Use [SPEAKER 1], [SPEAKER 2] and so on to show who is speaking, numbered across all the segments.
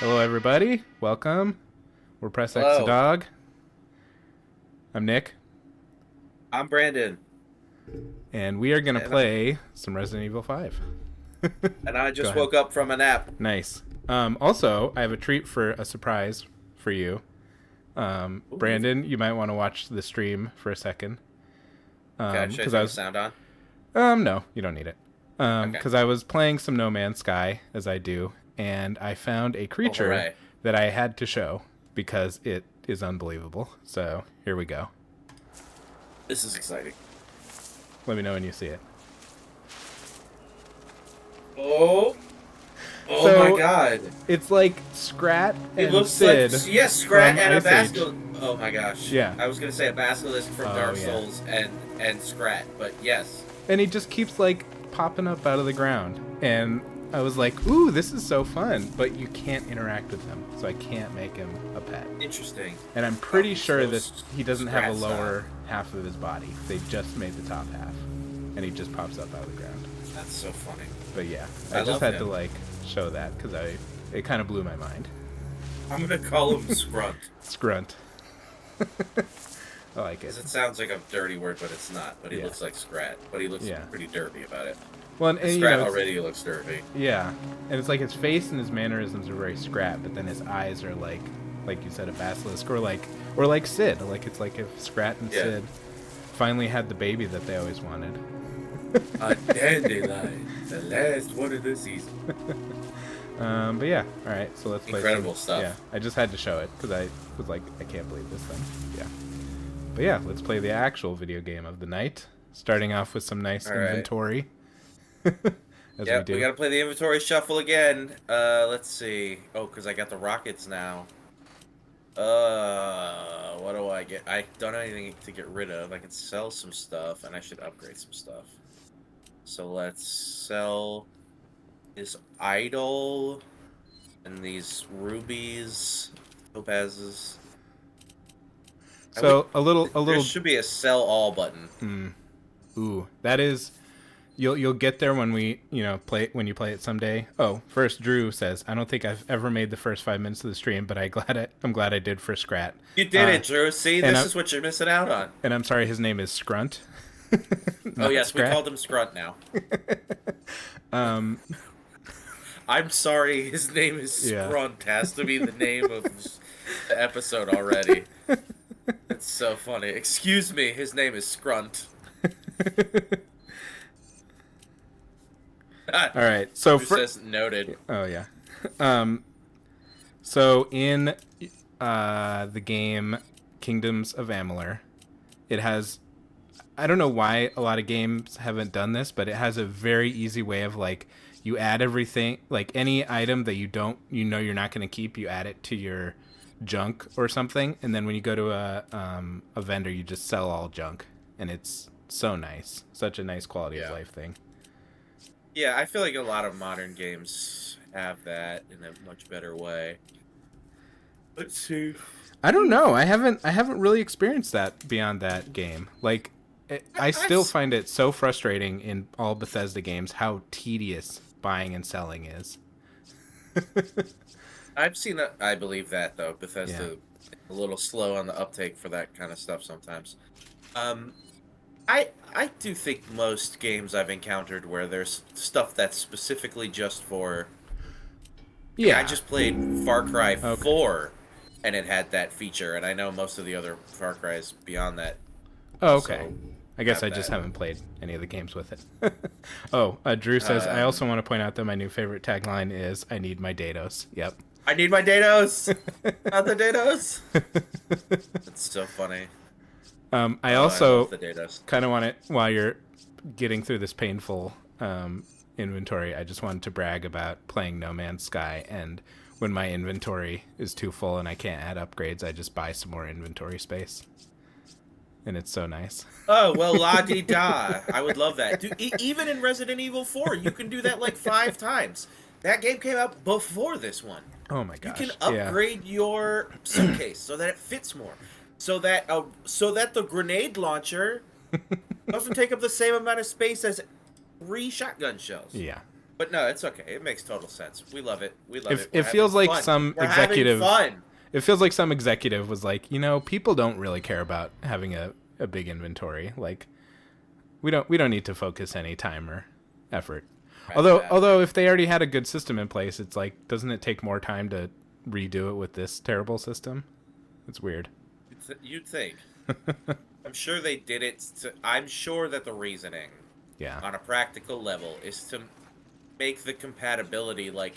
[SPEAKER 1] Hello, everybody. Welcome. We're Press X a
[SPEAKER 2] Hello,
[SPEAKER 1] Dog. I'm Nick,
[SPEAKER 2] I'm Brandon,
[SPEAKER 1] and we are going to
[SPEAKER 2] and I,
[SPEAKER 1] play some Resident Evil 5.
[SPEAKER 2] and I
[SPEAKER 1] Go
[SPEAKER 2] just
[SPEAKER 1] ahead.
[SPEAKER 2] woke up from a nap.
[SPEAKER 1] Nice. Also, I have a treat for a surprise for you.
[SPEAKER 2] Ooh,
[SPEAKER 1] Brandon, you might want to watch the stream for a second.
[SPEAKER 2] okay, should I
[SPEAKER 1] Because
[SPEAKER 2] turn
[SPEAKER 1] I
[SPEAKER 2] the
[SPEAKER 1] was.
[SPEAKER 2] sound on?
[SPEAKER 1] No, you don't need it.
[SPEAKER 2] Okay.
[SPEAKER 1] Because I was playing some No Man's Sky, as I do, and I found a
[SPEAKER 2] Oh,
[SPEAKER 1] creature
[SPEAKER 2] hooray!
[SPEAKER 1] that I had to show because it is unbelievable. So, here we go.
[SPEAKER 2] This is exciting.
[SPEAKER 1] Let me know when you see it.
[SPEAKER 2] Oh, oh my
[SPEAKER 1] So
[SPEAKER 2] God!
[SPEAKER 1] it's like Scrat
[SPEAKER 2] It
[SPEAKER 1] and
[SPEAKER 2] looks like
[SPEAKER 1] Sid
[SPEAKER 2] yes, Scrat
[SPEAKER 1] from
[SPEAKER 2] and a
[SPEAKER 1] Ice Age.
[SPEAKER 2] basilisk. Oh my gosh!
[SPEAKER 1] Yeah.
[SPEAKER 2] I was gonna say a basilisk from
[SPEAKER 1] Oh
[SPEAKER 2] Dark
[SPEAKER 1] yeah.
[SPEAKER 2] Souls and Scrat, but yes.
[SPEAKER 1] And he just keeps like popping up out of the ground, and I was like, "Ooh, this is so fun!" But you can't interact with him, so I can't make him a pet.
[SPEAKER 2] Interesting.
[SPEAKER 1] And I'm pretty sure
[SPEAKER 2] So
[SPEAKER 1] that he doesn't have a
[SPEAKER 2] Scrat style.
[SPEAKER 1] lower half of his body. They just made the top half, and he just pops up out of the ground.
[SPEAKER 2] That's so funny.
[SPEAKER 1] But yeah,
[SPEAKER 2] I
[SPEAKER 1] I just
[SPEAKER 2] love
[SPEAKER 1] had to
[SPEAKER 2] him.
[SPEAKER 1] like show that because it kind of blew my mind.
[SPEAKER 2] I'm gonna call him Scrunt
[SPEAKER 1] Scrunt. I like it.
[SPEAKER 2] because it sounds like a dirty word, but it's not. But he
[SPEAKER 1] Yeah.
[SPEAKER 2] looks like Scrat, but he looks
[SPEAKER 1] Yeah.
[SPEAKER 2] pretty derpy about it.
[SPEAKER 1] Well, and you
[SPEAKER 2] Scrat
[SPEAKER 1] know,
[SPEAKER 2] already looks derpy.
[SPEAKER 1] yeah, and it's like his face and his mannerisms are very Scrat, but then his eyes are like you said, a basilisk, or like Sid. Like it's like if Scrat and
[SPEAKER 2] Yeah.
[SPEAKER 1] Sid finally had the baby that they always wanted.
[SPEAKER 2] A dandelion, the last one of the season.
[SPEAKER 1] But yeah, all right. So let's play.
[SPEAKER 2] Incredible stuff.
[SPEAKER 1] Yeah, I just had to show it because I was like, I can't believe this thing. Yeah, but yeah, let's play the actual video game of the night. Starting off with some nice
[SPEAKER 2] All right.
[SPEAKER 1] inventory, as we
[SPEAKER 2] Yep,
[SPEAKER 1] do.
[SPEAKER 2] we gotta play the inventory shuffle again. Let's see. Oh, because I got the rockets now. What do I get? I don't have anything to get rid of. I can sell some stuff, and I should upgrade some stuff. So let's sell this idol and these rubies, topazes.
[SPEAKER 1] So
[SPEAKER 2] There should be a sell all button.
[SPEAKER 1] Ooh, that is. You'll get there when we when you play it someday. Oh, first Drew says, I don't think I've ever made the first 5 minutes of the stream, but I'm glad I did for Scrat.
[SPEAKER 2] You did it, Drew. See,
[SPEAKER 1] and
[SPEAKER 2] this
[SPEAKER 1] I'm
[SPEAKER 2] is what you're missing out on.
[SPEAKER 1] and I'm sorry, his name is Scrunt.
[SPEAKER 2] Oh
[SPEAKER 1] Not
[SPEAKER 2] yes, we
[SPEAKER 1] Scrat.
[SPEAKER 2] called him Scrunt now. I'm sorry, his name is
[SPEAKER 1] Yeah.
[SPEAKER 2] Scrunt. Has to be the name of the episode already. It's so funny. Excuse me, his name is Scrunt.
[SPEAKER 1] All right. So
[SPEAKER 2] Who says noted?
[SPEAKER 1] oh yeah. Um, so in the game Kingdoms of Amalur, it has. I don't know why a lot of games haven't done this, but it has a very easy way of like you add everything, like any item that you're not going to keep, you add it to your junk or something, and then when you go to a vendor, you just sell all junk, and it's so nice, such a nice quality of
[SPEAKER 2] Yeah.
[SPEAKER 1] life thing.
[SPEAKER 2] Yeah, I feel like a lot of modern games have that in a much better way. Let's see.
[SPEAKER 1] I don't know. I haven't really experienced that beyond that game. Like, I still find it so frustrating in all Bethesda games how tedious buying and selling is.
[SPEAKER 2] I've seen that. I believe that though. Bethesda
[SPEAKER 1] Yeah.
[SPEAKER 2] a little slow on the uptake for that kind of stuff sometimes. Um, I do think most games I've encountered where there's stuff that's specifically just for.
[SPEAKER 1] Yeah.
[SPEAKER 2] I just played Far Cry
[SPEAKER 1] Okay.
[SPEAKER 2] 4, and it had that feature, and I know most of the other Far Cries beyond that.
[SPEAKER 1] Oh, okay.
[SPEAKER 2] also
[SPEAKER 1] I guess I
[SPEAKER 2] have
[SPEAKER 1] just
[SPEAKER 2] that.
[SPEAKER 1] haven't played any of the games with it. Oh, Drew says, I also want to point out that my new favorite tagline is, I need my dados. Yep.
[SPEAKER 2] I need my dados, not the dados. It's so funny.
[SPEAKER 1] I
[SPEAKER 2] I
[SPEAKER 1] also
[SPEAKER 2] love the dados.
[SPEAKER 1] kind of want to, while you're getting through this painful inventory, I just wanted to brag about playing No Man's Sky, and when my inventory is too full and I can't add upgrades, I just buy some more inventory space. And it's so nice.
[SPEAKER 2] Oh, well, la-di-da. I would love that. Dude, even in Resident Evil 4, you can do that like 5 times. That game came out before this one.
[SPEAKER 1] Oh my
[SPEAKER 2] You
[SPEAKER 1] gosh.
[SPEAKER 2] can
[SPEAKER 1] Yeah.
[SPEAKER 2] upgrade your suitcase so that it fits more. So that the grenade launcher doesn't take up the same amount of space as 3 shotgun shells.
[SPEAKER 1] Yeah.
[SPEAKER 2] But no, it's okay. It makes total sense. We love it. We love
[SPEAKER 1] If
[SPEAKER 2] it. We're
[SPEAKER 1] it
[SPEAKER 2] having
[SPEAKER 1] feels like
[SPEAKER 2] fun.
[SPEAKER 1] some
[SPEAKER 2] We're having
[SPEAKER 1] executive,
[SPEAKER 2] fun.
[SPEAKER 1] it feels like some executive was like, people don't really care about having a big inventory. Like we don't need to focus any time or effort.
[SPEAKER 2] Right,
[SPEAKER 1] Although if they already had a good system in place, it's like, doesn't it take more time to redo it with this terrible system? It's weird.
[SPEAKER 2] you'd think. I'm sure they did it. I'm sure that the reasoning,
[SPEAKER 1] Yeah.
[SPEAKER 2] on a practical level, is to make the compatibility like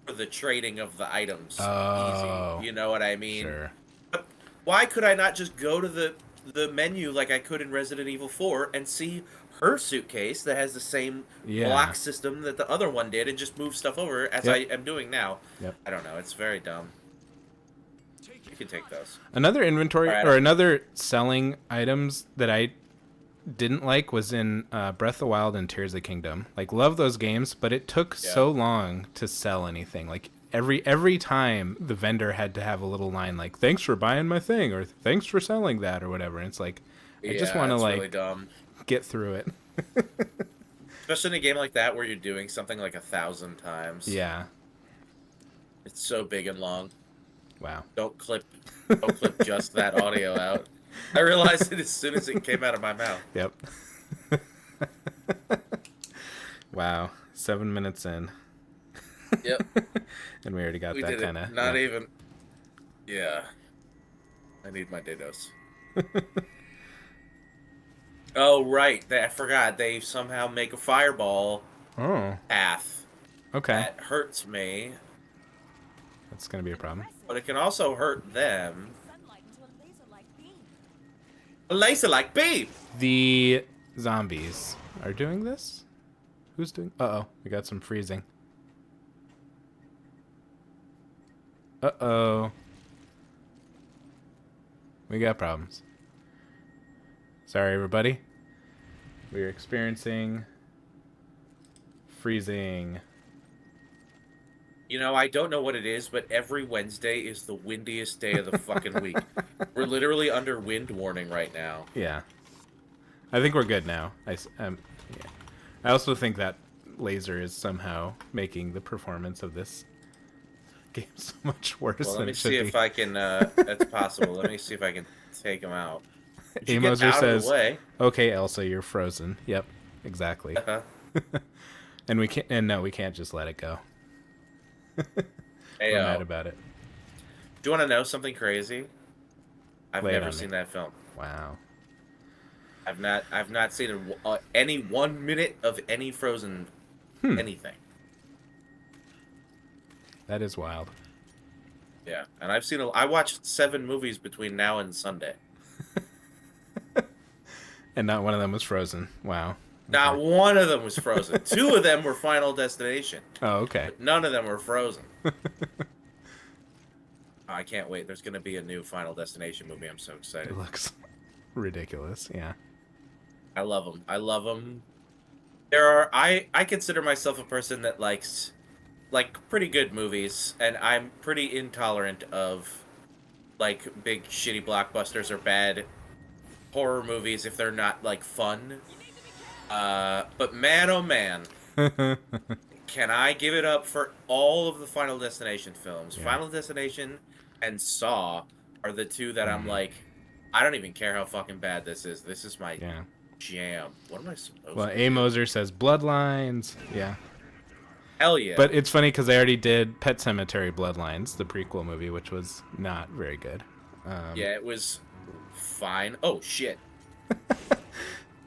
[SPEAKER 2] for the trading of the items easy.
[SPEAKER 1] Oh,
[SPEAKER 2] You know what I mean?
[SPEAKER 1] sure.
[SPEAKER 2] But why could I not just go to the menu like I could in Resident Evil 4 and see her suitcase that has the same
[SPEAKER 1] Yeah.
[SPEAKER 2] block system that the other one did and just move stuff over as I
[SPEAKER 1] Yep.
[SPEAKER 2] am doing now?
[SPEAKER 1] Yep.
[SPEAKER 2] I don't know. It's very dumb. You can take those.
[SPEAKER 1] Another
[SPEAKER 2] All
[SPEAKER 1] inventory
[SPEAKER 2] right.
[SPEAKER 1] or another selling items that I didn't like was in Breath of the Wild and Tears of the Kingdom. Like, love those games, but it took
[SPEAKER 2] Yeah.
[SPEAKER 1] so long to sell anything. Like every time the vendor had to have a little line like, "Thanks for buying my thing," or "Thanks for selling that," or whatever. And it's like, I just
[SPEAKER 2] Yeah,
[SPEAKER 1] want to
[SPEAKER 2] it's really
[SPEAKER 1] like
[SPEAKER 2] dumb.
[SPEAKER 1] get through it.
[SPEAKER 2] Especially in a game like that where you're doing something like 1,000 times.
[SPEAKER 1] Yeah.
[SPEAKER 2] It's so big and long.
[SPEAKER 1] Wow.
[SPEAKER 2] Don't clip don't clip just that audio out. I realized it as soon as it came out of my mouth.
[SPEAKER 1] Yep. Wow. 7 minutes in.
[SPEAKER 2] Yep.
[SPEAKER 1] And we already got
[SPEAKER 2] We
[SPEAKER 1] that
[SPEAKER 2] did
[SPEAKER 1] kind
[SPEAKER 2] it.
[SPEAKER 1] of.
[SPEAKER 2] Not even. Yeah. I need my Didos. Oh, right. I forgot. They somehow make a fireball
[SPEAKER 1] Oh.
[SPEAKER 2] path
[SPEAKER 1] Okay.
[SPEAKER 2] that hurts me,
[SPEAKER 1] That's gonna be a problem.
[SPEAKER 2] but it can also hurt them. A laser-like beam!
[SPEAKER 1] The zombies are doing this? Who's doing? Uh-oh. We got some freezing. Uh-oh. We got problems. Sorry, everybody. We are experiencing freezing.
[SPEAKER 2] You know, I don't know what it is, but every Wednesday is the windiest day of the fucking week. We're literally under wind warning right now.
[SPEAKER 1] Yeah. I think we're good now. Yeah. I also think that laser is somehow making the performance of this game so much worse
[SPEAKER 2] Well, let
[SPEAKER 1] than
[SPEAKER 2] me
[SPEAKER 1] it should
[SPEAKER 2] see
[SPEAKER 1] be.
[SPEAKER 2] if I can, that's possible. Let me see if I can take him out. Would you get
[SPEAKER 1] Amoser
[SPEAKER 2] out of the
[SPEAKER 1] says,
[SPEAKER 2] way?
[SPEAKER 1] "Okay, Elsa, you're frozen." Yep, exactly. And we can't. And no, we can't just let it go.
[SPEAKER 2] Hey,
[SPEAKER 1] We're mad about it.
[SPEAKER 2] do you want to know something crazy? I've
[SPEAKER 1] Lay it
[SPEAKER 2] never
[SPEAKER 1] on
[SPEAKER 2] seen
[SPEAKER 1] me.
[SPEAKER 2] that film.
[SPEAKER 1] Wow.
[SPEAKER 2] I've not seen any 1 minute of any Frozen anything.
[SPEAKER 1] That is wild.
[SPEAKER 2] Yeah, and I watched 7 movies between now and Sunday.
[SPEAKER 1] And not one of them was frozen. Wow.
[SPEAKER 2] Not one of them was Frozen. 2 of them were Final Destination.
[SPEAKER 1] Oh, okay.
[SPEAKER 2] But none of them were Frozen. I can't wait. There's going to be a new Final Destination movie. I'm so excited.
[SPEAKER 1] It looks ridiculous. Yeah.
[SPEAKER 2] I love them. I love them. I consider myself a person that likes like pretty good movies, and I'm pretty intolerant of like big shitty blockbusters or bad horror movies if they're not like fun. But man, oh man, can I give it up for all of the Final Destination films?
[SPEAKER 1] Yeah.
[SPEAKER 2] Final Destination and Saw are the two that I'm like, I don't even care how fucking bad this is. This is my
[SPEAKER 1] Yeah.
[SPEAKER 2] jam. What am I supposed
[SPEAKER 1] Well,
[SPEAKER 2] to
[SPEAKER 1] A.
[SPEAKER 2] do?
[SPEAKER 1] Moser says Bloodlines. Yeah.
[SPEAKER 2] Hell yeah.
[SPEAKER 1] But it's funny because they already did Pet Cemetery Bloodlines, the prequel movie, which was not very good.
[SPEAKER 2] Yeah, it was fine. Oh, shit.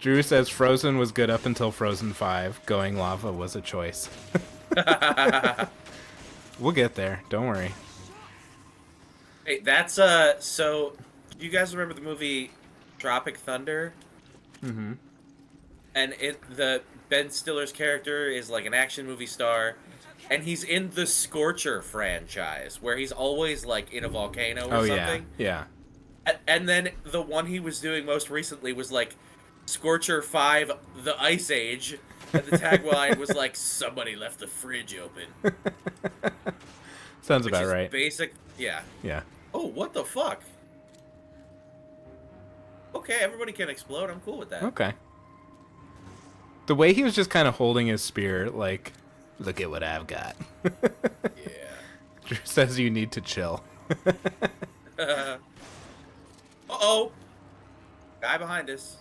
[SPEAKER 1] Drew says Frozen was good up until Frozen 5. Going lava was a choice. We'll get there. Don't worry.
[SPEAKER 2] Hey, that's, so, do you guys remember the movie Tropic Thunder?
[SPEAKER 1] Mm-hmm.
[SPEAKER 2] And the Ben Stiller's character is like an action movie star, and he's in the Scorcher franchise, where he's always like in a volcano or something.
[SPEAKER 1] Yeah.
[SPEAKER 2] And then the one he was doing most recently was like Scorcher 5: The Ice Age, and the tagline was like, "Somebody left the fridge open."
[SPEAKER 1] Sounds
[SPEAKER 2] Which
[SPEAKER 1] about
[SPEAKER 2] is
[SPEAKER 1] right.
[SPEAKER 2] basic. Yeah.
[SPEAKER 1] Yeah.
[SPEAKER 2] Oh, what the fuck? Okay, everybody can explode. I'm cool with that.
[SPEAKER 1] Okay. The way he was just kind of holding his spear, like, look at what I've got.
[SPEAKER 2] Yeah.
[SPEAKER 1] Drew says you need to chill.
[SPEAKER 2] Uh-oh! Guy behind us.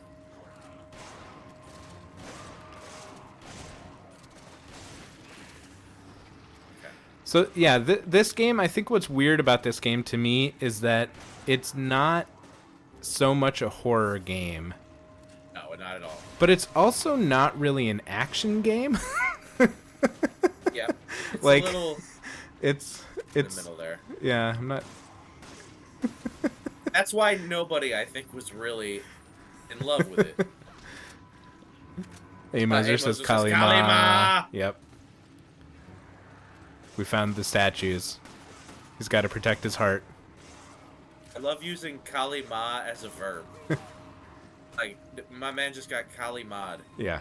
[SPEAKER 2] Okay.
[SPEAKER 1] So yeah, this game, I think what's weird about this game to me is that it's not so much a horror game,
[SPEAKER 2] No, not at all.
[SPEAKER 1] but it's also not really an action game.
[SPEAKER 2] Yeah. It's
[SPEAKER 1] Like,
[SPEAKER 2] a little
[SPEAKER 1] it's
[SPEAKER 2] in the middle there.
[SPEAKER 1] yeah, I'm not.
[SPEAKER 2] That's why nobody, I think, was really in love with it.
[SPEAKER 1] Moser says
[SPEAKER 2] Kalima.
[SPEAKER 1] Kalima. Yep. We found the statues. He's got to protect his heart.
[SPEAKER 2] I love using Kalima as a verb. Like, my man just got Kalimad.
[SPEAKER 1] Yeah.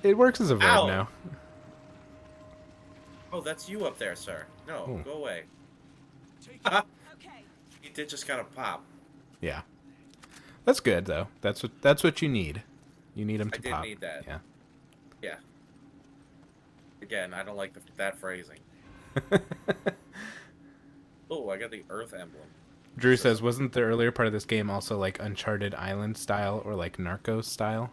[SPEAKER 1] It works as a verb
[SPEAKER 2] Ow.
[SPEAKER 1] now.
[SPEAKER 2] Oh, that's you up there, sir. No,
[SPEAKER 1] Ooh.
[SPEAKER 2] go away.
[SPEAKER 3] Okay.
[SPEAKER 2] He did just kind of pop.
[SPEAKER 1] Yeah. That's good though. That's what you need. You need him to
[SPEAKER 2] I did
[SPEAKER 1] pop.
[SPEAKER 2] need that.
[SPEAKER 1] Yeah.
[SPEAKER 2] Yeah. Again, I don't like that phrasing. Oh, I got the Earth emblem.
[SPEAKER 1] Drew says, wasn't the earlier part of this game also like Uncharted Island style or like Narcos style?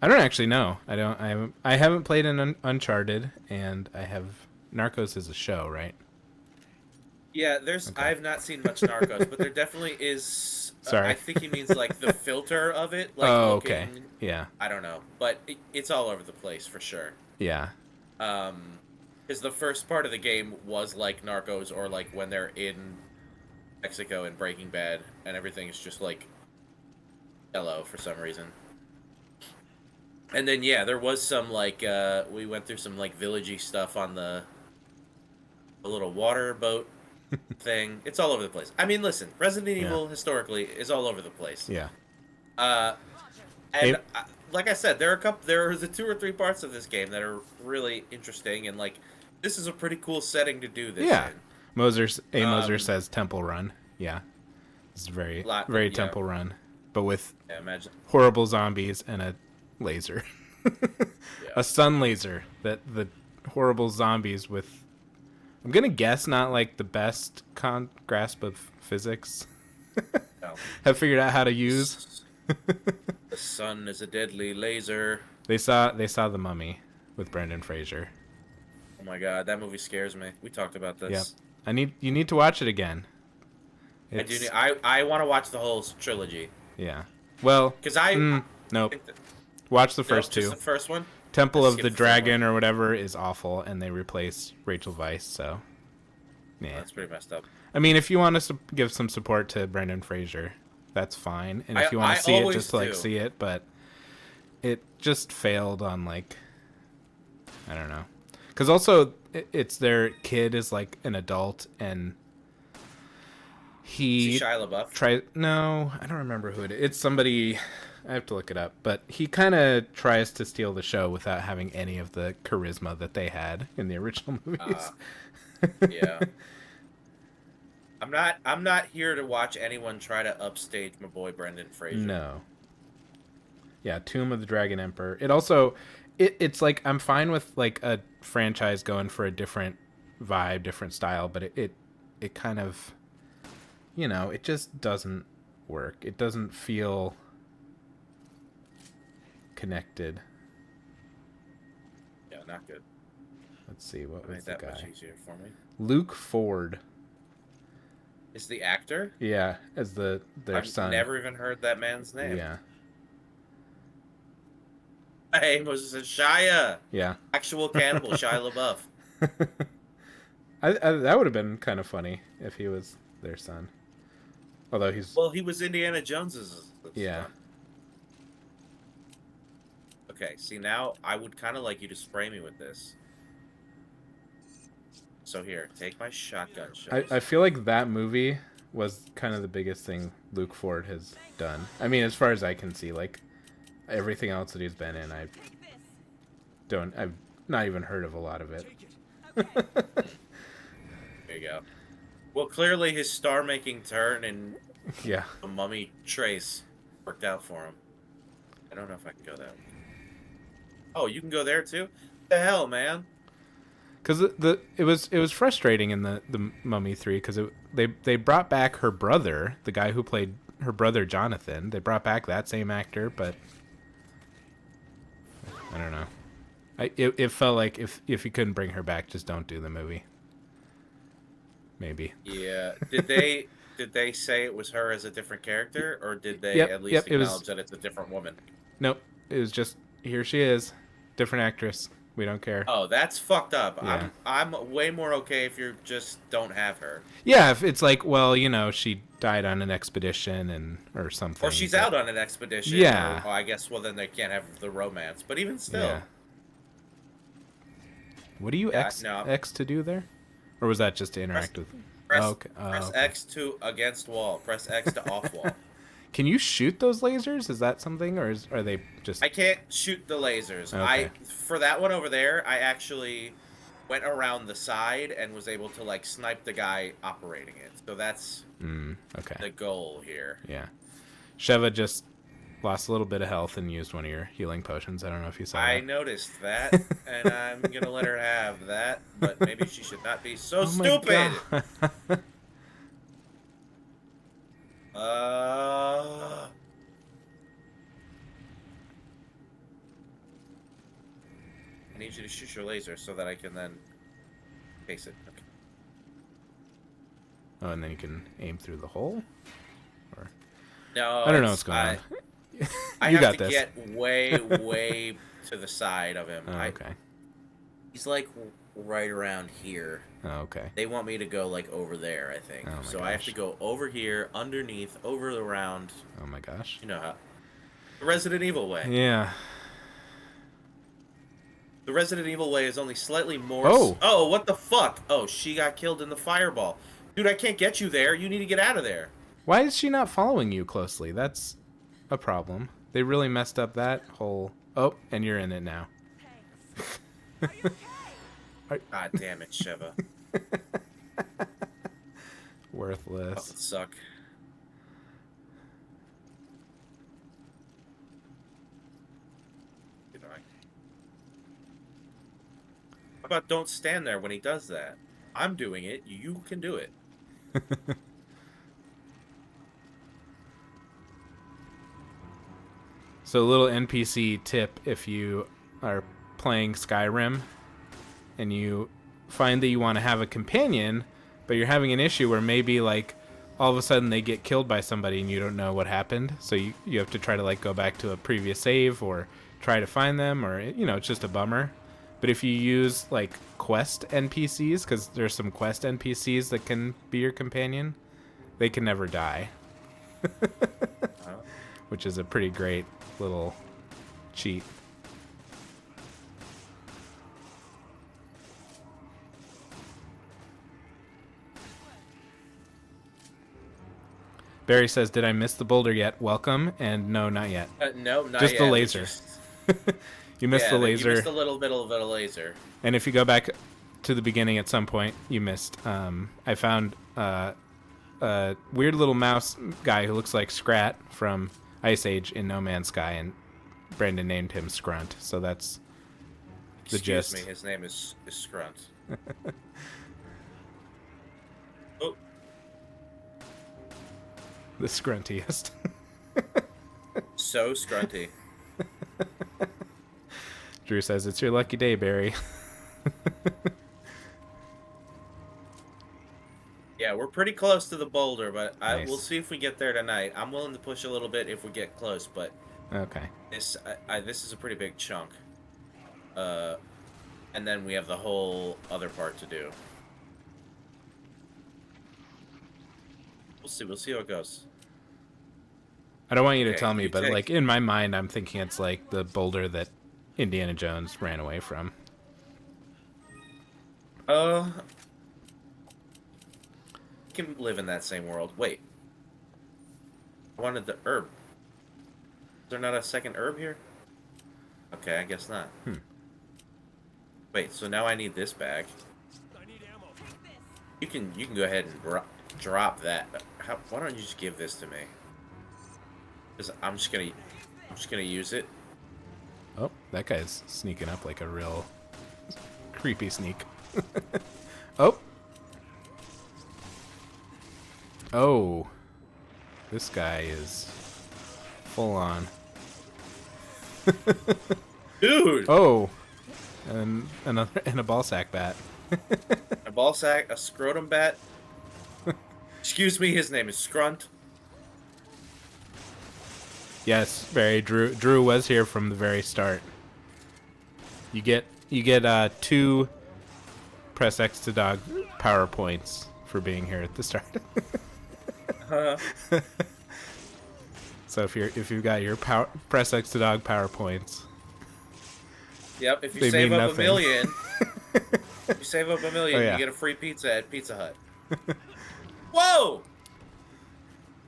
[SPEAKER 1] I don't actually know. I haven't played an Uncharted, and I have Narcos is a show, right?
[SPEAKER 2] Yeah, there's.
[SPEAKER 1] Okay.
[SPEAKER 2] I've not seen much Narcos, but there definitely is.
[SPEAKER 1] Sorry.
[SPEAKER 2] I think he means like the filter of it. Like
[SPEAKER 1] Oh,
[SPEAKER 2] looking,
[SPEAKER 1] okay. Yeah.
[SPEAKER 2] I don't know, but it's all over the place for sure.
[SPEAKER 1] Yeah.
[SPEAKER 2] Because the first part of the game was like Narcos, or like when they're in Mexico and Breaking Bad, and everything is just like yellow for some reason. And then yeah, there was some like we went through some like villagey stuff on the little water boat thing. It's all over the place. I mean, listen, Resident Evil historically is all over the place.
[SPEAKER 1] Yeah.
[SPEAKER 2] And like I said, there are the 2 or 3 parts of this game that are really interesting, and like this is a pretty cool setting to do this
[SPEAKER 1] Yeah.
[SPEAKER 2] in.
[SPEAKER 1] Moser says Temple Run. Yeah. It's very
[SPEAKER 2] Yeah.
[SPEAKER 1] Temple Run, but with
[SPEAKER 2] Yeah, imagine.
[SPEAKER 1] horrible zombies and a laser. A sun laser that the horrible zombies with, I'm gonna guess, not like the best grasp of physics
[SPEAKER 2] No.
[SPEAKER 1] have figured out how to use.
[SPEAKER 2] The sun is a deadly laser.
[SPEAKER 1] They saw The Mummy with Brendan Fraser.
[SPEAKER 2] Oh my god, that movie scares me. We talked about this.
[SPEAKER 1] Yep. You need to watch it again.
[SPEAKER 2] I do. I want to watch the whole trilogy.
[SPEAKER 1] Yeah. Well,
[SPEAKER 2] Because
[SPEAKER 1] nope. Watch the first
[SPEAKER 2] just
[SPEAKER 1] two.
[SPEAKER 2] the first one.
[SPEAKER 1] Temple
[SPEAKER 2] I
[SPEAKER 1] of
[SPEAKER 2] skipped
[SPEAKER 1] the
[SPEAKER 2] the third
[SPEAKER 1] Dragon or whatever is awful, and they replace Rachel Weisz. So, yeah.
[SPEAKER 2] That's pretty messed up.
[SPEAKER 1] I mean, if you want us to give some support to Brendan Fraser, that's fine. And if you want
[SPEAKER 2] I
[SPEAKER 1] to see it,
[SPEAKER 2] always
[SPEAKER 1] just to like
[SPEAKER 2] do.
[SPEAKER 1] see it, but it just failed on like, I don't know, because also it's their kid is like an adult and he
[SPEAKER 2] See Shia LaBeouf?
[SPEAKER 1] No, I don't remember who it is. It's somebody. I have to look it up, but he kind of tries to steal the show without having any of the charisma that they had in the original movies.
[SPEAKER 2] Yeah. I'm not here to watch anyone try to upstage my boy Brendan Fraser.
[SPEAKER 1] No. Yeah, Tomb of the Dragon Emperor. It also, it's like I'm fine with like a franchise going for a different vibe, different style, but it kind of, it just doesn't work. It doesn't feel connected.
[SPEAKER 2] Yeah, not good.
[SPEAKER 1] Let's see, what was
[SPEAKER 2] Made
[SPEAKER 1] the
[SPEAKER 2] that much
[SPEAKER 1] guy?
[SPEAKER 2] easier for me.
[SPEAKER 1] Luke Ford.
[SPEAKER 2] Is the actor?
[SPEAKER 1] Yeah, as their
[SPEAKER 2] I've
[SPEAKER 1] son.
[SPEAKER 2] never even heard that man's name.
[SPEAKER 1] Yeah.
[SPEAKER 2] Hey, was it Shia?
[SPEAKER 1] Yeah.
[SPEAKER 2] Actual cannibal Shia LaBeouf.
[SPEAKER 1] I that would have been kind of funny if he was their son. Although he's
[SPEAKER 2] Well, he was Indiana Jones's.
[SPEAKER 1] yeah.
[SPEAKER 2] son. Okay, see now I would kind of like you to spray me with this. So here, take my shotgun shells.
[SPEAKER 1] I feel like that movie was kind of the biggest thing Luke Ford has done. I mean, as far as I can see, like everything else that he's been in, I've not even heard of a lot of it.
[SPEAKER 2] There you go. Well, clearly his star-making turn in
[SPEAKER 1] Yeah.
[SPEAKER 2] the Mummy Trace worked out for him. I don't know if I can go that way. Oh, you can go there too? The hell, man?
[SPEAKER 1] Because it was frustrating in the Mummy 3 because they brought back her brother, the guy who played her brother Jonathan. They brought back that same actor, but I don't know. It felt like if you couldn't bring her back, just don't do the movie. Maybe.
[SPEAKER 2] Yeah. Did they say it was her as a different character, or did they
[SPEAKER 1] Yep,
[SPEAKER 2] at least
[SPEAKER 1] yep. It was
[SPEAKER 2] acknowledge that it's a different woman?
[SPEAKER 1] nope. It was just here she is, different actress. We don't care.
[SPEAKER 2] Oh, that's fucked up.
[SPEAKER 1] Yeah.
[SPEAKER 2] I'm way more okay if you just don't have her.
[SPEAKER 1] Yeah, if it's like, well, she died on an expedition and or
[SPEAKER 2] Or
[SPEAKER 1] something.
[SPEAKER 2] she's
[SPEAKER 1] but-
[SPEAKER 2] out on an expedition, or
[SPEAKER 1] Yeah.
[SPEAKER 2] oh, I guess well then they can't have the romance. But even still.
[SPEAKER 1] Yeah. What do you
[SPEAKER 2] Yeah,
[SPEAKER 1] X
[SPEAKER 2] no.
[SPEAKER 1] X to do there? Or was that just to
[SPEAKER 2] Press
[SPEAKER 1] interact with?
[SPEAKER 2] press,
[SPEAKER 1] Oh, okay. Oh,
[SPEAKER 2] press
[SPEAKER 1] okay.
[SPEAKER 2] X to against wall. Press X to off wall.
[SPEAKER 1] Can you shoot those lasers? Is that something, or are they just?
[SPEAKER 2] I can't shoot the lasers.
[SPEAKER 1] Okay.
[SPEAKER 2] For that one over there, I actually went around the side and was able to like snipe the guy operating it. So that's
[SPEAKER 1] Okay.
[SPEAKER 2] the goal here.
[SPEAKER 1] Yeah. Sheva just lost a little bit of health and used one of your healing potions. I don't know if you saw
[SPEAKER 2] I
[SPEAKER 1] that.
[SPEAKER 2] noticed that, and I'm gonna let her have that, but maybe she should not be so
[SPEAKER 1] Oh my
[SPEAKER 2] stupid.
[SPEAKER 1] God.
[SPEAKER 2] Uh, I need you to shoot your laser so that I can then face it. Okay.
[SPEAKER 1] Oh, and then you can aim through the hole. Or
[SPEAKER 2] No,
[SPEAKER 1] I don't know what's going on.
[SPEAKER 2] I
[SPEAKER 1] You
[SPEAKER 2] have
[SPEAKER 1] got
[SPEAKER 2] to
[SPEAKER 1] this.
[SPEAKER 2] get way, way to the side of him.
[SPEAKER 1] Oh, okay.
[SPEAKER 2] He's like right around here.
[SPEAKER 1] Oh, okay.
[SPEAKER 2] They want me to go like over there, I think.
[SPEAKER 1] Oh my
[SPEAKER 2] So I have to
[SPEAKER 1] gosh.
[SPEAKER 2] go over here, underneath, over around.
[SPEAKER 1] Oh my gosh.
[SPEAKER 2] You know how. The Resident Evil way.
[SPEAKER 1] Yeah.
[SPEAKER 2] The Resident Evil way is only slightly more.
[SPEAKER 1] Oh.
[SPEAKER 2] Oh, what the fuck? Oh, she got killed in the fireball. Dude, I can't get you there. You need to get out of there.
[SPEAKER 1] Why is she not following you closely? That's a problem. They really messed up that whole. Oh, and you're in it now.
[SPEAKER 3] Are you okay?
[SPEAKER 2] God damn it, Sheva.
[SPEAKER 1] Worthless.
[SPEAKER 2] Fucking suck. You know, How about don't stand there when he does that? I'm doing it. You can do it.
[SPEAKER 1] So a little NPC tip: if you are playing Skyrim and you find that you want to have a companion, but you're having an issue where maybe like all of a sudden they get killed by somebody and you don't know what happened, so you have to try to like go back to a previous save or try to find them, or it's just a bummer. But if you use like quest NPCs, because there's some quest NPCs that can be your companion, they can never die, which is a pretty great little cheat. Barry says, "Did I miss the boulder yet? Welcome." And no, not yet.
[SPEAKER 2] No, not
[SPEAKER 1] Just
[SPEAKER 2] yet.
[SPEAKER 1] the laser. You missed the laser.
[SPEAKER 2] You missed a little bit of a laser.
[SPEAKER 1] And if you go back to the beginning at some point, you missed. I found a weird little mouse guy who looks like Scrat from Ice Age in No Man's Sky, and Brandon named him Scrunt. So that's the
[SPEAKER 2] Excuse
[SPEAKER 1] gist.
[SPEAKER 2] me, his name is Scrunt. Oh,
[SPEAKER 1] The scruntiest.
[SPEAKER 2] so scrunty.
[SPEAKER 1] Drew says, "It's your lucky day, Barry."
[SPEAKER 2] Yeah, we're pretty close to the boulder, but
[SPEAKER 1] Nice.
[SPEAKER 2] we'll see if we get there tonight. I'm willing to push a little bit if we get close, but
[SPEAKER 1] Okay.
[SPEAKER 2] this this is a pretty big chunk. And then we have the whole other part to do. We'll see. We'll see how it goes.
[SPEAKER 1] I don't want you to
[SPEAKER 2] Okay,
[SPEAKER 1] tell me,
[SPEAKER 2] you
[SPEAKER 1] but
[SPEAKER 2] take-
[SPEAKER 1] like in my mind, I'm thinking it's like the boulder that Indiana Jones ran away from.
[SPEAKER 2] You can live in that same world. Wait. I wanted the herb. Is there not a second herb here? Okay, I guess not. Wait, so now I need this bag.
[SPEAKER 3] I need ammo. Take this.
[SPEAKER 2] You can go ahead and drop that. Why don't you just give this to me? Because I'm just gonna use it.
[SPEAKER 1] Oh, that guy's sneaking up like a real creepy sneak. Oh. Oh. This guy is full on.
[SPEAKER 2] Dude!
[SPEAKER 1] Oh. And a ball sack bat.
[SPEAKER 2] A ball sack, a scrotum bat. Excuse me, his name is Scrunt.
[SPEAKER 1] Yes, Barry. Drew was here from the very start. You get 2 press X to dog power points for being here at the start. So if you've got your press X to dog power points.
[SPEAKER 2] Yep, if you
[SPEAKER 1] They
[SPEAKER 2] save
[SPEAKER 1] mean
[SPEAKER 2] up
[SPEAKER 1] nothing.
[SPEAKER 2] $1 million,
[SPEAKER 1] Oh, yeah.
[SPEAKER 2] you get a free pizza at Pizza Hut. Whoa!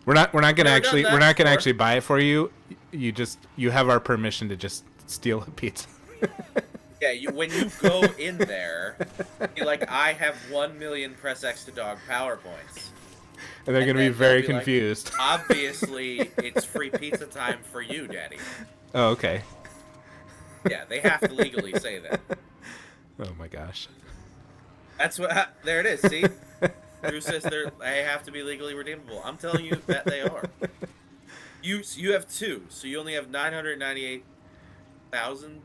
[SPEAKER 1] We're not gonna
[SPEAKER 2] Never done
[SPEAKER 1] actually
[SPEAKER 2] that
[SPEAKER 1] we're not gonna
[SPEAKER 2] before.
[SPEAKER 1] actually buy it for you. You have our permission to just steal a pizza.
[SPEAKER 2] Yeah, when you go in there, you're like, I have 1 million press X to dog power points.
[SPEAKER 1] And they're
[SPEAKER 2] And
[SPEAKER 1] gonna be
[SPEAKER 2] then
[SPEAKER 1] very
[SPEAKER 2] they'll be like,
[SPEAKER 1] confused.
[SPEAKER 2] Obviously, it's free pizza time for you, Daddy.
[SPEAKER 1] Oh, okay.
[SPEAKER 2] Yeah, they have to legally say that.
[SPEAKER 1] Oh my gosh.
[SPEAKER 2] That's what. There it is. See, Drew says they have to be legally redeemable. I'm telling you that they are. You have 2, so you only have 998,000.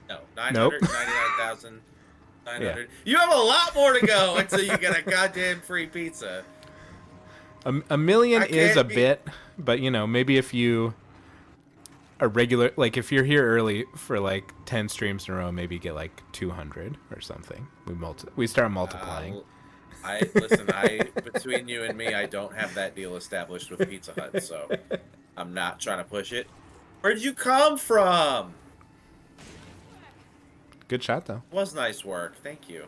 [SPEAKER 2] No,
[SPEAKER 1] Nope.
[SPEAKER 2] 999,900. You have a lot more to go until you get a goddamn free pizza.
[SPEAKER 1] A million
[SPEAKER 2] I
[SPEAKER 1] is
[SPEAKER 2] can't
[SPEAKER 1] a
[SPEAKER 2] be-
[SPEAKER 1] bit, but maybe if you a regular, like if you're here early for like 10 streams in a row, maybe get like 200 or something. We start multiplying.
[SPEAKER 2] Listen. Between you and me, I don't have that deal established with Pizza Hut, so I'm not trying to push it. Where'd you come from?
[SPEAKER 1] Good shot though.
[SPEAKER 2] Was nice work. Thank you.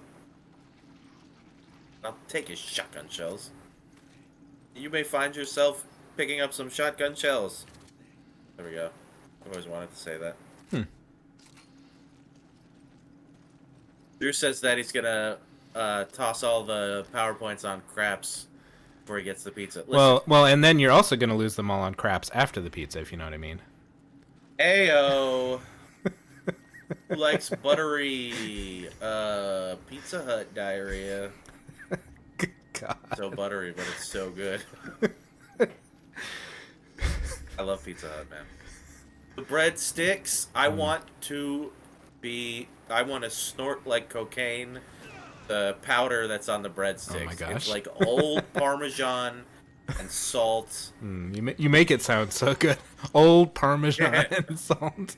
[SPEAKER 2] I'll take his shotgun shells. You may find yourself picking up some shotgun shells. There we go. I've always wanted to say that. Drew says that he's gonna toss all the PowerPoints on Craps before he gets the pizza. Listen,
[SPEAKER 1] Well, and then you're also gonna lose them all on craps after the pizza, if you know what I mean.
[SPEAKER 2] Ayo. Who likes buttery Pizza Hut diarrhea?
[SPEAKER 1] God.
[SPEAKER 2] So buttery, but it's so good. I love Pizza Hut, man. The breadsticks, I want to snort like cocaine. The powder that's on the breadsticks.
[SPEAKER 1] Oh my gosh.
[SPEAKER 2] It's like old Parmesan and salt.
[SPEAKER 1] You make it sound so good. Old Parmesan and salt.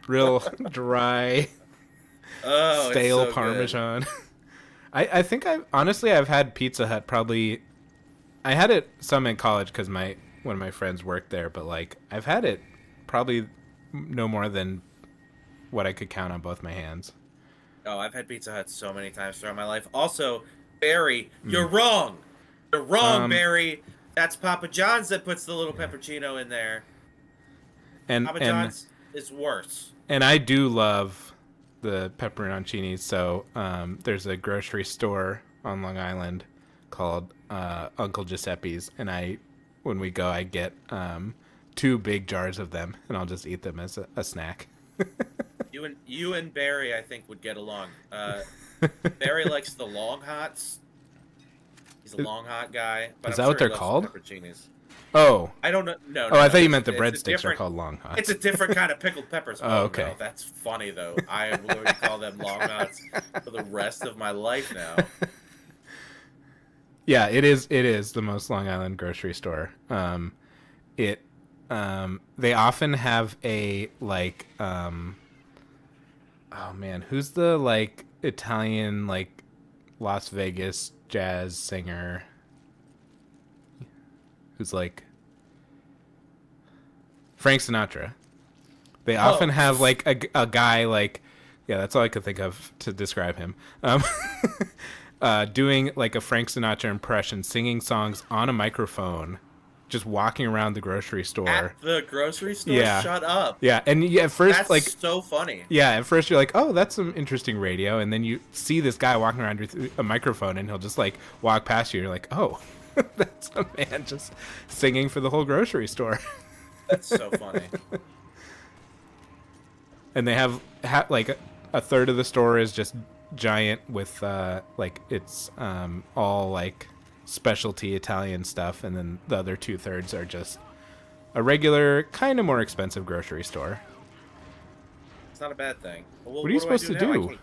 [SPEAKER 1] Real dry,
[SPEAKER 2] Oh,
[SPEAKER 1] stale
[SPEAKER 2] it's so
[SPEAKER 1] Parmesan. I think I've had Pizza Hut probably. I had it some in college because one of my friends worked there, but like I've had it probably no more than what I could count on both my hands.
[SPEAKER 2] Oh, I've had Pizza Hut so many times throughout my life. Also, Barry, you're wrong. You're wrong, Barry. That's Papa John's that puts the little peppercino in there.
[SPEAKER 1] And
[SPEAKER 2] Papa John's is worse.
[SPEAKER 1] And I do love the pepperoncinis. So there's a grocery store on Long Island called Uncle Giuseppe's, and when we go, I get 2 big jars of them, and I'll just eat them as a snack.
[SPEAKER 2] You and Barry, I think, would get along. Barry likes the long hots. He's a long hot guy. But
[SPEAKER 1] Is
[SPEAKER 2] I'm
[SPEAKER 1] that what
[SPEAKER 2] sure he
[SPEAKER 1] they're
[SPEAKER 2] loves some
[SPEAKER 1] called?
[SPEAKER 2] pepperoncinis.
[SPEAKER 1] Oh.
[SPEAKER 2] I don't know. No.
[SPEAKER 1] Oh, I thought you meant the
[SPEAKER 2] it's a
[SPEAKER 1] breadsticks are
[SPEAKER 2] different-
[SPEAKER 1] called long hots.
[SPEAKER 2] It's a different kind of pickled peppers.
[SPEAKER 1] Oh, okay.
[SPEAKER 2] No, that's funny though. I am going to call them long hots for the rest of my life now.
[SPEAKER 1] Yeah, it is the most Long Island grocery store. They often have a like oh man, who's the like Italian like Las Vegas jazz singer who's like Frank Sinatra. They often have like a guy like, yeah, that's all I could think of to describe him. Doing like a Frank Sinatra impression, singing songs on a microphone just walking around the grocery store.
[SPEAKER 2] At the grocery store?
[SPEAKER 1] Yeah.
[SPEAKER 2] Shut up.
[SPEAKER 1] Yeah, and at first,
[SPEAKER 2] That's
[SPEAKER 1] like,
[SPEAKER 2] so funny.
[SPEAKER 1] yeah, at first you're like, oh, that's some interesting radio, and then you see this guy walking around with a microphone, and he'll just like walk past you. And you're like, oh, that's a man just singing for the whole grocery store.
[SPEAKER 2] That's so funny.
[SPEAKER 1] And they have like a third of the store is just giant with like it's all like specialty Italian stuff, and then the other 2/3 are just a regular, kind of more expensive grocery store.
[SPEAKER 2] It's not a bad thing. Well,
[SPEAKER 1] What are you supposed to do?
[SPEAKER 2] I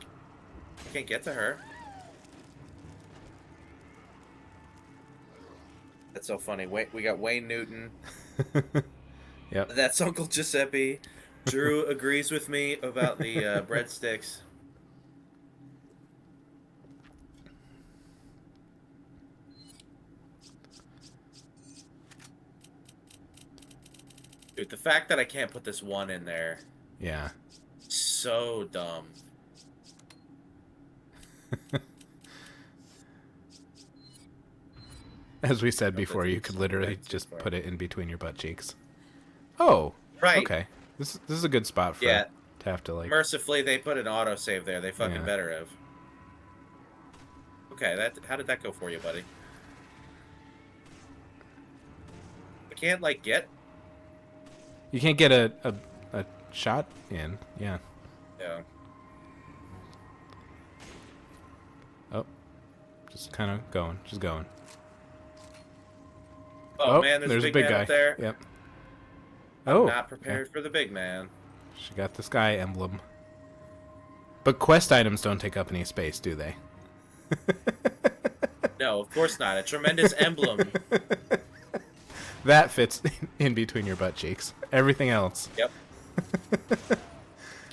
[SPEAKER 2] can't get to her. That's so funny. Wait, we got Wayne Newton.
[SPEAKER 1] Yep.
[SPEAKER 2] That's Uncle Giuseppe. Drew agrees with me about the breadsticks. Dude, the fact that I can't put this one in there,
[SPEAKER 1] Yeah.
[SPEAKER 2] so dumb.
[SPEAKER 1] As we said before, you could literally just put it in between your butt cheeks. Oh,
[SPEAKER 2] Right.
[SPEAKER 1] okay. This is a good spot for
[SPEAKER 2] Yeah.
[SPEAKER 1] to have to like.
[SPEAKER 2] Mercifully, they put an autosave there. They fucking
[SPEAKER 1] Yeah.
[SPEAKER 2] better have. Okay, how did that go for you, buddy? I can't, like, get...
[SPEAKER 1] You can't get a shot in. Yeah.
[SPEAKER 2] Yeah.
[SPEAKER 1] Oh, just kind of going, just going.
[SPEAKER 2] Oh, man, there's a big man
[SPEAKER 1] guy
[SPEAKER 2] up there.
[SPEAKER 1] Yep.
[SPEAKER 2] I'm
[SPEAKER 1] Oh,
[SPEAKER 2] not prepared for the big man.
[SPEAKER 1] she got the sky emblem. But quest items don't take up any space, do they?
[SPEAKER 2] No, of course not. A tremendous emblem.
[SPEAKER 1] That fits in between your butt cheeks. Everything else,
[SPEAKER 2] Yep.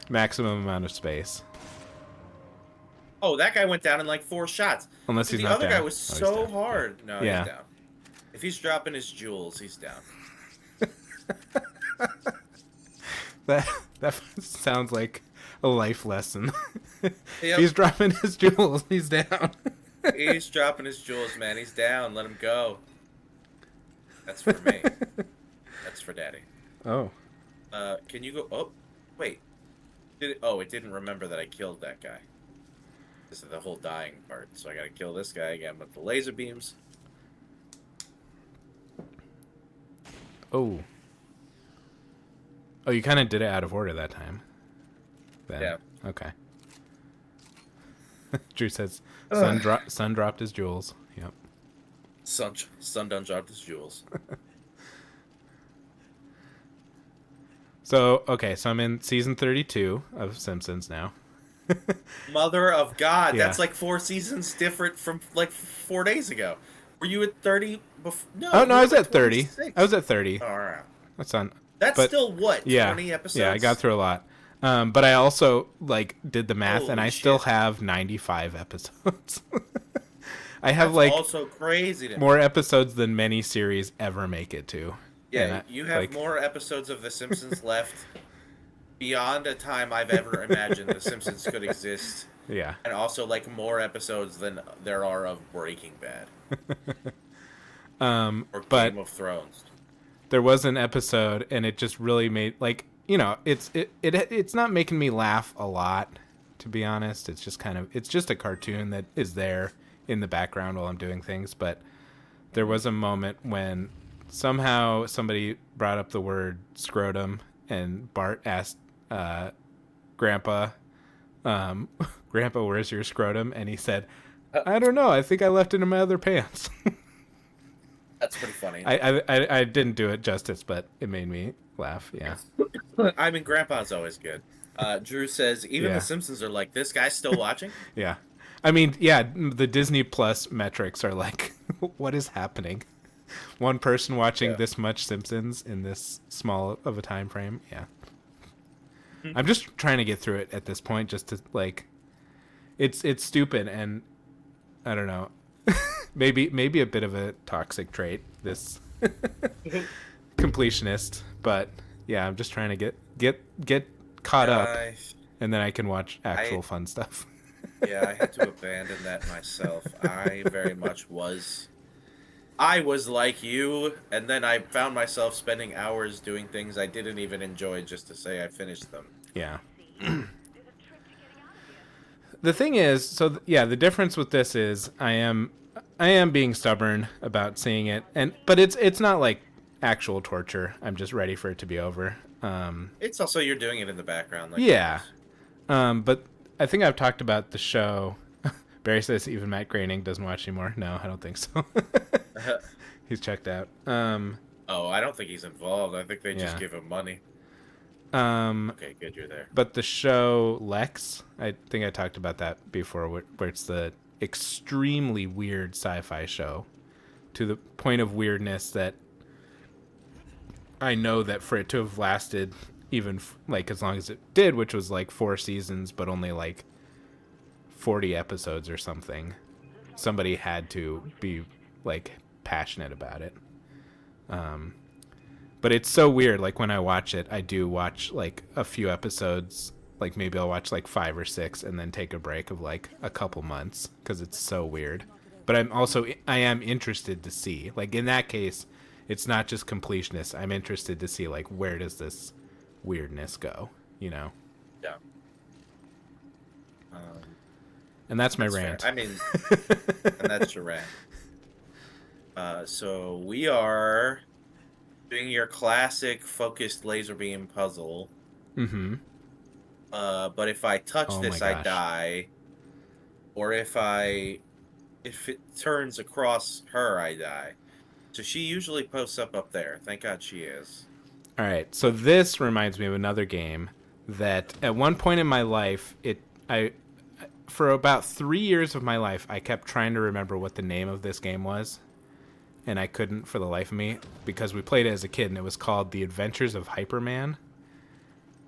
[SPEAKER 1] maximum amount of space.
[SPEAKER 2] Oh, that guy went down in like 4 shots.
[SPEAKER 1] Unless
[SPEAKER 2] Dude,
[SPEAKER 1] he's
[SPEAKER 2] the
[SPEAKER 1] not
[SPEAKER 2] other
[SPEAKER 1] down.
[SPEAKER 2] guy was
[SPEAKER 1] Oh, he's
[SPEAKER 2] so
[SPEAKER 1] down.
[SPEAKER 2] hard. No,
[SPEAKER 1] Yeah.
[SPEAKER 2] he's down. If he's dropping his jewels, he's down.
[SPEAKER 1] That sounds like a life lesson.
[SPEAKER 2] Yep.
[SPEAKER 1] He's dropping his jewels. He's down.
[SPEAKER 2] He's dropping his jewels, man. He's down. Let him go. That's for me. That's for Daddy.
[SPEAKER 1] Oh.
[SPEAKER 2] Can you go? Oh, wait. It didn't remember that I killed that guy. This is the whole dying part. So I gotta kill this guy again with the laser beams.
[SPEAKER 1] Oh. Oh, you kind of did it out of order that time. Then.
[SPEAKER 2] Yeah.
[SPEAKER 1] Okay. Drew says, son dropped his jewels. Yep.
[SPEAKER 2] Son done dropped his jewels.
[SPEAKER 1] So, okay, so I'm in season 32 of Simpsons now.
[SPEAKER 2] Mother of God,
[SPEAKER 1] Yeah.
[SPEAKER 2] that's like 4 seasons different from like 4 days ago. Were you at 30 before? No.
[SPEAKER 1] Oh, no,
[SPEAKER 2] you
[SPEAKER 1] I was
[SPEAKER 2] were
[SPEAKER 1] at 30.
[SPEAKER 2] 26.
[SPEAKER 1] I was at 30.
[SPEAKER 2] All right.
[SPEAKER 1] That's on.
[SPEAKER 2] That's
[SPEAKER 1] but-
[SPEAKER 2] still what?
[SPEAKER 1] Yeah.
[SPEAKER 2] 20 episodes?
[SPEAKER 1] Yeah, I got through a lot. But I also, like, did the math, and
[SPEAKER 2] Holy
[SPEAKER 1] I still
[SPEAKER 2] shit.
[SPEAKER 1] have 95 episodes. I have,
[SPEAKER 2] That's
[SPEAKER 1] like,
[SPEAKER 2] also crazy to me.
[SPEAKER 1] more episodes than many series ever make it to.
[SPEAKER 2] Yeah,
[SPEAKER 1] And
[SPEAKER 2] you have
[SPEAKER 1] like,
[SPEAKER 2] more episodes of The Simpsons left beyond a time I've ever imagined The Simpsons could exist.
[SPEAKER 1] Yeah.
[SPEAKER 2] And also, like, more episodes than there are of Breaking Bad. Or
[SPEAKER 1] but
[SPEAKER 2] Game of Thrones.
[SPEAKER 1] there was an episode, and it just really made, like, you know, it's not making me laugh a lot, to be honest. It's just it's just a cartoon that is there in the background while I'm doing things. But there was a moment when somehow somebody brought up the word scrotum, and Bart asked Grandpa, Grandpa, where's your scrotum? And he said, I don't know. I think I left it in my other pants.
[SPEAKER 2] That's pretty funny.
[SPEAKER 1] I didn't do it justice, but it made me laugh. Yeah.
[SPEAKER 2] I mean, Grandpa's always good. Drew says, even
[SPEAKER 1] Yeah.
[SPEAKER 2] The Simpsons are like, this guy's still watching?
[SPEAKER 1] Yeah. I mean, yeah, the Disney Plus metrics are like, what is happening? One person watching
[SPEAKER 2] Yeah.
[SPEAKER 1] this much Simpsons in this small of a time frame. Yeah. I'm just trying to get through it at this point, just to, like, it's stupid, and I don't know. maybe a bit of a toxic trait, this completionist, but yeah, I'm just trying to get caught up, and then I can watch actual fun stuff.
[SPEAKER 2] Yeah, I had to abandon that myself. I very much was I was like you, and then I found myself spending hours doing things I didn't even enjoy just to say I finished them.
[SPEAKER 1] Yeah.
[SPEAKER 3] There's a trick to getting out of here.
[SPEAKER 1] The thing is, yeah, the difference with this is I am being stubborn about seeing it, but it's not like actual torture. I'm just ready for it to be over.
[SPEAKER 2] It's also you're doing it in the background like
[SPEAKER 1] Yeah.
[SPEAKER 2] always.
[SPEAKER 1] But I think I've talked about the show. Barry says even Matt Groening doesn't watch anymore. No, I don't think so. He's checked out.
[SPEAKER 2] Oh, I don't think he's involved. I think they just
[SPEAKER 1] Yeah.
[SPEAKER 2] give him money.
[SPEAKER 1] Um,
[SPEAKER 2] Okay, good, you're there.
[SPEAKER 1] but the show Lex, I think I talked about that before, where it's the extremely weird sci-fi show to the point of weirdness that I know that for it to have lasted even like as long as it did, which was like 4 seasons, but only like 40 episodes or something, somebody had to be like passionate about it. But it's so weird. Like when I watch it, I do watch like a few episodes. Like maybe I'll watch like 5 or 6 and then take a break of like a couple months because it's so weird. But I am interested to see. Like in that case, it's not just completionist. I'm interested to see like where does this weirdness go, you know?
[SPEAKER 2] Yeah. Um,
[SPEAKER 1] And that's my
[SPEAKER 2] that's fair.
[SPEAKER 1] rant.
[SPEAKER 2] I mean, and that's your rant. So we are doing your classic focused laser beam puzzle.
[SPEAKER 1] Mm-hmm.
[SPEAKER 2] But if I touch
[SPEAKER 1] Oh my
[SPEAKER 2] this, I
[SPEAKER 1] gosh.
[SPEAKER 2] die. Or if it turns across her, I die. So she usually posts up there. Thank God she is.
[SPEAKER 1] All right. So this reminds me of another game that at one point in my life, I for about 3 years of my life, I kept trying to remember what the name of this game was, and I couldn't for the life of me because we played it as a kid, and it was called The Adventures of Hyperman.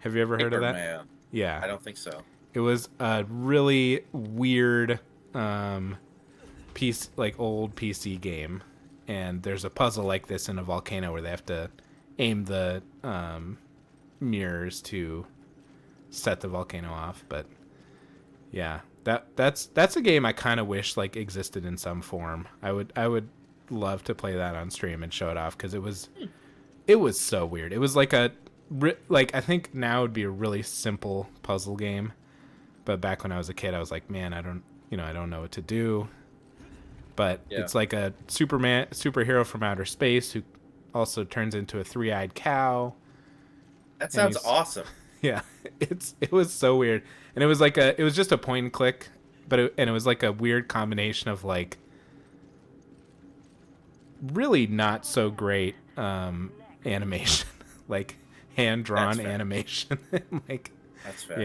[SPEAKER 1] Have you ever heard of
[SPEAKER 2] Paper
[SPEAKER 1] that?
[SPEAKER 2] Man.
[SPEAKER 1] Yeah.
[SPEAKER 2] I don't think so.
[SPEAKER 1] It was a really weird piece, like old PC game, and there's a puzzle like this in a volcano where they have to aim the mirrors to set the volcano off. But yeah, that's a game I kind of wish like existed in some form. I would love to play that on stream and show it off because it was so weird. It was like like I think now would be a really simple puzzle game, but back when I was a kid, I was like, man, I don't know what to do. But
[SPEAKER 2] Yeah.
[SPEAKER 1] it's like a superhero from outer space who also turns into a three-eyed cow.
[SPEAKER 2] That
[SPEAKER 1] And
[SPEAKER 2] sounds awesome.
[SPEAKER 1] yeah, it was so weird, and it was just a point and click, and it was like a weird combination of like really not so great animation, like hand
[SPEAKER 2] That's
[SPEAKER 1] drawn
[SPEAKER 2] fair.
[SPEAKER 1] animation, like
[SPEAKER 2] That's fair.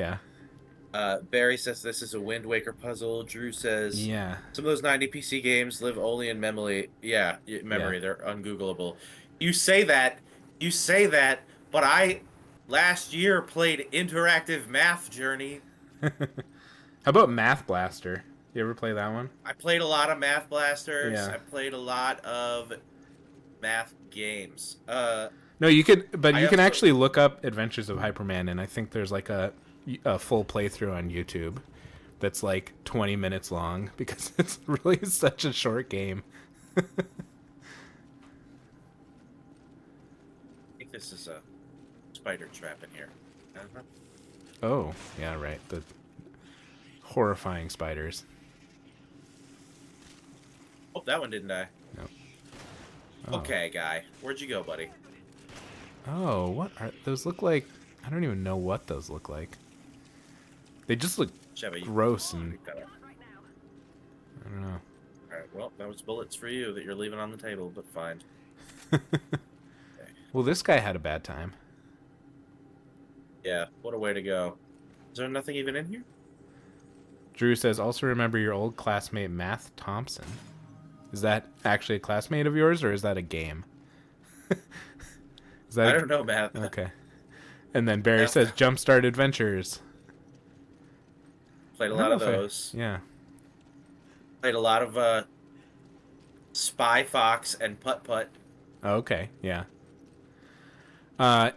[SPEAKER 1] yeah,
[SPEAKER 2] Barry says this is a Wind Waker puzzle. Drew says
[SPEAKER 1] yeah,
[SPEAKER 2] some of those 90 PC games live only in memory. Yeah, memory.
[SPEAKER 1] yeah.
[SPEAKER 2] They're ungoogleable. You say that. You say that. But I last year played Interactive Math Journey.
[SPEAKER 1] How about Math Blaster? You ever play that one?
[SPEAKER 2] I played a lot of Math Blasters.
[SPEAKER 1] Yeah.
[SPEAKER 2] I played a lot of math games.
[SPEAKER 1] No, but
[SPEAKER 2] I
[SPEAKER 1] you can
[SPEAKER 2] also
[SPEAKER 1] actually look up Adventures of Hyperman, and I think there's like a full playthrough on YouTube that's like 20 minutes long because it's really such a short game.
[SPEAKER 2] think this is a spider trap in here. Uh-huh.
[SPEAKER 1] Oh, yeah, right. The horrifying spiders.
[SPEAKER 2] Oh, that one didn't die.
[SPEAKER 1] No. Oh.
[SPEAKER 2] Okay, guy. Where'd you go, buddy?
[SPEAKER 1] Oh, what are those look like? I don't even know what those look like. They just look
[SPEAKER 2] Chevy, you
[SPEAKER 1] gross and
[SPEAKER 2] pick that up.
[SPEAKER 1] I don't know.
[SPEAKER 2] Alright, well, that was bullets for you that you're leaving on the table, but fine.
[SPEAKER 1] Well, this guy had a bad time.
[SPEAKER 2] Yeah, what a way to go. Is there nothing even in here?
[SPEAKER 1] Drew says, also remember your old classmate Math Thompson. Is that actually a classmate of yours, or is that a game? Is that
[SPEAKER 2] I don't know, Matt.
[SPEAKER 1] Okay. And then Barry
[SPEAKER 2] Math-
[SPEAKER 1] says, Jumpstart Adventures.
[SPEAKER 2] Played a
[SPEAKER 1] I don't
[SPEAKER 2] lot of
[SPEAKER 1] know if I-
[SPEAKER 2] those.
[SPEAKER 1] Yeah.
[SPEAKER 2] Played a lot of Spy Fox and Putt Putt.
[SPEAKER 1] Oh, okay. Yeah.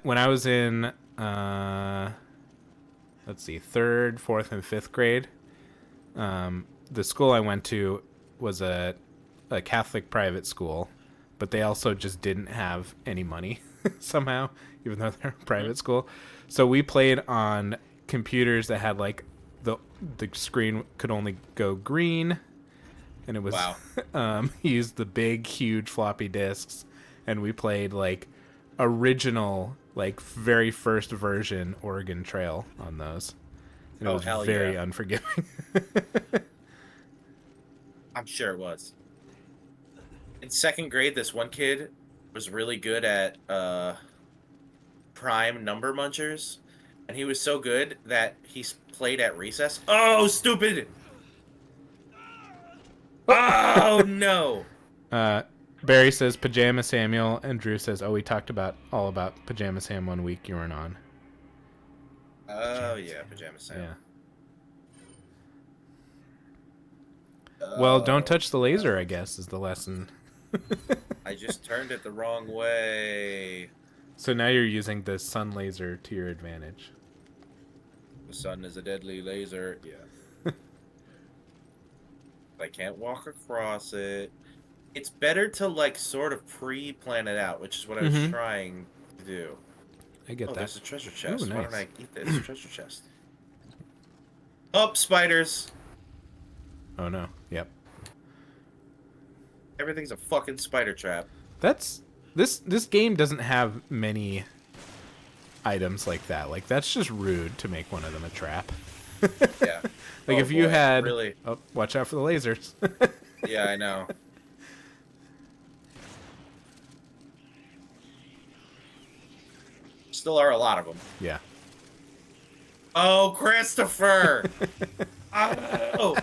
[SPEAKER 1] When I was in, let's see, third, fourth, and fifth grade, the school I went to was a Catholic private school, but they also just didn't have any money somehow, even though they're a private school. So we played on computers that had like the screen could only go green, and it was
[SPEAKER 2] Wow.
[SPEAKER 1] used the big huge floppy disks, and we played like original like very first version Oregon Trail on those, and it
[SPEAKER 2] Oh,
[SPEAKER 1] was
[SPEAKER 2] hell
[SPEAKER 1] very
[SPEAKER 2] yeah.
[SPEAKER 1] unforgiving.
[SPEAKER 2] I'm sure it was. In second grade, this one kid was really good at prime number munchers, and he was so good that played at recess. Oh, stupid! Oh no!
[SPEAKER 1] Barry says Pajama Samuel, and Drew says, "Oh, we talked about all about Pajama Sam one week you weren't on."
[SPEAKER 2] Oh yeah, Pajama Sam.
[SPEAKER 1] Yeah. Well, don't touch the laser, I guess, is the lesson.
[SPEAKER 2] I just turned it the wrong way.
[SPEAKER 1] So now you're using the sun laser to your advantage.
[SPEAKER 2] The sun is a deadly laser. Yeah. I can't walk across it. It's better to like sort of pre-plan it out, which is what I was trying to do.
[SPEAKER 1] I get that.
[SPEAKER 2] There's a treasure chest.
[SPEAKER 1] Ooh,
[SPEAKER 2] Why don't
[SPEAKER 1] nice.
[SPEAKER 2] I eat this treasure chest? Oh, spiders!
[SPEAKER 1] Oh no. Yep.
[SPEAKER 2] Everything's a fucking spider trap.
[SPEAKER 1] That's this game doesn't have many items like that. Like that's just rude to make one of them a trap.
[SPEAKER 2] Yeah.
[SPEAKER 1] Like
[SPEAKER 2] Oh,
[SPEAKER 1] if you
[SPEAKER 2] boy,
[SPEAKER 1] had
[SPEAKER 2] really.
[SPEAKER 1] Oh, watch out for the lasers.
[SPEAKER 2] Yeah, I know. Still are a lot of them.
[SPEAKER 1] Yeah.
[SPEAKER 2] Oh, Christopher! Oh!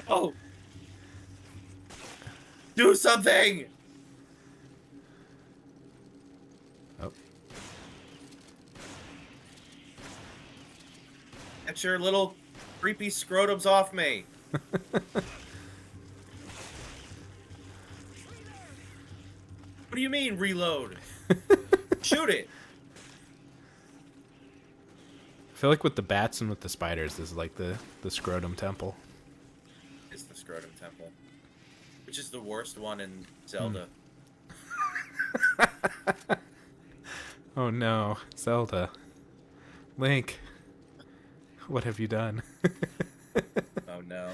[SPEAKER 2] Oh! Do something!
[SPEAKER 1] Oh.
[SPEAKER 2] Get your little creepy scrotums off me. What do you mean, reload? Shoot it!
[SPEAKER 1] I feel like with the bats and with the spiders, this is like the scrotum temple.
[SPEAKER 2] It's the scrotum temple. Which is the worst one in Zelda.
[SPEAKER 1] Oh no, Zelda. Link. What have you done?
[SPEAKER 2] Oh no.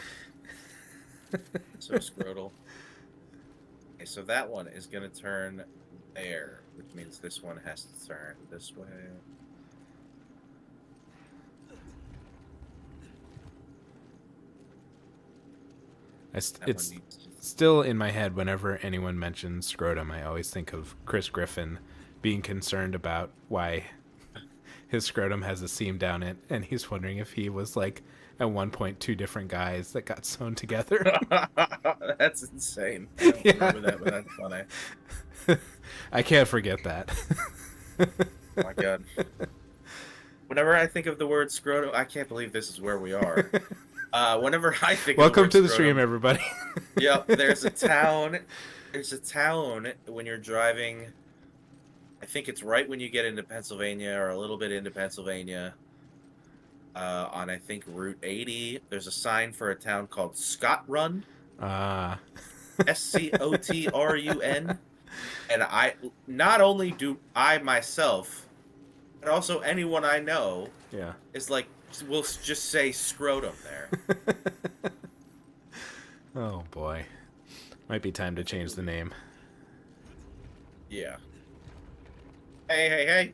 [SPEAKER 2] So scrotal. Okay, so that one is gonna turn there, which means this one has to turn this way. That one
[SPEAKER 1] It's
[SPEAKER 2] needs to-
[SPEAKER 1] still in my head whenever anyone mentions scrotum. I always think of Chris Griffin being concerned about why his scrotum has a seam down it, and he's wondering if he was like at one point two different guys that got sewn together.
[SPEAKER 2] That's insane. I don't
[SPEAKER 1] Yeah.
[SPEAKER 2] remember that, but that's funny.
[SPEAKER 1] I can't forget that.
[SPEAKER 2] Oh my god. Whenever I think of the word scrotum, I can't believe this is where we are. Whenever I think
[SPEAKER 1] Welcome
[SPEAKER 2] of
[SPEAKER 1] to
[SPEAKER 2] the
[SPEAKER 1] the
[SPEAKER 2] word
[SPEAKER 1] stream,
[SPEAKER 2] scrotum,
[SPEAKER 1] everybody.
[SPEAKER 2] yep, there's a town. There's a town when you're driving. I think it's right when you get into Pennsylvania or a little bit into Pennsylvania. On I think Route 80, there's a sign for a town called Scott Run. Scotrun. And I not only do I myself, but also anyone I know
[SPEAKER 1] Yeah.
[SPEAKER 2] is like will just say scrotum there.
[SPEAKER 1] Oh boy. Might be time to change the name.
[SPEAKER 2] Yeah. Hey.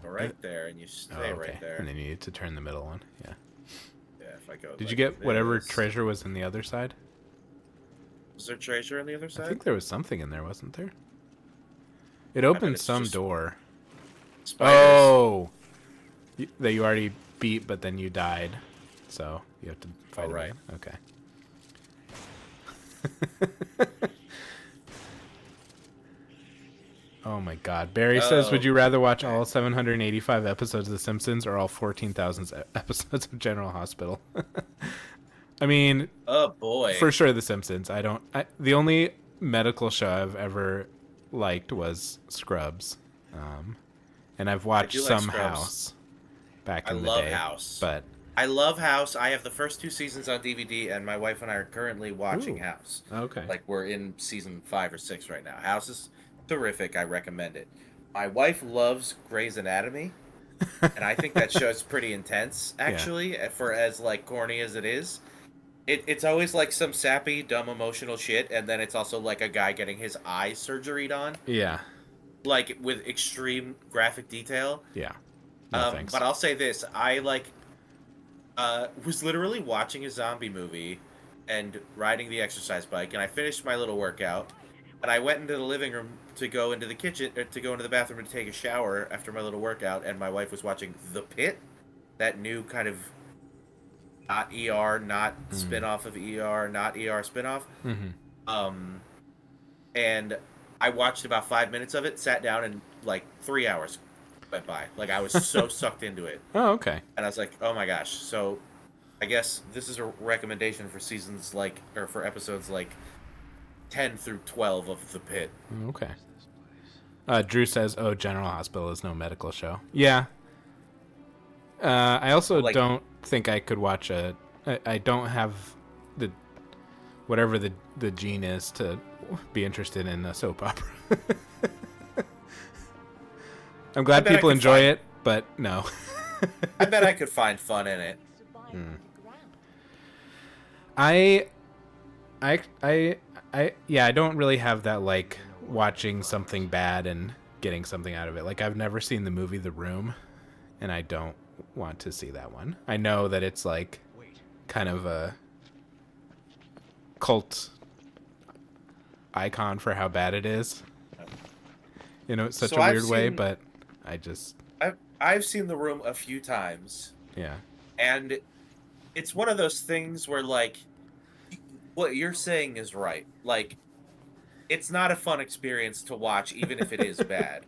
[SPEAKER 2] Go right there, and you stay right there.
[SPEAKER 1] And then you need to turn the middle one. Yeah.
[SPEAKER 2] Yeah, if I go.
[SPEAKER 1] Did
[SPEAKER 2] like
[SPEAKER 1] you get whatever
[SPEAKER 2] this.
[SPEAKER 1] treasure was in the other side?
[SPEAKER 2] Was there treasure on the other
[SPEAKER 1] I
[SPEAKER 2] side?
[SPEAKER 1] think there was something in there, wasn't there? It opened
[SPEAKER 2] it's
[SPEAKER 1] some
[SPEAKER 2] just
[SPEAKER 1] door.
[SPEAKER 2] Spiders.
[SPEAKER 1] Oh! That you already beat, but then you died. So you have to fight
[SPEAKER 2] Oh,
[SPEAKER 1] it
[SPEAKER 2] right.
[SPEAKER 1] again. Okay. Oh my god. Barry says, would you rather watch all 785 episodes of The Simpsons or all 14,000 episodes of General Hospital? I mean,
[SPEAKER 2] Oh boy.
[SPEAKER 1] for sure The Simpsons. The only medical show I've ever liked was Scrubs. And I've watched
[SPEAKER 2] do like
[SPEAKER 1] some
[SPEAKER 2] Scrubs.
[SPEAKER 1] House back
[SPEAKER 2] I
[SPEAKER 1] in the
[SPEAKER 2] love
[SPEAKER 1] day.
[SPEAKER 2] House.
[SPEAKER 1] But
[SPEAKER 2] I love House. I have the first 2 seasons on DVD, and my wife and I are currently watching
[SPEAKER 1] Ooh.
[SPEAKER 2] House.
[SPEAKER 1] Okay.
[SPEAKER 2] Like we're in season 5 or 6 right now. House is terrific. I recommend it. My wife loves Grey's Anatomy, and I think that show's pretty intense,
[SPEAKER 1] Yeah.
[SPEAKER 2] actually, for as like corny as it is. It's always like some sappy, dumb, emotional shit, and then it's also like a guy getting his eye surgeryed on,
[SPEAKER 1] Yeah.
[SPEAKER 2] like with extreme graphic detail.
[SPEAKER 1] Yeah. No thanks.
[SPEAKER 2] But I'll say this: I like was literally watching a zombie movie and riding the exercise bike, and I finished my little workout, and I went into the living room to go into the kitchen, to go into the bathroom to take a shower after my little workout, and my wife was watching The Pit, that new kind of not ER, not spin-off of ER, not ER spin-off.
[SPEAKER 1] Mm-hmm.
[SPEAKER 2] Um, and I watched about 5 minutes of it, sat down, and like 3 hours went by. Like I was so sucked into it.
[SPEAKER 1] Oh, okay.
[SPEAKER 2] And I was like, oh my gosh. So I guess this is a recommendation for seasons like, or for episodes like 10 through 12 of The Pit.
[SPEAKER 1] Okay. Drew says, "Oh, General Hospital is no medical show." Yeah. I also
[SPEAKER 2] Like,
[SPEAKER 1] don't think I could watch I don't have the whatever the gene is to be interested in a soap opera. I'm glad
[SPEAKER 2] bet I
[SPEAKER 1] people
[SPEAKER 2] could
[SPEAKER 1] enjoy
[SPEAKER 2] find-
[SPEAKER 1] it, but no.
[SPEAKER 2] I bet I could find fun in it.
[SPEAKER 1] I yeah, I don't really have that like watching something bad and getting something out of it. Like I've never seen the movie The Room, and I don't want to see that one. I know that it's like kind of a cult icon for how bad it is. You know, it's such
[SPEAKER 2] So
[SPEAKER 1] a
[SPEAKER 2] I've
[SPEAKER 1] weird way,
[SPEAKER 2] seen-
[SPEAKER 1] but I just
[SPEAKER 2] I've seen The Room a few times,
[SPEAKER 1] yeah.
[SPEAKER 2] and it's one of those things where like what you're saying is right. Like it's not a fun experience to watch, even if it is bad.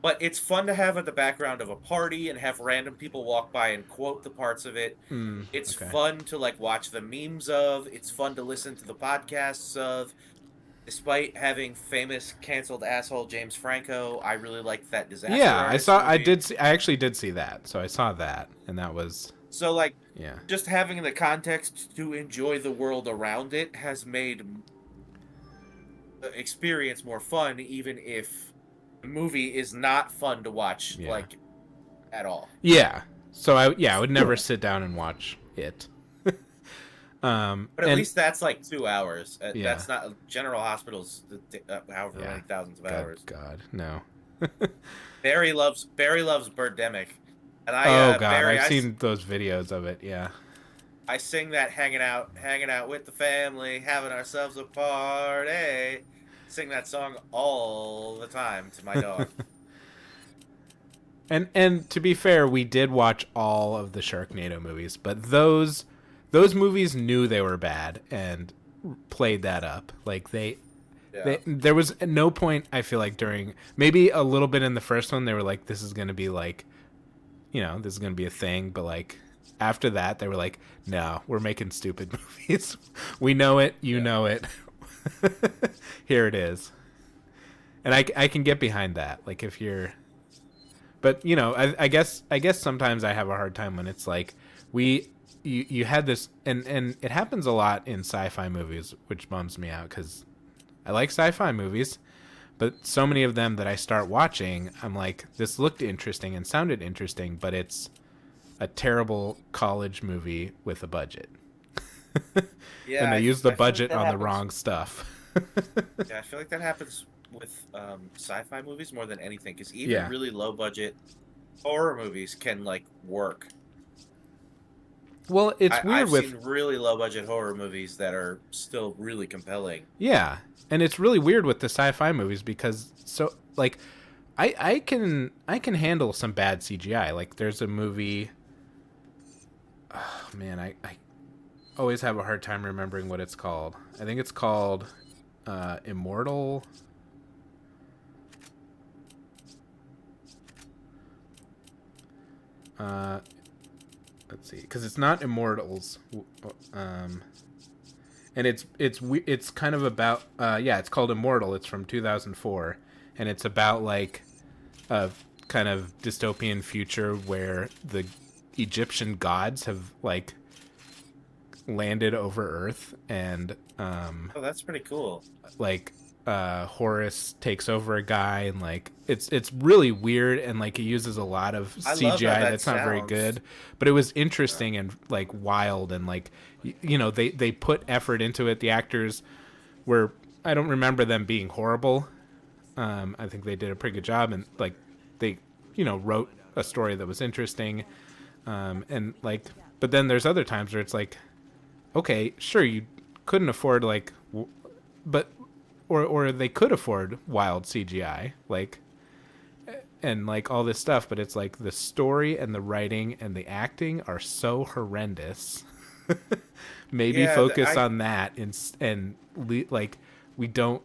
[SPEAKER 2] But it's fun to have at the background of a party and have random people walk by and quote the parts of it. It's
[SPEAKER 1] Okay.
[SPEAKER 2] fun to like watch the memes of. It's fun to listen to the podcasts of. Despite having famous canceled asshole James Franco, I really liked that disaster.
[SPEAKER 1] Yeah,
[SPEAKER 2] Artist
[SPEAKER 1] I
[SPEAKER 2] movie.
[SPEAKER 1] did see, I actually did see that. So I saw that, and that was
[SPEAKER 2] So like
[SPEAKER 1] yeah.
[SPEAKER 2] just having the context to enjoy the world around it has made the experience more fun, even if the movie is not fun to watch,
[SPEAKER 1] Yeah.
[SPEAKER 2] like at all.
[SPEAKER 1] Yeah. So I would never sit down and watch it.
[SPEAKER 2] But at
[SPEAKER 1] and,
[SPEAKER 2] least that's like 2 hours.
[SPEAKER 1] Yeah.
[SPEAKER 2] That's not General Hospital's however
[SPEAKER 1] Yeah.
[SPEAKER 2] many thousands of
[SPEAKER 1] God,
[SPEAKER 2] hours.
[SPEAKER 1] God, no.
[SPEAKER 2] Barry loves Birdemic, and
[SPEAKER 1] Oh God,
[SPEAKER 2] Barry,
[SPEAKER 1] I've seen those videos of it. Yeah.
[SPEAKER 2] I sing that hanging out with the family, having ourselves a party. Sing that song all the time to my dog.
[SPEAKER 1] And to be fair, we did watch all of the Sharknado movies, but those movies knew they were bad and played that up. Like there was no point, I feel like, during maybe a little bit in the first one they were like, this is gonna be like, you know, this is gonna be a thing, but like after that they were like, no, we're making stupid movies. We know it, you know it. Here it is. And I can get behind that. Like if you're, but you know, I guess sometimes I have a hard time when it's like you had this, and it happens a lot in sci-fi movies, which bums me out because I like sci-fi movies, but so many of them that I start watching, I'm like, this looked interesting and sounded interesting, but it's a terrible college movie with a budget.
[SPEAKER 2] Yeah,
[SPEAKER 1] And they use
[SPEAKER 2] I
[SPEAKER 1] the
[SPEAKER 2] feel like
[SPEAKER 1] budget
[SPEAKER 2] that
[SPEAKER 1] on the
[SPEAKER 2] happens-
[SPEAKER 1] wrong stuff.
[SPEAKER 2] Yeah, I feel like that happens with sci-fi movies more than anything, because even
[SPEAKER 1] Yeah.
[SPEAKER 2] really low budget horror movies can like work.
[SPEAKER 1] Well, it's weird
[SPEAKER 2] I've
[SPEAKER 1] with
[SPEAKER 2] seen really low budget horror movies that are still really compelling.
[SPEAKER 1] yeah, and it's really weird with the sci-fi movies because so like I can handle some bad CGI. Like there's a movie. Oh, man, I always have a hard time remembering what it's called. I think it's called Immortal. Let's see, because it's not Immortals, and it's kind of about yeah, it's called Immortal. It's from 2004, and it's about like a kind of dystopian future where the Egyptian gods have like landed over Earth, and
[SPEAKER 2] Oh, that's pretty cool.
[SPEAKER 1] like Horus takes over a guy, and like it's really weird, and like it uses a lot of
[SPEAKER 2] I love how
[SPEAKER 1] CGI
[SPEAKER 2] that
[SPEAKER 1] that's not very
[SPEAKER 2] sounds.
[SPEAKER 1] good, but it was interesting and like wild, and like you know they put effort into it. The actors were, I don't remember them being horrible. I think they did a pretty good job, and like they wrote a story that was interesting, and like, but then there's other times where it's like, okay, sure, you couldn't afford like but or they could afford wild CGI, like, and like all this stuff, but it's like the story and the writing and the acting are so horrendous. Maybe
[SPEAKER 2] Yeah,
[SPEAKER 1] focus on that, like we don't.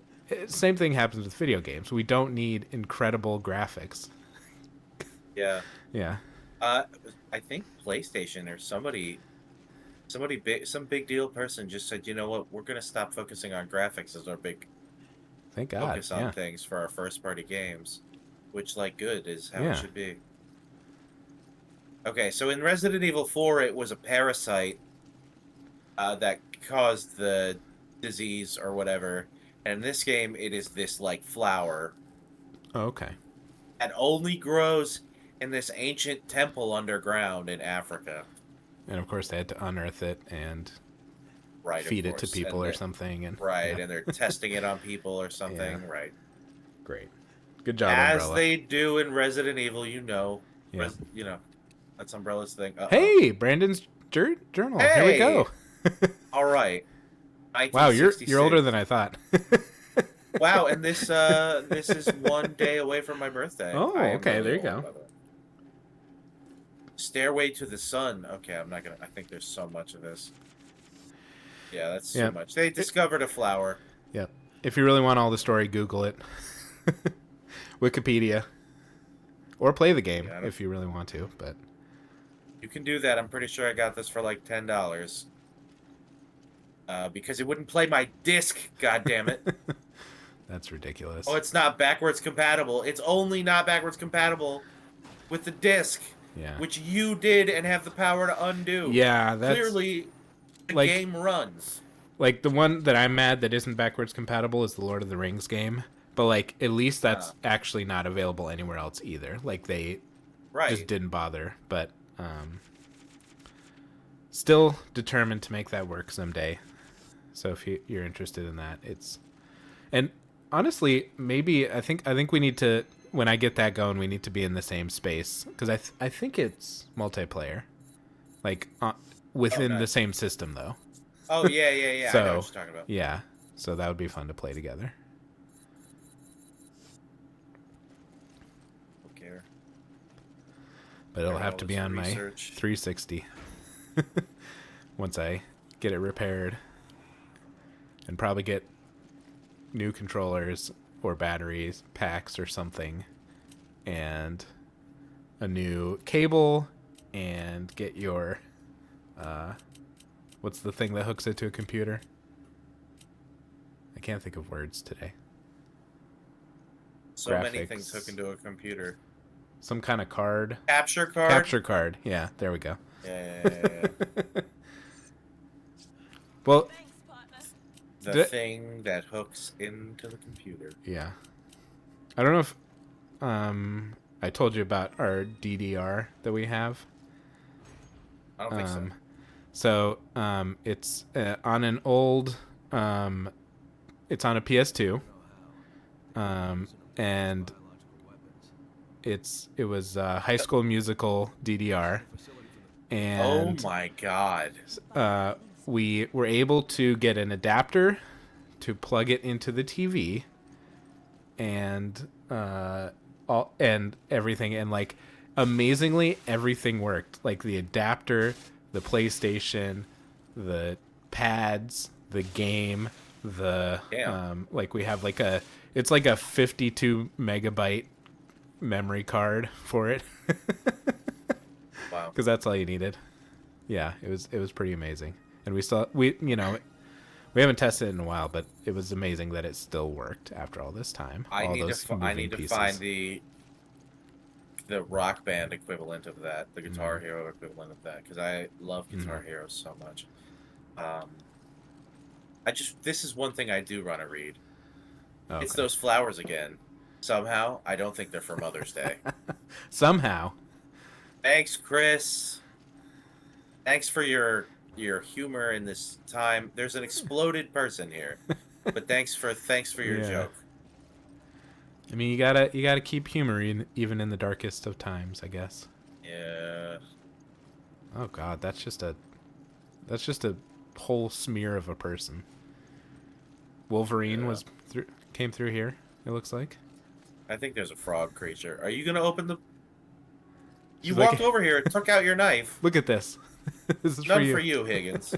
[SPEAKER 1] Same thing happens with video games. We don't need incredible graphics.
[SPEAKER 2] yeah.
[SPEAKER 1] Yeah.
[SPEAKER 2] Uh, I think PlayStation or somebody big, some big deal person just said, you know what, we're gonna stop focusing on graphics as our big
[SPEAKER 1] Thank God.
[SPEAKER 2] focus on
[SPEAKER 1] Yeah.
[SPEAKER 2] things for our first party games, which like good is how
[SPEAKER 1] Yeah.
[SPEAKER 2] it should be. Okay, so in Resident Evil 4, it was a parasite that caused the disease or whatever, and in this game, it is this like flower
[SPEAKER 1] Oh, okay.
[SPEAKER 2] that only grows in this ancient temple underground in Africa.
[SPEAKER 1] And of course, they had to unearth it and
[SPEAKER 2] Right, of
[SPEAKER 1] feed it to
[SPEAKER 2] course.
[SPEAKER 1] people or something. And
[SPEAKER 2] Right,
[SPEAKER 1] yeah.
[SPEAKER 2] and they're testing it on people or something.
[SPEAKER 1] Yeah.
[SPEAKER 2] Right.
[SPEAKER 1] Great. Good job,
[SPEAKER 2] As
[SPEAKER 1] Umbrella.
[SPEAKER 2] they do in Resident Evil,
[SPEAKER 1] Yeah.
[SPEAKER 2] That's Umbrella's thing.
[SPEAKER 1] Hey, Brandon's journal. Here we
[SPEAKER 2] Hey!
[SPEAKER 1] go.
[SPEAKER 2] All right.
[SPEAKER 1] Wow, you're
[SPEAKER 2] 1966.
[SPEAKER 1] older than I thought.
[SPEAKER 2] Wow, and this is one day away from my birthday.
[SPEAKER 1] Oh,
[SPEAKER 2] I am
[SPEAKER 1] okay,
[SPEAKER 2] really
[SPEAKER 1] there you
[SPEAKER 2] old,
[SPEAKER 1] go.
[SPEAKER 2] by the way. Stairway to the Sun. Okay, I'm not gonna. I think there's so much of this. Yeah, that's
[SPEAKER 1] Yeah.
[SPEAKER 2] too much. They discovered a flower.
[SPEAKER 1] Yep. If you really want all the story, Google it. Wikipedia. Or play the game
[SPEAKER 2] Yeah,
[SPEAKER 1] if you really want to, but
[SPEAKER 2] You can do that. I'm pretty sure I got this for like $10. Because it wouldn't play my disc. God damn it!
[SPEAKER 1] that's ridiculous.
[SPEAKER 2] Oh, it's not backwards compatible. It's only not backwards compatible with the disc,
[SPEAKER 1] Yeah.
[SPEAKER 2] which you did and have the power to undo.
[SPEAKER 1] Yeah, that's
[SPEAKER 2] Clearly, the
[SPEAKER 1] like-
[SPEAKER 2] game runs.
[SPEAKER 1] like the one that I'm mad that isn't backwards compatible is the Lord of the Rings game. But like at least that's actually not available anywhere else either. Like they
[SPEAKER 2] Right.
[SPEAKER 1] just didn't bother, but still determined to make that work someday. So if you're interested in that, and honestly, maybe I think we need to, when I get that going, we need to be in the same space because I think it's multiplayer, like within
[SPEAKER 2] Okay.
[SPEAKER 1] the same system though.
[SPEAKER 2] Oh yeah.
[SPEAKER 1] So
[SPEAKER 2] I know what you're talking about.
[SPEAKER 1] yeah, so that would be fun to play together.
[SPEAKER 2] Don't care.
[SPEAKER 1] But it'll
[SPEAKER 2] All
[SPEAKER 1] have to be
[SPEAKER 2] this
[SPEAKER 1] on
[SPEAKER 2] research.
[SPEAKER 1] my 360 once I get it repaired, and probably get new controllers or batteries packs or something, and a new cable, and get your what's the thing that hooks it to a computer? I can't think of words today.
[SPEAKER 2] So many
[SPEAKER 1] Graphics.
[SPEAKER 2] things hook into a computer.
[SPEAKER 1] Some kind of card.
[SPEAKER 2] Capture card.
[SPEAKER 1] Capture card. Yeah, there we go.
[SPEAKER 2] Yeah.
[SPEAKER 1] Well,
[SPEAKER 3] Thanks, partner.
[SPEAKER 2] The
[SPEAKER 1] Did-
[SPEAKER 2] thing that hooks into the computer.
[SPEAKER 1] yeah. I don't know if I told you about our DDR that we have.
[SPEAKER 2] I don't think so.
[SPEAKER 1] So it's on an old it's on a PS2. And it was High School Musical DDR, and
[SPEAKER 2] Oh my god.
[SPEAKER 1] we were able to get an adapter to plug it into the TV, and and everything, and like amazingly everything worked. Like the adapter, the PlayStation, the pads, the game, the
[SPEAKER 2] Damn.
[SPEAKER 1] like we have like it's like a 52 megabyte memory card for it.
[SPEAKER 2] Wow.
[SPEAKER 1] Because that's all you needed. Yeah, it was pretty amazing, and we haven't tested it in a while, but it was amazing that it still worked after all this time.
[SPEAKER 2] I
[SPEAKER 1] all
[SPEAKER 2] need
[SPEAKER 1] those
[SPEAKER 2] to
[SPEAKER 1] moving
[SPEAKER 2] find
[SPEAKER 1] pieces.
[SPEAKER 2] the the Rock Band equivalent of that, the Guitar
[SPEAKER 1] Mm.
[SPEAKER 2] Hero equivalent of that, because I love Guitar Hero so much. This is one thing I do want to read. It's
[SPEAKER 1] Okay.
[SPEAKER 2] those flowers again. Somehow, I don't think they're for Mother's Day.
[SPEAKER 1] Somehow.
[SPEAKER 2] Thanks, Chris. Thanks for your humor in this time. There's an exploded person here, but thanks for your
[SPEAKER 1] Yeah.
[SPEAKER 2] joke.
[SPEAKER 1] I mean, you gotta keep humor even in the darkest of times, I guess.
[SPEAKER 2] Yeah.
[SPEAKER 1] Oh God, that's just a whole smear of a person. Wolverine
[SPEAKER 2] Yeah.
[SPEAKER 1] came through here. It looks like.
[SPEAKER 2] I think there's a frog creature. Are you gonna open the? You
[SPEAKER 1] She's
[SPEAKER 2] walked
[SPEAKER 1] like,
[SPEAKER 2] over here, took out your knife.
[SPEAKER 1] look at this. This is
[SPEAKER 2] None
[SPEAKER 1] for
[SPEAKER 2] for
[SPEAKER 1] you.
[SPEAKER 2] you, Higgins.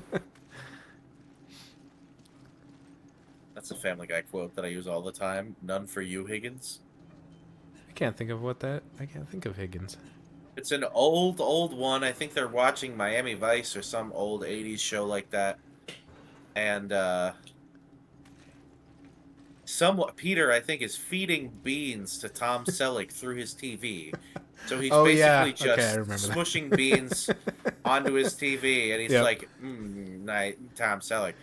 [SPEAKER 2] That's a Family Guy quote that I use all the time. None for you, Higgins.
[SPEAKER 1] I can't think of Higgins.
[SPEAKER 2] It's an old one. I think they're watching Miami Vice or some old 80s show like that. And Peter, I think, is feeding beans to Tom Selleck through his TV. So he's
[SPEAKER 1] Oh yeah.
[SPEAKER 2] basically
[SPEAKER 1] Okay, I
[SPEAKER 2] just
[SPEAKER 1] remember that.
[SPEAKER 2] smushing beans onto his TV, and he's
[SPEAKER 1] Yep.
[SPEAKER 2] like, night, Tom Selleck.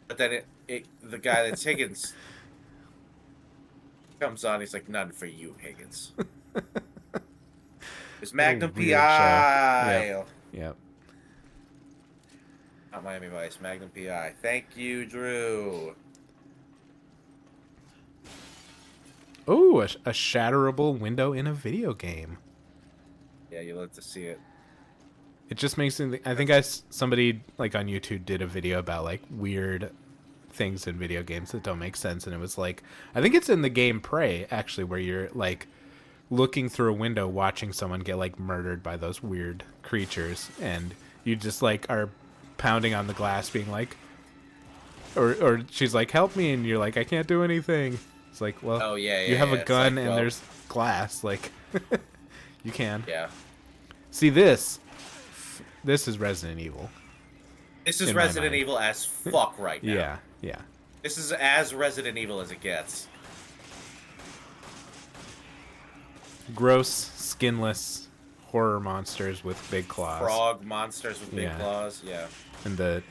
[SPEAKER 2] But then the guy that's Higgins comes on. He's like, none for you, Higgins. It's Magnum
[SPEAKER 1] What a weird
[SPEAKER 2] PI.
[SPEAKER 1] show. Yep.
[SPEAKER 2] Not Miami Vice, Magnum PI. Thank you, Drew.
[SPEAKER 1] Oh, a shatterable window in a video game.
[SPEAKER 2] Yeah, you love to see it.
[SPEAKER 1] It just makes me. I think somebody like on YouTube did a video about like weird things in video games that don't make sense, and it was like I think it's in the game Prey actually, where you're like looking through a window watching someone get like murdered by those weird creatures, and you just like are pounding on the glass, being like, or she's like, "Help me," and you're like, "I can't do anything." It's like, well,
[SPEAKER 2] Oh yeah,
[SPEAKER 1] you have a
[SPEAKER 2] It's
[SPEAKER 1] gun
[SPEAKER 2] like,
[SPEAKER 1] and
[SPEAKER 2] well,
[SPEAKER 1] there's glass, like you can.
[SPEAKER 2] yeah.
[SPEAKER 1] See this. This is Resident Evil.
[SPEAKER 2] This is
[SPEAKER 1] in my
[SPEAKER 2] Resident
[SPEAKER 1] mind.
[SPEAKER 2] Evil as fuck right now.
[SPEAKER 1] Yeah, yeah.
[SPEAKER 2] This is as Resident Evil as it gets.
[SPEAKER 1] Gross, skinless horror monsters with big claws.
[SPEAKER 2] Frog monsters with big
[SPEAKER 1] Yeah.
[SPEAKER 2] claws. Yeah.
[SPEAKER 1] And the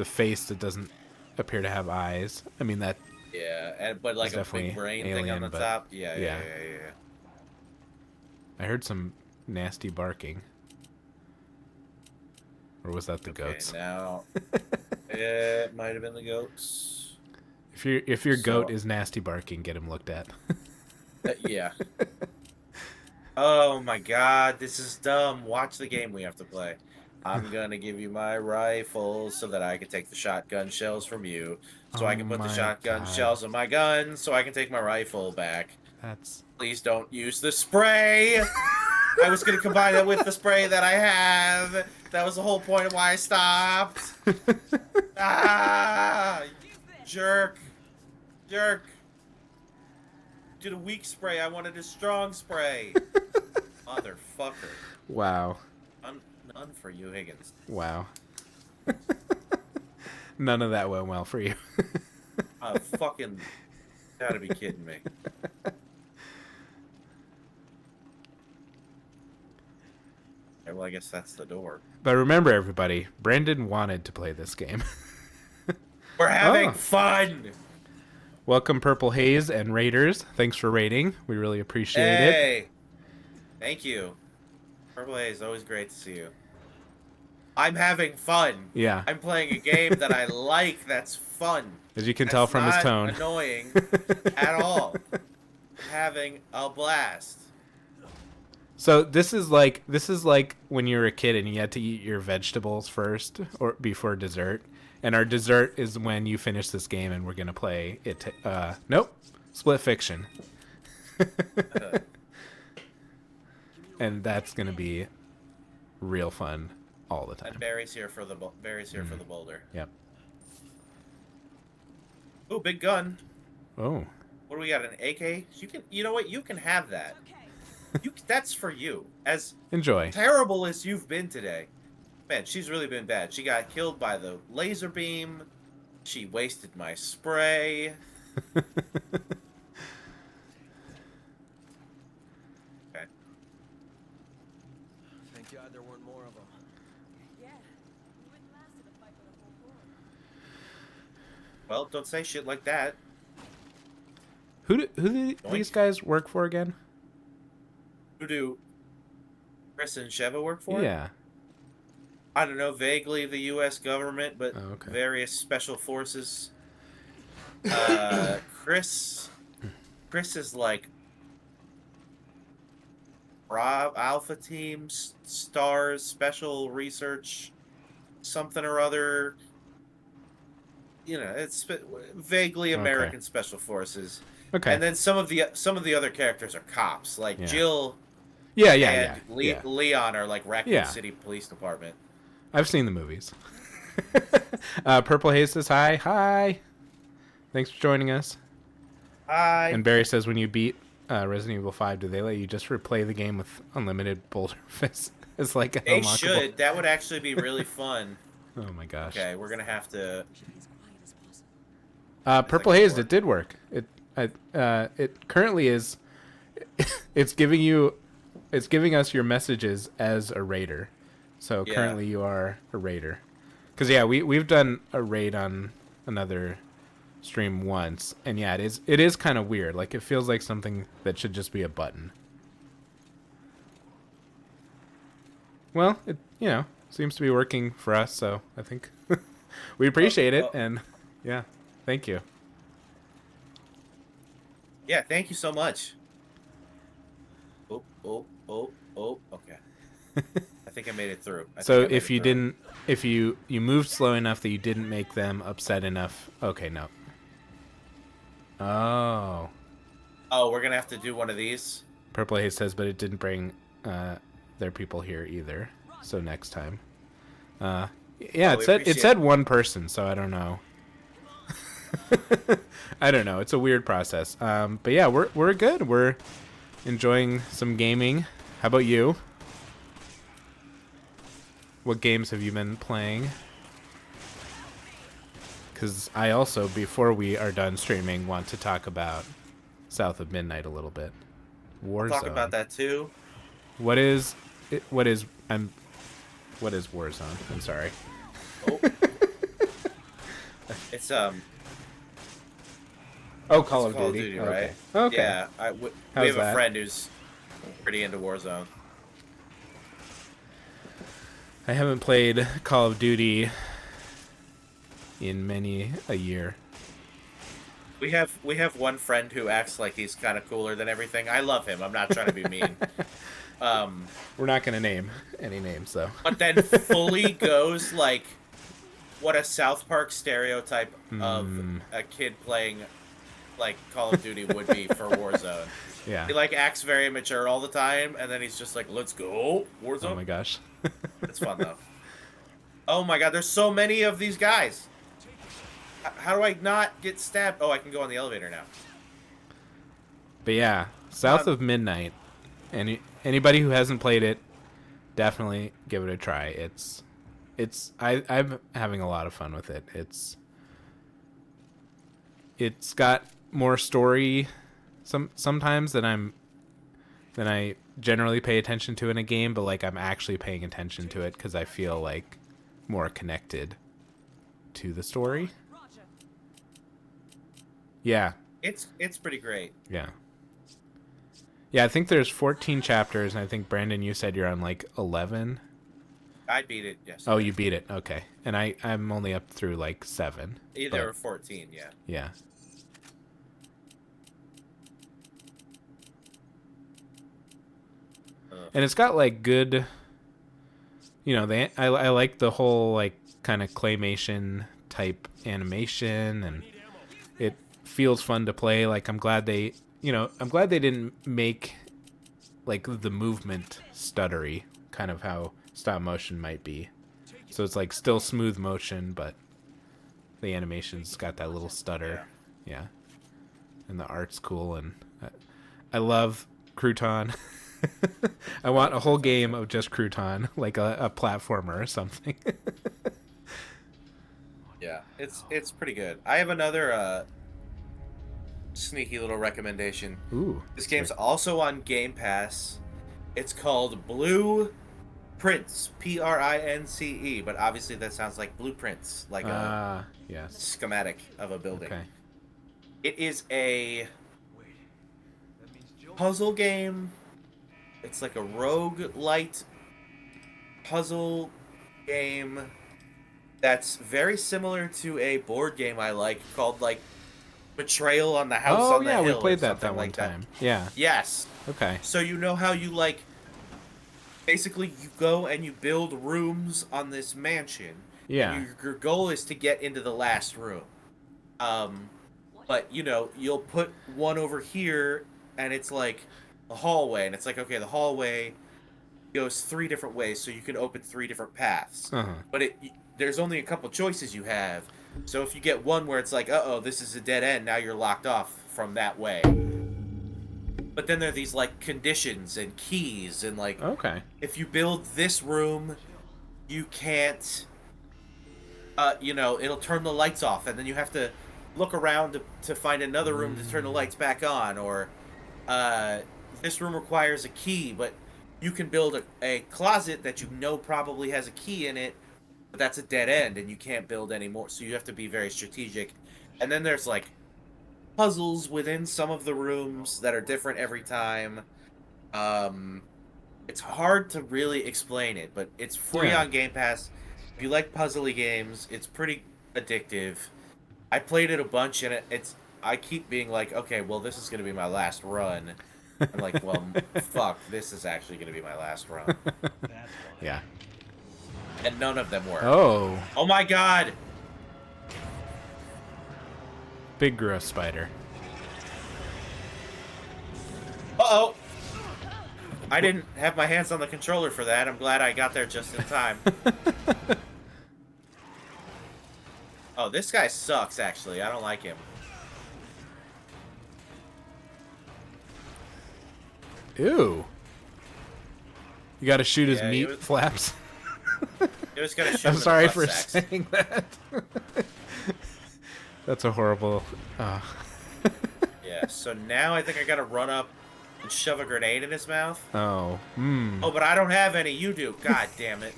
[SPEAKER 1] face that doesn't appear to have eyes. I mean that
[SPEAKER 2] Yeah, but like
[SPEAKER 1] It's
[SPEAKER 2] a
[SPEAKER 1] definitely
[SPEAKER 2] big brain thing
[SPEAKER 1] alien,
[SPEAKER 2] on the
[SPEAKER 1] but
[SPEAKER 2] top. Yeah.
[SPEAKER 1] yeah.
[SPEAKER 2] Yeah.
[SPEAKER 1] I heard some nasty barking. Or was that the
[SPEAKER 2] Okay,
[SPEAKER 1] goats?
[SPEAKER 2] now it might have been the goats.
[SPEAKER 1] If your goat
[SPEAKER 2] So-
[SPEAKER 1] is nasty barking, get him looked at.
[SPEAKER 2] Yeah. Oh my god, this is dumb. Watch the game we have to play. I'm gonna give you my rifle so that I can take the shotgun shells from you. So I
[SPEAKER 1] Oh
[SPEAKER 2] can put the
[SPEAKER 1] my
[SPEAKER 2] shotgun
[SPEAKER 1] God.
[SPEAKER 2] shells on my gun so I can take my rifle back.
[SPEAKER 1] That's
[SPEAKER 2] Please don't use the spray! I was gonna combine it with the spray that I have. That was the whole point of why I stopped. Ah! Jerk. Jerk. Did a weak spray. I wanted a strong spray. Motherfucker.
[SPEAKER 1] wow.
[SPEAKER 2] None for you, Higgins.
[SPEAKER 1] Wow. None of that went well for you.
[SPEAKER 2] Fucking gotta be kidding me. Okay, well, I guess that's the door.
[SPEAKER 1] But remember, everybody, Brandon wanted to play this game.
[SPEAKER 2] We're having
[SPEAKER 1] Oh.
[SPEAKER 2] fun!
[SPEAKER 1] Welcome, Purple Haze and Raiders. Thanks for raiding. We really appreciate it.
[SPEAKER 2] Hey! Thank you. Purple Haze, always great to see you. I'm having fun.
[SPEAKER 1] Yeah,
[SPEAKER 2] I'm playing a game that I like that's fun.
[SPEAKER 1] as you can
[SPEAKER 2] That's
[SPEAKER 1] tell from his
[SPEAKER 2] not
[SPEAKER 1] tone.
[SPEAKER 2] annoying at all. I'm having a blast.
[SPEAKER 1] So this is like when you were a kid and you had to eat your vegetables first or before dessert. And our dessert is when you finish this game and we're gonna play it. Nope, Split Fiction. And that's gonna be real fun all the
[SPEAKER 2] And
[SPEAKER 1] time.
[SPEAKER 2] Barry's here for the for the boulder.
[SPEAKER 1] Yep.
[SPEAKER 2] Ooh, big gun.
[SPEAKER 1] Oh,
[SPEAKER 2] What do we got? An AK? You know what? You can have that. That's for you. As
[SPEAKER 1] enjoy.
[SPEAKER 2] terrible as you've been today, man, she's really been bad. She got killed by the laser beam. She wasted my spray. Okay. Well, don't say shit like that.
[SPEAKER 1] Who do these
[SPEAKER 2] Doink.
[SPEAKER 1] guys work for again?
[SPEAKER 2] Who do Chris and Sheva work for?
[SPEAKER 1] Yeah.
[SPEAKER 2] I don't know, vaguely the U.S. government, but
[SPEAKER 1] Oh, okay.
[SPEAKER 2] various special forces. Chris is like Alpha Teams, Stars, Special Research, something or other. You know, it's vaguely American Special Forces.
[SPEAKER 1] Okay.
[SPEAKER 2] And then some of the other characters are cops, like
[SPEAKER 1] Yeah.
[SPEAKER 2] Jill
[SPEAKER 1] Yeah.
[SPEAKER 2] and
[SPEAKER 1] Yeah.
[SPEAKER 2] Leon are like Raccoon
[SPEAKER 1] Yeah.
[SPEAKER 2] City Police Department.
[SPEAKER 1] I've seen the movies. Purple Haze says hi. Hi. Thanks for joining us.
[SPEAKER 2] Hi.
[SPEAKER 1] And Barry says, when you beat Resident Evil 5, do they let you just replay the game with unlimited boulder fists? It's like an
[SPEAKER 2] They
[SPEAKER 1] unlockable.
[SPEAKER 2] should. That would actually be really fun.
[SPEAKER 1] Oh my gosh.
[SPEAKER 2] Okay, we're gonna have to.
[SPEAKER 1] Purple Haze, it did work. It currently is. It's giving us your messages as a raider. So
[SPEAKER 2] Yeah.
[SPEAKER 1] currently you are a raider. Because yeah, we've done a raid on another stream once, and yeah, it is kind of weird. Like, it feels like something that should just be a button. Well, it seems to be working for us, so I think we appreciate it, and yeah, thank you.
[SPEAKER 2] Yeah, thank you so much. Oh. Okay. I think I made it through.
[SPEAKER 1] So if you moved slow enough that you didn't make them upset enough. Okay, no. Oh.
[SPEAKER 2] Oh, we're gonna have to do one of these.
[SPEAKER 1] Purple Haze says, but it didn't bring their people here either. So next time. Yeah, it said one person, so I don't know. I don't know. It's a weird process. But yeah, we're good. We're enjoying some gaming. How about you? What games have you been playing? Because I also, before we are done streaming, want to talk about South of Midnight a little bit. Warzone.
[SPEAKER 2] Talk about that too.
[SPEAKER 1] What is Warzone? I'm sorry.
[SPEAKER 2] Oh. It's
[SPEAKER 1] Oh, Call of
[SPEAKER 2] Call of
[SPEAKER 1] Duty.
[SPEAKER 2] Duty, right?
[SPEAKER 1] Okay.
[SPEAKER 2] Yeah, we
[SPEAKER 1] How's
[SPEAKER 2] have a
[SPEAKER 1] that?
[SPEAKER 2] friend who's pretty into Warzone.
[SPEAKER 1] I haven't played Call of Duty in many a year.
[SPEAKER 2] We have one friend who acts like he's kind of cooler than everything. I love him. I'm not trying to be mean.
[SPEAKER 1] We're not going to name any names, though.
[SPEAKER 2] But then fully goes like what a South Park stereotype of a kid playing like Call of Duty would be for Warzone.
[SPEAKER 1] Yeah.
[SPEAKER 2] He like acts very mature all the time, and then he's just like, "Let's go, Warzone."
[SPEAKER 1] Oh my gosh.
[SPEAKER 2] It's fun though. Oh my god, there's so many of these guys. How do I not get stabbed? Oh, I can go on the elevator now.
[SPEAKER 1] But yeah, South of Midnight. Anybody who hasn't played it, definitely give it a try. I'm having a lot of fun with it. It's got more story sometimes than I generally pay attention to in a game, but like I'm actually paying attention to it because I feel like more connected to the story. Yeah.
[SPEAKER 2] It's pretty great.
[SPEAKER 1] Yeah. Yeah, I think there's 14 chapters, and I think, Brandon, you said you're on like 11.
[SPEAKER 2] I beat it yesterday.
[SPEAKER 1] Oh, you beat it. Okay. And I'm only up through like 7.
[SPEAKER 2] Either or 14, yeah.
[SPEAKER 1] Yeah. And it's got like good, I like the whole like kind of claymation type animation, and it feels fun to play. Like I'm glad they didn't make like the movement stuttery, kind of how stop motion might be. So it's like still smooth motion, but the animation's got that little stutter. Yeah. And the art's cool, and I love Crouton. I want a whole game of just Crouton, like a platformer or something.
[SPEAKER 2] Yeah, it's pretty good. I have another sneaky little recommendation.
[SPEAKER 1] Ooh.
[SPEAKER 2] This game's also on Game Pass. It's called Blue Prince, Prince, but obviously that sounds like blueprints, like a
[SPEAKER 1] Yes.
[SPEAKER 2] schematic of a building.
[SPEAKER 1] Okay.
[SPEAKER 2] It is a puzzle game. It's like a roguelite puzzle game that's very similar to a board game I like called like Betrayal on the House
[SPEAKER 1] Oh
[SPEAKER 2] on the
[SPEAKER 1] yeah, we
[SPEAKER 2] Hill or
[SPEAKER 1] played that
[SPEAKER 2] something
[SPEAKER 1] one
[SPEAKER 2] like that.
[SPEAKER 1] time. Yeah.
[SPEAKER 2] Yes.
[SPEAKER 1] Okay.
[SPEAKER 2] So you know how you like basically you go and you build rooms on this mansion.
[SPEAKER 1] Yeah.
[SPEAKER 2] And your goal is to get into the last room. But you know, you'll put one over here and it's like a hallway and it's like okay, the hallway goes 3 different ways so you can open 3 different paths.
[SPEAKER 1] Uh-huh.
[SPEAKER 2] But there's only a couple choices you have. So if you get one where it's like, "Uh-oh, this is a dead end," now you're locked off from that way. But then there are these like conditions and keys and like
[SPEAKER 1] Okay.
[SPEAKER 2] if you build this room, you can't you know, it'll turn the lights off and then you have to look around to find another room to turn the lights back on or this room requires a key, but you can build a closet that you know probably has a key in it, but that's a dead end and you can't build anymore, so you have to be very strategic. And then there's like puzzles within some of the rooms that are different every time. It's hard to really explain it, but it's free
[SPEAKER 1] Yeah.
[SPEAKER 2] on Game Pass. If you like puzzly games, it's pretty addictive. I played it a bunch, and I keep being like, okay, well, this is gonna be my last run. I'm like, well, fuck, this is actually gonna be my last run,
[SPEAKER 1] Yeah.
[SPEAKER 2] and none of them were.
[SPEAKER 1] Oh,
[SPEAKER 2] Oh my god!
[SPEAKER 1] big gross spider.
[SPEAKER 2] Uh-oh! I didn't have my hands on the controller for that. I'm glad I got there just in time. Oh, this guy sucks, actually. I don't like him.
[SPEAKER 1] Ew. You got to shoot his
[SPEAKER 2] Yeah,
[SPEAKER 1] meat
[SPEAKER 2] he was-
[SPEAKER 1] flaps.
[SPEAKER 2] It was gonna shoot
[SPEAKER 1] I'm
[SPEAKER 2] him in
[SPEAKER 1] sorry
[SPEAKER 2] the
[SPEAKER 1] for
[SPEAKER 2] butt sacks.
[SPEAKER 1] saying that. That's a horrible.
[SPEAKER 2] Yeah, so now I think I gotta run up and shove a grenade in his mouth.
[SPEAKER 1] Oh.
[SPEAKER 2] Oh, but I don't have any. You do. God damn it.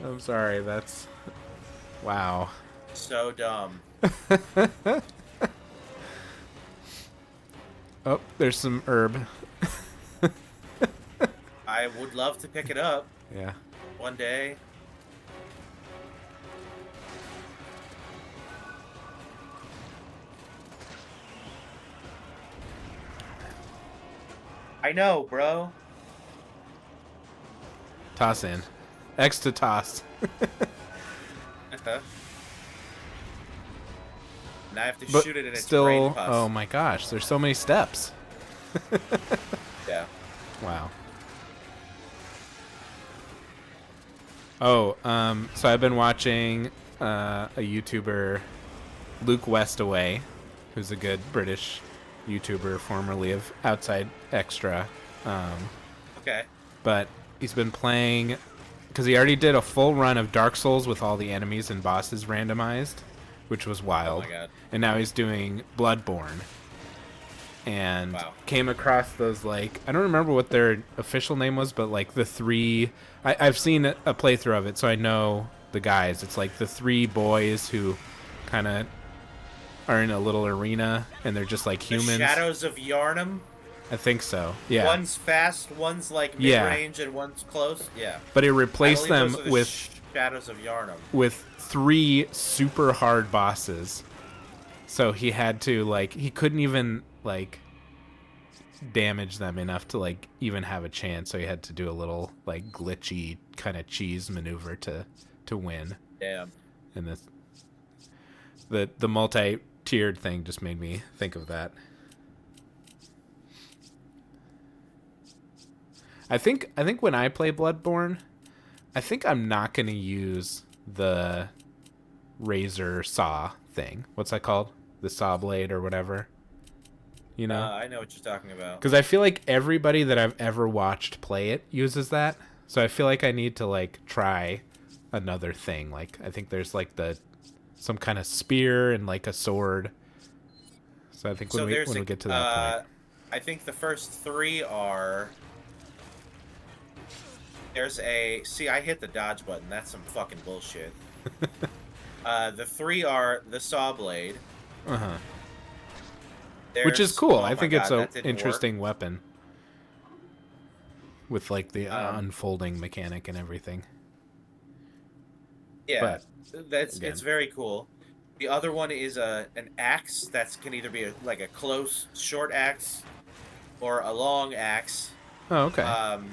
[SPEAKER 1] I'm sorry. That's. Wow.
[SPEAKER 2] So dumb.
[SPEAKER 1] Oh, there's some herb.
[SPEAKER 2] I would love to pick it up
[SPEAKER 1] Yeah.
[SPEAKER 2] one day. I know, bro.
[SPEAKER 1] Toss in. X to toss.
[SPEAKER 2] Uh-huh. Now I have to
[SPEAKER 1] But
[SPEAKER 2] shoot it in its
[SPEAKER 1] still.
[SPEAKER 2] brain pus.
[SPEAKER 1] Oh my gosh. There's so many steps.
[SPEAKER 2] Yeah.
[SPEAKER 1] Wow. Oh, so I've been watching a YouTuber, Luke Westaway, who's a good British YouTuber, formerly of Outside Extra.
[SPEAKER 2] Okay.
[SPEAKER 1] But he's been playing, because he already did a full run of Dark Souls with all the enemies and bosses randomized, which was wild.
[SPEAKER 2] Oh my god.
[SPEAKER 1] And now he's doing Bloodborne. And
[SPEAKER 2] Wow.
[SPEAKER 1] came across those, like, I don't remember what their official name was, but like the 3, I've seen a playthrough of it, so I know the guys. It's like the 3 boys who kind of are in a little arena, and they're just like humans.
[SPEAKER 2] The Shadows of Yarnum.
[SPEAKER 1] I think so. Yeah.
[SPEAKER 2] One's fast, one's like
[SPEAKER 1] Yeah.
[SPEAKER 2] mid-range, and one's close. Yeah.
[SPEAKER 1] But it
[SPEAKER 2] I
[SPEAKER 1] replaced
[SPEAKER 2] believe
[SPEAKER 1] them
[SPEAKER 2] those are the
[SPEAKER 1] with
[SPEAKER 2] Shadows of Yarnum.
[SPEAKER 1] 3 super hard bosses. So he had to, like, he couldn't even, like, damage them enough to, like, even have a chance. So he had to do a little, like, glitchy kind of cheese maneuver to win.
[SPEAKER 2] Damn.
[SPEAKER 1] And the multi-tiered thing just made me think of that. I think when I play Bloodborne, I think I'm not going to use the razor saw thing. What's that called? The saw blade or whatever. You know?
[SPEAKER 2] I know what you're talking about.
[SPEAKER 1] Because I feel like everybody that I've ever watched play it uses that. So I feel like I need to, like, try another thing. Like, I think there's, like, some kind of spear and, like, a sword. So I think when we get to that point.
[SPEAKER 2] I think the first three are. There's a. See, I hit the dodge button. That's some fucking bullshit. The three are the saw blade.
[SPEAKER 1] Uh-huh. Which is
[SPEAKER 2] There's.
[SPEAKER 1] cool.
[SPEAKER 2] Oh
[SPEAKER 1] I
[SPEAKER 2] my
[SPEAKER 1] think it's
[SPEAKER 2] god,
[SPEAKER 1] a
[SPEAKER 2] that didn't work.
[SPEAKER 1] interesting weapon with like the
[SPEAKER 2] Um,
[SPEAKER 1] unfolding mechanic and everything.
[SPEAKER 2] yeah,
[SPEAKER 1] But
[SPEAKER 2] it's
[SPEAKER 1] again,
[SPEAKER 2] very cool. The other one is an axe that can either be like a close, short axe or a long axe.
[SPEAKER 1] oh okay.
[SPEAKER 2] Um,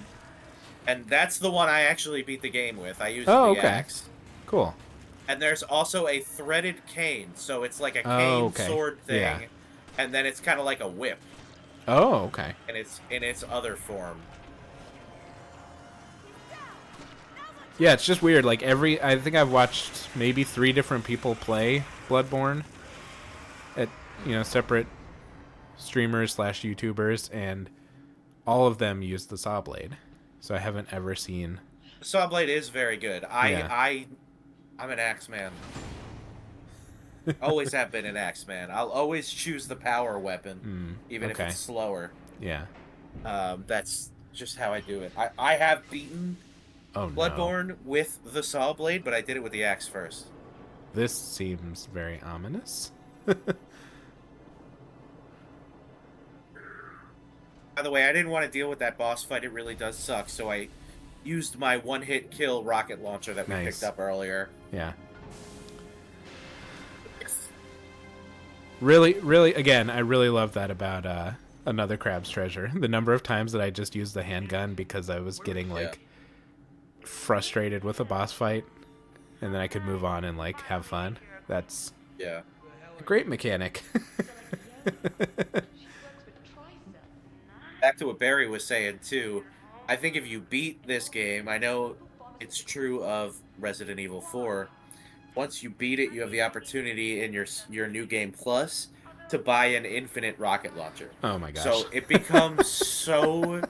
[SPEAKER 2] and that's the one I actually beat the game with. I used
[SPEAKER 1] Oh
[SPEAKER 2] the
[SPEAKER 1] okay.
[SPEAKER 2] axe.
[SPEAKER 1] Cool.
[SPEAKER 2] And there's also a threaded cane, so it's like a
[SPEAKER 1] Oh
[SPEAKER 2] cane
[SPEAKER 1] okay.
[SPEAKER 2] sword
[SPEAKER 1] Yeah.
[SPEAKER 2] thing, and then it's kind of like a whip,
[SPEAKER 1] Oh okay.
[SPEAKER 2] and it's in its other form.
[SPEAKER 1] Yeah, it's just weird. Like I think I've watched maybe 3 different people play Bloodborne at separate streamers slash YouTubers, and all of them use the saw blade. So I haven't ever seen.
[SPEAKER 2] The saw blade is very good.
[SPEAKER 1] Yeah.
[SPEAKER 2] I'm an axe man. Always have been an axe man. I'll always choose the power weapon, even if
[SPEAKER 1] Okay.
[SPEAKER 2] it's slower.
[SPEAKER 1] Yeah.
[SPEAKER 2] That's just how I do it. I have beaten
[SPEAKER 1] Oh no.
[SPEAKER 2] Bloodborne with the saw blade, but I did it with the axe first.
[SPEAKER 1] This seems very ominous.
[SPEAKER 2] By the way, I didn't want to deal with that boss fight. It really does suck, so I used my one-hit kill rocket launcher that we
[SPEAKER 1] Nice.
[SPEAKER 2] picked up earlier.
[SPEAKER 1] Yeah. Really, really, again, I really love that about Another Crab's Treasure. The number of times that I just used the handgun because I was getting like frustrated with a boss fight, and then I could move on and like have fun. That's
[SPEAKER 2] Yeah.
[SPEAKER 1] a great mechanic.
[SPEAKER 2] Back to what Barry was saying too. I think if you beat this game, I know it's true of Resident Evil 4. Once you beat it, you have the opportunity in your new game plus to buy an infinite rocket launcher.
[SPEAKER 1] Oh my gosh.
[SPEAKER 2] So it becomes so.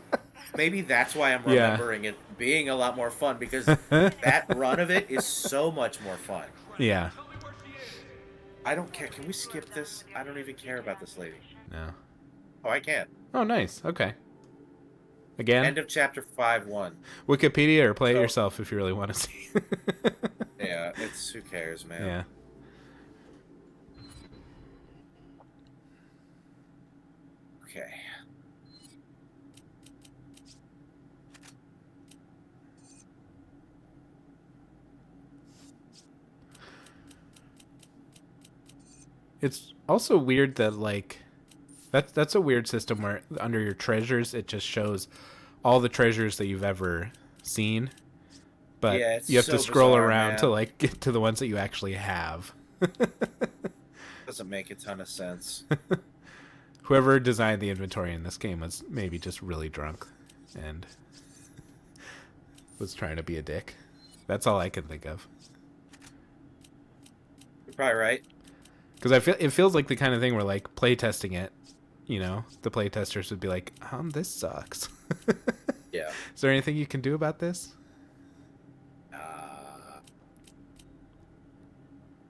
[SPEAKER 2] Maybe that's why I'm
[SPEAKER 1] Yeah.
[SPEAKER 2] remembering it being a lot more fun, because that run of it is so much more fun.
[SPEAKER 1] Yeah.
[SPEAKER 2] I don't care. Can we skip this? I don't even care about this lady.
[SPEAKER 1] No.
[SPEAKER 2] Oh, I can.
[SPEAKER 1] Oh, nice. Okay. Again,
[SPEAKER 2] End of chapter 5-1.
[SPEAKER 1] Wikipedia, or play it
[SPEAKER 2] So-
[SPEAKER 1] yourself if you really want to see.
[SPEAKER 2] Yeah, it's who cares, man.
[SPEAKER 1] Yeah.
[SPEAKER 2] Okay.
[SPEAKER 1] It's also weird that like that's a weird system where under your treasures it just shows all the treasures that you've ever seen, but
[SPEAKER 2] Yeah, it's
[SPEAKER 1] you have to
[SPEAKER 2] so
[SPEAKER 1] scroll
[SPEAKER 2] bizarre,
[SPEAKER 1] around
[SPEAKER 2] man.
[SPEAKER 1] to like get to the ones that you actually have.
[SPEAKER 2] Doesn't make a ton of sense.
[SPEAKER 1] Whoever designed the inventory in this game was maybe just really drunk and was trying to be a dick. That's all I can think of.
[SPEAKER 2] You're probably right.
[SPEAKER 1] Because it feels like the kind of thing where like playtesting it, the playtesters would be like, this sucks.
[SPEAKER 2] Yeah.
[SPEAKER 1] Is there anything you can do about this?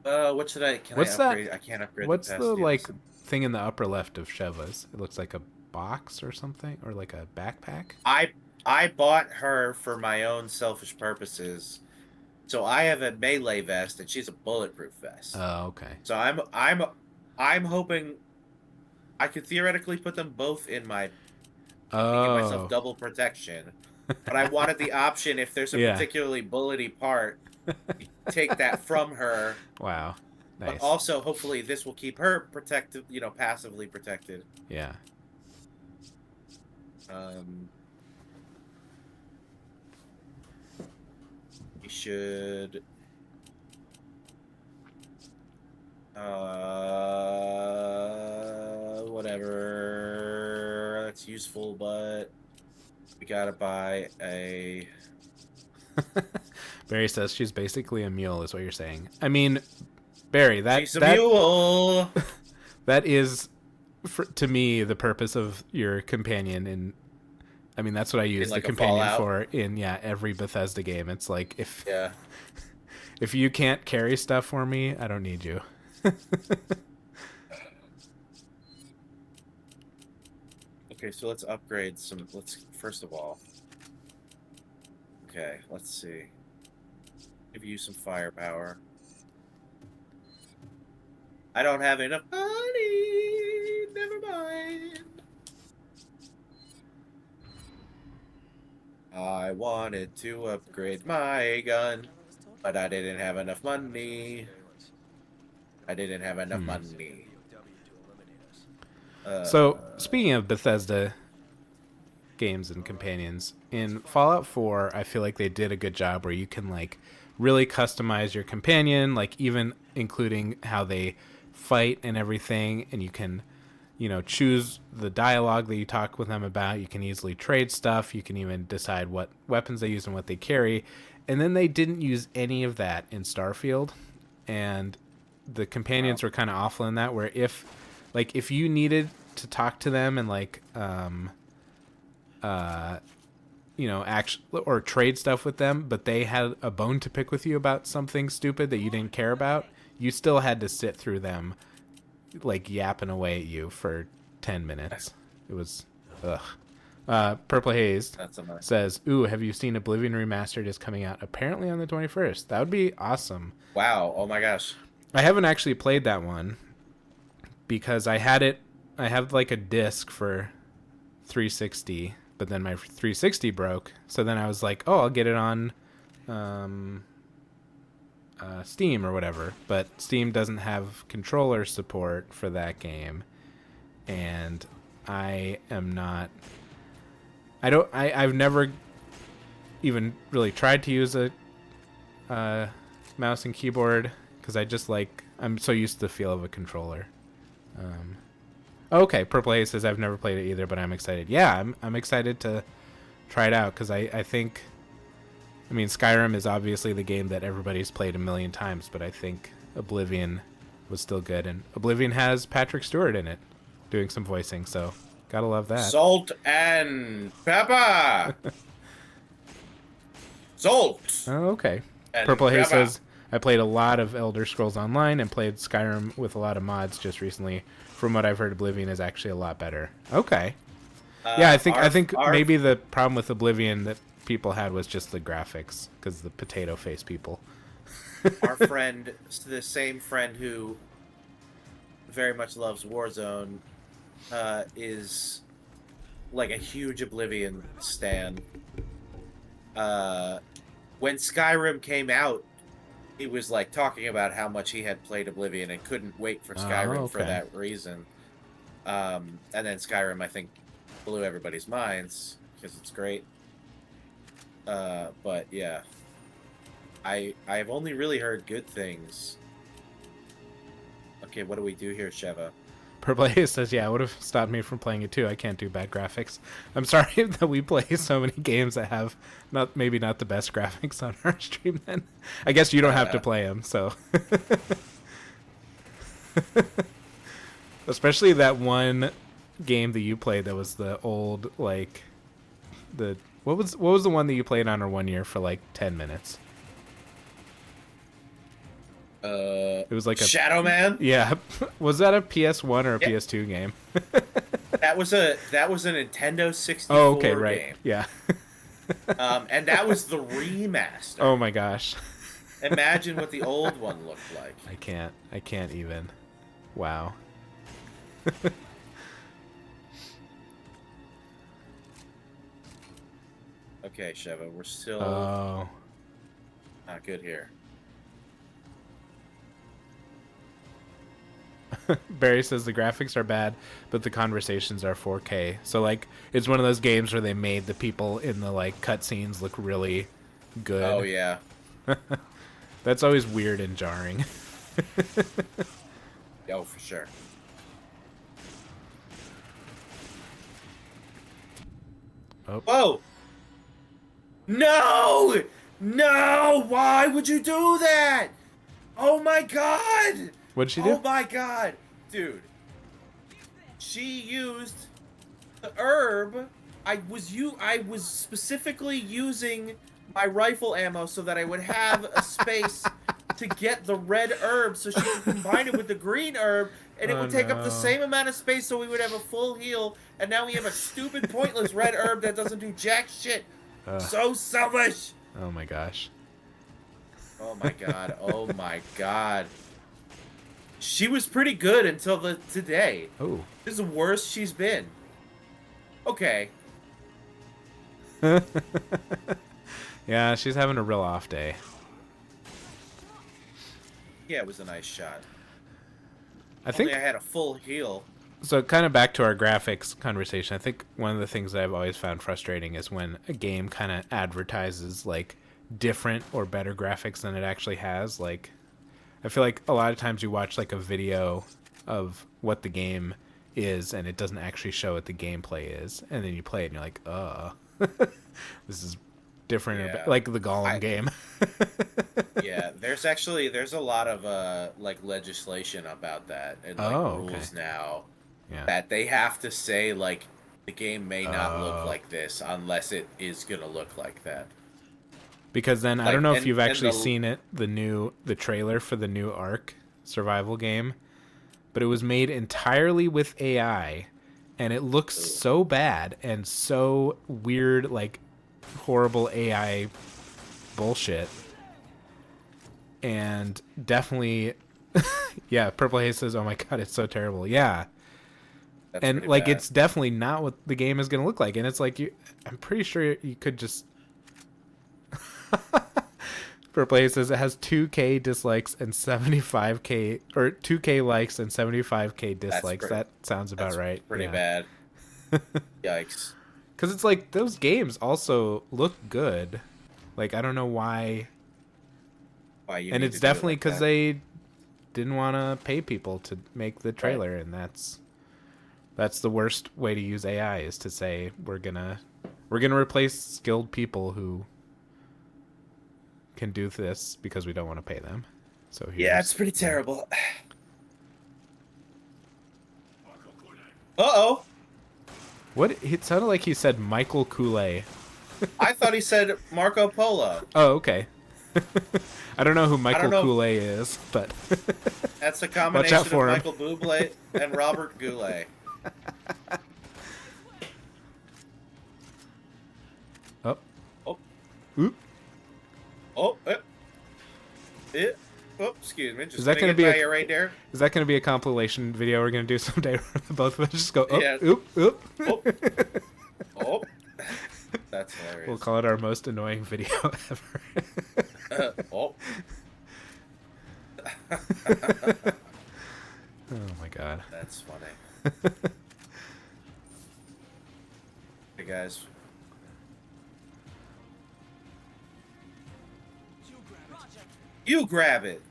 [SPEAKER 2] What should I? Can
[SPEAKER 1] What's
[SPEAKER 2] I
[SPEAKER 1] that?
[SPEAKER 2] upgrade? I can't upgrade.
[SPEAKER 1] What's
[SPEAKER 2] the,
[SPEAKER 1] the
[SPEAKER 2] past
[SPEAKER 1] like
[SPEAKER 2] units.
[SPEAKER 1] thing in the upper left of Sheva's? It looks like a box or something, or like a backpack.
[SPEAKER 2] I bought her for my own selfish purposes. So I have a melee vest and she's a bulletproof vest.
[SPEAKER 1] Oh, okay.
[SPEAKER 2] So I'm hoping I could theoretically put them both in my give myself
[SPEAKER 1] Oh,
[SPEAKER 2] double protection. But I wanted the option, if there's a
[SPEAKER 1] Yeah.
[SPEAKER 2] particularly bullety part, take that from her.
[SPEAKER 1] wow, nice.
[SPEAKER 2] But also, hopefully, this will keep her protected, passively protected.
[SPEAKER 1] Yeah.
[SPEAKER 2] We should. Whatever. That's useful, but we gotta buy a.
[SPEAKER 1] Barry says she's basically a mule, is what you're saying. I mean, Barry,
[SPEAKER 2] She's a mule.
[SPEAKER 1] that is, to me, the purpose of your companion. And I mean, that's what I use
[SPEAKER 2] like
[SPEAKER 1] the
[SPEAKER 2] a
[SPEAKER 1] companion
[SPEAKER 2] Fallout?
[SPEAKER 1] for in every Bethesda game. It's like
[SPEAKER 2] Yeah.
[SPEAKER 1] if you can't carry stuff for me, I don't need you.
[SPEAKER 2] Okay, so let's upgrade some. Let's first of all. Okay, let's see. Give you some firepower. I don't have enough money. Never mind. I wanted to upgrade my gun, but I didn't have enough money. I didn't have enough money.
[SPEAKER 1] So, speaking of Bethesda games and companions, in Fallout 4, I feel like they did a good job where you can like really customize your companion, like even including how they fight and everything, and you can choose the dialogue that you talk with them about. You can easily trade stuff. You can even decide what weapons they use and what they carry. And then they didn't use any of that in Starfield, and the companions were kind of awful in that, where if you needed to talk to them and actually or trade stuff with them, but they had a bone to pick with you about something stupid that you didn't care about, you still had to sit through them like yapping away at you for 10 minutes. It was Purple Haze
[SPEAKER 2] That's a nice.
[SPEAKER 1] says, "Ooh, have you seen Oblivion Remastered is coming out apparently on the 21st? That would be awesome."
[SPEAKER 2] Wow! Oh my gosh!
[SPEAKER 1] I haven't actually played that one because I have like a disc for 360, but then my 360 broke. So then I was like, "Oh, I'll get it on Steam or whatever." But Steam doesn't have controller support for that game, and I've never even really tried to use a mouse and keyboard because I'm so used to the feel of a controller. Okay, Purple Haze says I've never played it either, but I'm excited. Yeah, I'm excited to try it out because I think, I mean, Skyrim is obviously the game that everybody's played a million times, but I think Oblivion was still good, and Oblivion has Patrick Stewart in it doing some voicing, so gotta love that.
[SPEAKER 2] Salt and pepper. Salt.
[SPEAKER 1] Oh, okay.
[SPEAKER 2] And
[SPEAKER 1] Purple Haze
[SPEAKER 2] pepper.
[SPEAKER 1] says I played a lot of Elder Scrolls Online and played Skyrim with a lot of mods just recently. From what I've heard, Oblivion is actually a lot better. Okay. Yeah, I think maybe the problem with Oblivion that people had was just the graphics because the potato face people.
[SPEAKER 2] Our friend, the same friend who very much loves Warzone, is like a huge Oblivion stan. When Skyrim came out, he was like talking about how much he had played Oblivion and couldn't wait for Skyrim for that reason. And then Skyrim, I think, blew everybody's minds because it's great. But yeah, I've only really heard good things. Okay, what do we do here, Sheva?
[SPEAKER 1] Purple Haze says, yeah, it would have stopped me from playing it too. I can't do bad graphics. I'm sorry that we play so many games that have maybe not the best graphics on our stream then. I guess you don't have to play them, so. Especially that one game that you played that was the old, like, what was the one that you played on our 1 year for like 10 minutes? It was like a
[SPEAKER 2] Shadow Man.
[SPEAKER 1] Yeah, was that a PS1 or a PS2 game?
[SPEAKER 2] That was a Nintendo 64
[SPEAKER 1] oh, okay, right.
[SPEAKER 2] game.
[SPEAKER 1] Yeah.
[SPEAKER 2] And that was the remaster.
[SPEAKER 1] Oh my gosh.
[SPEAKER 2] Imagine what the old one looked like.
[SPEAKER 1] I can't even. Wow.
[SPEAKER 2] Okay, Sheva, we're still not good here.
[SPEAKER 1] Barry says the graphics are bad, but the conversations are 4K. So like, it's one of those games where they made the people in the like cutscenes look really good.
[SPEAKER 2] Oh yeah.
[SPEAKER 1] That's always weird and jarring.
[SPEAKER 2] Oh, for sure.
[SPEAKER 1] Oh.
[SPEAKER 2] Whoa! No! No! Why would you do that? Oh my god!
[SPEAKER 1] What'd she do?
[SPEAKER 2] Oh my god! Dude. She used the herb. I was specifically using my rifle ammo so that I would have a space to get the red herb so she could combine it with the green herb, and it
[SPEAKER 1] Oh
[SPEAKER 2] would take up the
[SPEAKER 1] no.
[SPEAKER 2] same amount of space so we would have a full heal, and now we have a stupid, pointless red herb that doesn't do jack shit.
[SPEAKER 1] Ugh.
[SPEAKER 2] So selfish!
[SPEAKER 1] Oh my gosh.
[SPEAKER 2] Oh my god, oh my god. She was pretty good until today.
[SPEAKER 1] Oh.
[SPEAKER 2] This is the worst she's been. Okay.
[SPEAKER 1] Yeah, she's having a real off day.
[SPEAKER 2] Yeah, it was a nice shot.
[SPEAKER 1] I think
[SPEAKER 2] Only I had a full heal.
[SPEAKER 1] so. Kind of back to our graphics conversation. I think one of the things that I've always found frustrating is when a game kind of advertises like different or better graphics than it actually has. Like, I feel like a lot of times you watch like a video of what the game is, and it doesn't actually show what the gameplay is, and then you play it, and you're like, this is different.
[SPEAKER 2] Yeah.
[SPEAKER 1] Like the Gollum game.
[SPEAKER 2] Yeah, there's a lot of like legislation about that and like
[SPEAKER 1] Oh,
[SPEAKER 2] rules
[SPEAKER 1] okay.
[SPEAKER 2] now
[SPEAKER 1] Yeah.
[SPEAKER 2] that they have to say like the game may not look
[SPEAKER 1] Oh.
[SPEAKER 2] like this unless it is gonna look like that.
[SPEAKER 1] Because then I
[SPEAKER 2] Like,
[SPEAKER 1] don't know if
[SPEAKER 2] and-
[SPEAKER 1] you've
[SPEAKER 2] and
[SPEAKER 1] actually
[SPEAKER 2] the-
[SPEAKER 1] seen it, the trailer for the new Ark survival game, but it was made entirely with AI, and it looks so bad and so weird, like horrible AI bullshit. And definitely, yeah, Purple Haze says, "Oh my god, it's so terrible." Yeah,
[SPEAKER 2] That's
[SPEAKER 1] and
[SPEAKER 2] pretty
[SPEAKER 1] like
[SPEAKER 2] bad.
[SPEAKER 1] it's definitely not what the game is going to look like, and it's like I'm pretty sure you could just. Purple Haze says it has 2K dislikes and 75K, or 2K likes and 75K dislikes.
[SPEAKER 2] pretty-
[SPEAKER 1] That sounds about
[SPEAKER 2] That's
[SPEAKER 1] right.
[SPEAKER 2] pretty
[SPEAKER 1] Yeah.
[SPEAKER 2] bad. Yikes.
[SPEAKER 1] Because it's like those games also look good. Like I don't know why,
[SPEAKER 2] Why you
[SPEAKER 1] and
[SPEAKER 2] need
[SPEAKER 1] it's
[SPEAKER 2] to do it
[SPEAKER 1] definitely
[SPEAKER 2] like
[SPEAKER 1] because
[SPEAKER 2] that.
[SPEAKER 1] they didn't want to pay people to make the trailer, and that's the worst way to use AI is to say we're gonna replace skilled people who can do this because we don't want to pay them. So
[SPEAKER 2] Yeah,
[SPEAKER 1] here's-
[SPEAKER 2] it's pretty terrible. Uh-oh.
[SPEAKER 1] What? It sounded like he said Michael Kool-Aid.
[SPEAKER 2] I thought he said Marco Polo.
[SPEAKER 1] Oh, okay. I don't know who Michael
[SPEAKER 2] know.
[SPEAKER 1] Kool-Aid is, but
[SPEAKER 2] That's a combination of
[SPEAKER 1] for him.
[SPEAKER 2] Michael Bublé and Robert Goulet.
[SPEAKER 1] oh,
[SPEAKER 2] Oh,
[SPEAKER 1] oop.
[SPEAKER 2] oh, oh, excuse me. Just
[SPEAKER 1] Is that
[SPEAKER 2] gonna
[SPEAKER 1] gonna be
[SPEAKER 2] get
[SPEAKER 1] a-
[SPEAKER 2] by you right there?
[SPEAKER 1] Is that going to be a compilation video we're going to do someday? Both of us just go, oh,
[SPEAKER 2] Yeah.
[SPEAKER 1] oop, oop.
[SPEAKER 2] Oh, oh. That's hilarious.
[SPEAKER 1] We'll call it our most annoying video ever.
[SPEAKER 2] Oh.
[SPEAKER 1] Oh my god.
[SPEAKER 2] That's funny. Hey guys. You grab it.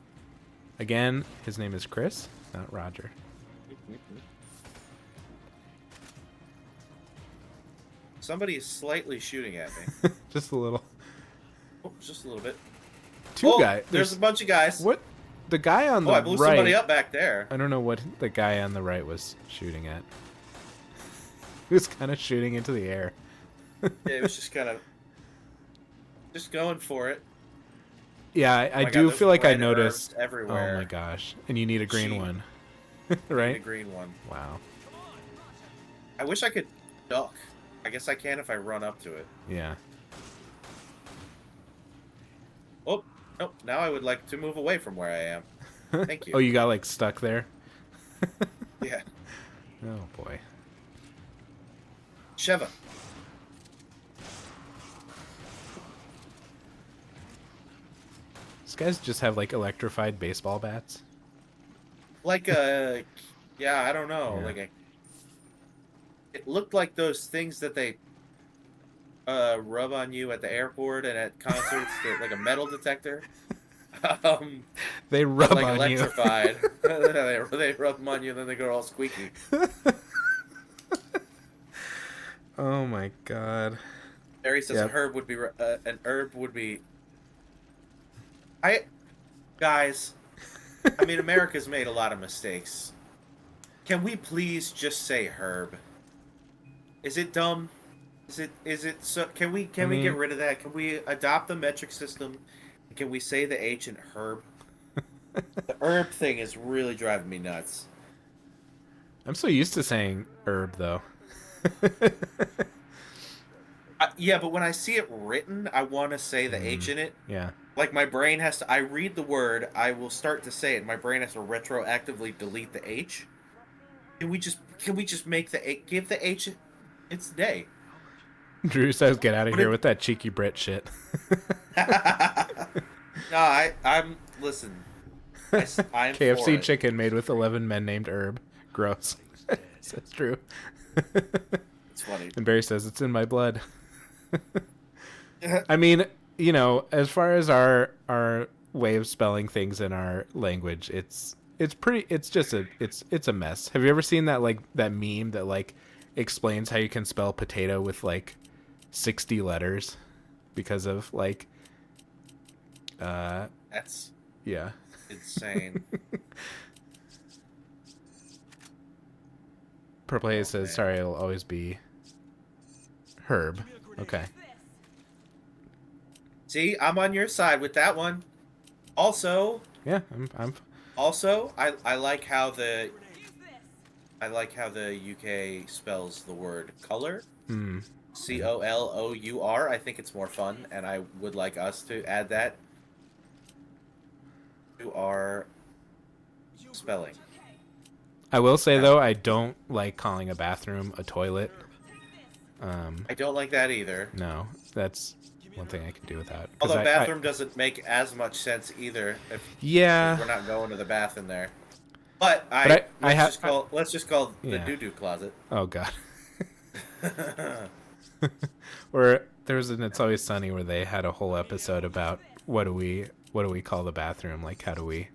[SPEAKER 1] Again, his name is Chris, not Roger.
[SPEAKER 2] Somebody is slightly shooting at me.
[SPEAKER 1] Just a little.
[SPEAKER 2] Oh, just a little bit.
[SPEAKER 1] Two
[SPEAKER 2] Oh,
[SPEAKER 1] guys.
[SPEAKER 2] There's a bunch of guys.
[SPEAKER 1] What? The guy on the
[SPEAKER 2] Oh, I blew
[SPEAKER 1] right.
[SPEAKER 2] somebody up back there.
[SPEAKER 1] I don't know what the guy on the right was shooting at. He was kind of shooting into the air.
[SPEAKER 2] Yeah, it was just kind of just going for it.
[SPEAKER 1] Yeah,
[SPEAKER 2] Oh
[SPEAKER 1] I
[SPEAKER 2] my
[SPEAKER 1] do
[SPEAKER 2] God, there's
[SPEAKER 1] feel like I
[SPEAKER 2] red
[SPEAKER 1] noticed.
[SPEAKER 2] herbs everywhere.
[SPEAKER 1] Oh my gosh! And you need a green
[SPEAKER 2] She-
[SPEAKER 1] one,
[SPEAKER 2] The
[SPEAKER 1] right?
[SPEAKER 2] green one.
[SPEAKER 1] Wow.
[SPEAKER 2] I wish I could duck. I guess I can if I run up to it.
[SPEAKER 1] Yeah.
[SPEAKER 2] Oh, nope. Now I would like to move away from where I am. Thank you.
[SPEAKER 1] Oh, you got like stuck there.
[SPEAKER 2] Yeah.
[SPEAKER 1] Oh boy.
[SPEAKER 2] Sheva.
[SPEAKER 1] These guys just have like electrified baseball bats.
[SPEAKER 2] Like yeah, I don't know.
[SPEAKER 1] Yeah.
[SPEAKER 2] Like it looked like those things that they rub on you at the airport and at concerts, like a metal detector.
[SPEAKER 1] They rub
[SPEAKER 2] Like
[SPEAKER 1] on
[SPEAKER 2] electrified. they rub them on you, and then they go all squeaky.
[SPEAKER 1] you. Oh my god.
[SPEAKER 2] Barry says
[SPEAKER 1] Yep.
[SPEAKER 2] an herb would be. Guys, I mean, America's made a lot of mistakes. Can we please just say herb? Is it dumb? Is it so? Can we
[SPEAKER 1] I mean-
[SPEAKER 2] get rid of that? Can we adopt the metric system? Can we say the ancient herb? The herb thing is really driving me nuts.
[SPEAKER 1] I'm so used to saying herb though.
[SPEAKER 2] Yeah, but when I see it written, I want to say the H in it.
[SPEAKER 1] Yeah.
[SPEAKER 2] Like my brain has to. I read the word, I will start to say it. My brain has to retroactively delete the H. Can we just make the give the H its day?
[SPEAKER 1] Drew says, "Get out of
[SPEAKER 2] What
[SPEAKER 1] here
[SPEAKER 2] did?
[SPEAKER 1] with that cheeky Brit shit."
[SPEAKER 2] No, I'm listen. I'm for
[SPEAKER 1] KFC
[SPEAKER 2] it.
[SPEAKER 1] chicken made with 11 men named Herb. Gross. Says Drew.
[SPEAKER 2] It's funny.
[SPEAKER 1] And Barry says it's in my blood. I mean, as far as our way of spelling things in our language, it's a mess. Have you ever seen that meme that explains how you can spell potato with 60 letters because of
[SPEAKER 2] That's
[SPEAKER 1] yeah.
[SPEAKER 2] insane.
[SPEAKER 1] Purple Haze
[SPEAKER 2] Oh,
[SPEAKER 1] says,
[SPEAKER 2] man.
[SPEAKER 1] sorry, it'll always be Herb. Okay.
[SPEAKER 2] See, I'm on your side with that one. Also,
[SPEAKER 1] Yeah, I'm
[SPEAKER 2] I like how the UK spells the word color. COLOUR. I think it's more fun, and I would like us to add that to our spelling.
[SPEAKER 1] I will say though, I don't like calling a bathroom a toilet.
[SPEAKER 2] I don't like that either.
[SPEAKER 1] No, that's one thing I can do without.
[SPEAKER 2] Although bathroom doesn't make as much sense either if
[SPEAKER 1] Yeah,
[SPEAKER 2] we're not going to the bath in there. But
[SPEAKER 1] but
[SPEAKER 2] let's just call the
[SPEAKER 1] yeah.
[SPEAKER 2] doo-doo closet.
[SPEAKER 1] Oh god. Or there was an It's Always Sunny where they had a whole episode about what do we call the bathroom? Like how do we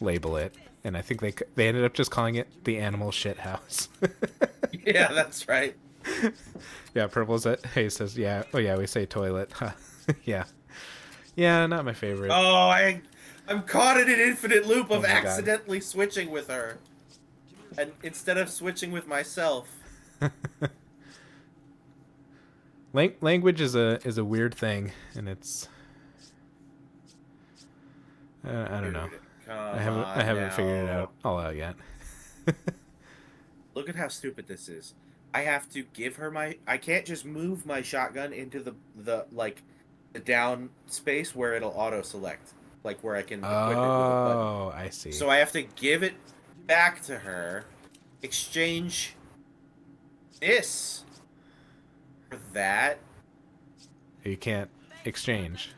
[SPEAKER 1] label it? And I think they ended up just calling it the animal shit house.
[SPEAKER 2] Yeah, that's right.
[SPEAKER 1] Yeah, Purple's says, yeah. Oh yeah, we say toilet. Huh. Yeah. Yeah, not my favorite.
[SPEAKER 2] Oh, I'm caught in an infinite loop of
[SPEAKER 1] Oh my God.
[SPEAKER 2] accidentally switching with her, and instead of switching with myself.
[SPEAKER 1] Language is a weird thing, and it's I don't know. I haven't figured it out all out yet.
[SPEAKER 2] Look at how stupid this is. I have to give her I can't just move my shotgun into the down space where it'll auto select, like where I can equip it with a button.
[SPEAKER 1] Oh, I see.
[SPEAKER 2] So I have to give it back to her, exchange this for that,
[SPEAKER 1] You can't exchange.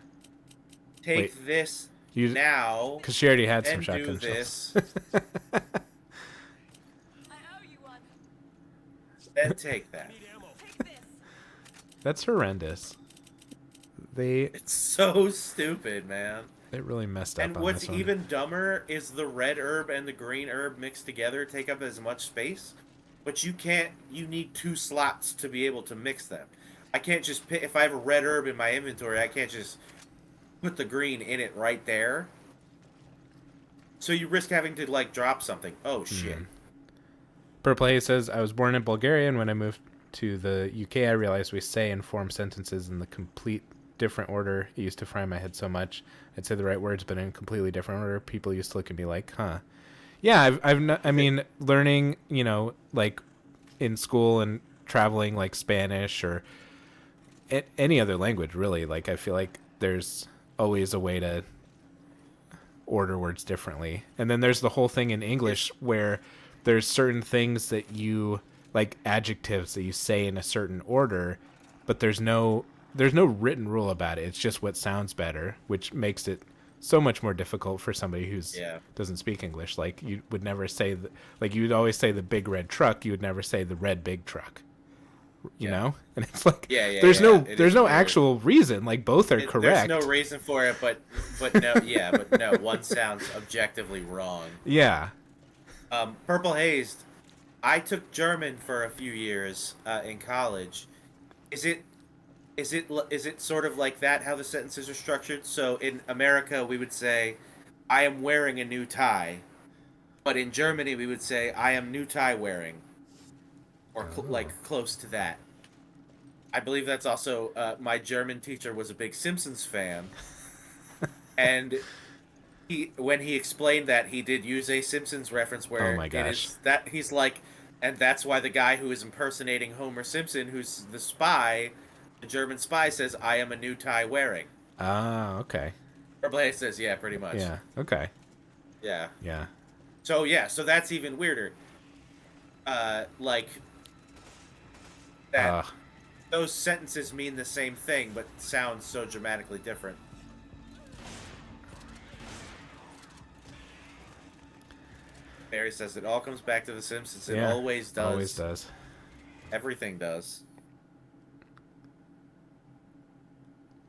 [SPEAKER 2] take
[SPEAKER 1] Wait,
[SPEAKER 2] this
[SPEAKER 1] you
[SPEAKER 2] now,
[SPEAKER 1] because she already had some
[SPEAKER 2] and do
[SPEAKER 1] shotgun shells.
[SPEAKER 2] this, then take that.
[SPEAKER 1] That's horrendous. They
[SPEAKER 2] It's so stupid, man.
[SPEAKER 1] really messed up
[SPEAKER 2] And
[SPEAKER 1] on
[SPEAKER 2] what's
[SPEAKER 1] this one.
[SPEAKER 2] even dumber is the red herb and the green herb mixed together take up as much space, but you need 2 slots to be able to mix them. I can't just pick, if I have a red herb in my inventory, I can't just put the green in it right there. So you risk having to drop something. Oh shit.
[SPEAKER 1] Purple Haze says, I was born in Bulgaria, and when I moved to the UK, I realized we say and form sentences in the complete different order. It used to fry my head so much. I'd say the right words, but in completely different order. People used to look at me like, huh. Yeah, I mean, learning, in school and traveling, Spanish or any other language, really. I feel like there's always a way to order words differently. And then there's the whole thing in English where there's certain things that you adjectives that you say in a certain order, but there's no written rule about it. It's just what sounds better, which makes it so much more difficult for somebody who's doesn't speak English. You would never say you would always say the big red truck. You would never say the red big truck. You know, and it's there's no actual reason. Both are correct.
[SPEAKER 2] There's no reason for it, but no, one sounds objectively wrong.
[SPEAKER 1] Yeah.
[SPEAKER 2] Purple Hazed. I took German for a few years in college. Is it sort of like that? How the sentences are structured? So in America, we would say, "I am wearing a new tie," but in Germany, we would say, "I am new tie wearing," or close to that. I believe that's also my German teacher was a big Simpsons fan, and when he explained that, he did use a Simpsons reference
[SPEAKER 1] Oh
[SPEAKER 2] where
[SPEAKER 1] my
[SPEAKER 2] it
[SPEAKER 1] gosh.
[SPEAKER 2] is that he's like, and that's why the guy who is impersonating Homer Simpson, who's the spy, the German spy, says, "I am a new tie wearing."
[SPEAKER 1] Ah, okay.
[SPEAKER 2] Or Blaze says, "Yeah, pretty much."
[SPEAKER 1] Yeah. Okay.
[SPEAKER 2] Yeah.
[SPEAKER 1] Yeah.
[SPEAKER 2] So yeah, so that's even weirder. Like that
[SPEAKER 1] Uh
[SPEAKER 2] those sentences mean the same thing, but sound so dramatically different. Barry says it all comes back to The Simpsons. It
[SPEAKER 1] yeah.
[SPEAKER 2] always does.
[SPEAKER 1] Always does.
[SPEAKER 2] Everything does.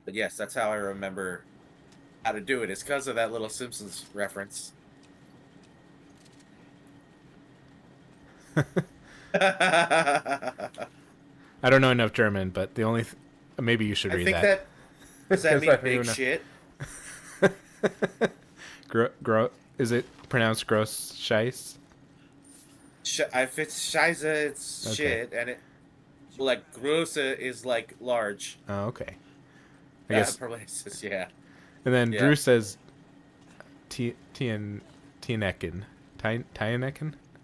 [SPEAKER 2] But yes, that's how I remember how to do it. It's because of that little Simpsons reference. I
[SPEAKER 1] I don't know enough German, but the only maybe you should read
[SPEAKER 2] think
[SPEAKER 1] that.
[SPEAKER 2] does that
[SPEAKER 1] 'Cause I
[SPEAKER 2] mean
[SPEAKER 1] don't
[SPEAKER 2] big
[SPEAKER 1] even know.
[SPEAKER 2] shit?
[SPEAKER 1] Is it pronounced gross scheiss?
[SPEAKER 2] If it's Scheiße, it's
[SPEAKER 1] Okay.
[SPEAKER 2] shit, and it like große is like large.
[SPEAKER 1] Oh, okay. I guess.
[SPEAKER 2] Perplaces, yeah.
[SPEAKER 1] And then
[SPEAKER 2] Yeah.
[SPEAKER 1] Drew says Tieneken. Tieneken?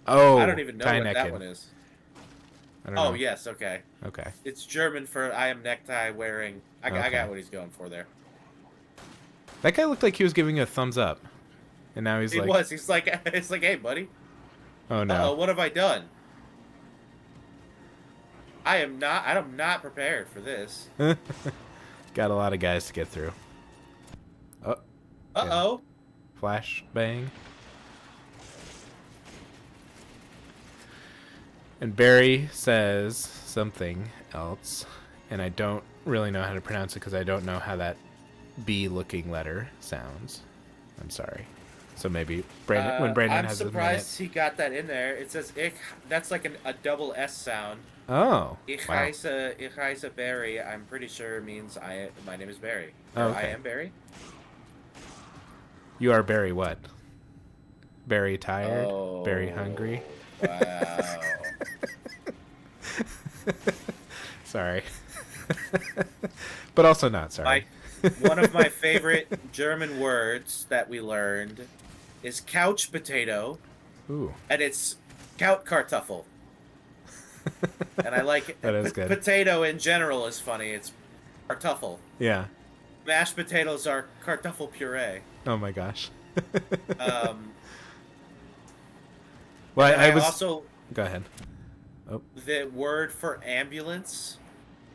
[SPEAKER 1] Oh,
[SPEAKER 2] I don't even know what that
[SPEAKER 1] Tieneken.
[SPEAKER 2] one is.
[SPEAKER 1] I don't
[SPEAKER 2] Oh
[SPEAKER 1] know.
[SPEAKER 2] yes, okay.
[SPEAKER 1] Okay.
[SPEAKER 2] It's German for I am necktie wearing. I
[SPEAKER 1] Okay.
[SPEAKER 2] got what he's going for there.
[SPEAKER 1] That guy looked like he was giving you a thumbs up. And now he's
[SPEAKER 2] He
[SPEAKER 1] like,
[SPEAKER 2] was. He's like, it's like, hey, buddy.
[SPEAKER 1] oh
[SPEAKER 2] Oh,
[SPEAKER 1] no.
[SPEAKER 2] what have I done? I'm not prepared for this.
[SPEAKER 1] Got a lot of guys to get through. Oh,
[SPEAKER 2] Uh-oh.
[SPEAKER 1] flash bang. And Barry says something else, and I don't really know how to pronounce it because I don't know how that B-looking letter sounds. I'm sorry. So maybe Brandon, when Brandon
[SPEAKER 2] I'm
[SPEAKER 1] has a minute.
[SPEAKER 2] surprised he got that in there. It says ich. That's like a double S sound.
[SPEAKER 1] Oh,
[SPEAKER 2] Ich
[SPEAKER 1] wow.
[SPEAKER 2] heiße Barry. I'm pretty sure it means my name is Barry.
[SPEAKER 1] Oh,
[SPEAKER 2] Or
[SPEAKER 1] okay.
[SPEAKER 2] I am Barry.
[SPEAKER 1] You are Barry what? Barry tired?
[SPEAKER 2] Oh.
[SPEAKER 1] Barry hungry?
[SPEAKER 2] Wow.
[SPEAKER 1] Sorry. But also not sorry.
[SPEAKER 2] One of my favorite German words that we learned is couch potato,
[SPEAKER 1] Ooh,
[SPEAKER 2] and it's Krautkartoffel. And I like it.
[SPEAKER 1] that is good.
[SPEAKER 2] Potato in general is funny. It's Kartoffel.
[SPEAKER 1] Yeah.
[SPEAKER 2] Mashed potatoes are Kartoffel puree.
[SPEAKER 1] Oh my gosh.
[SPEAKER 2] Um,
[SPEAKER 1] Well,
[SPEAKER 2] and
[SPEAKER 1] I
[SPEAKER 2] I
[SPEAKER 1] was.
[SPEAKER 2] also
[SPEAKER 1] Go ahead. Oh,
[SPEAKER 2] the word for ambulance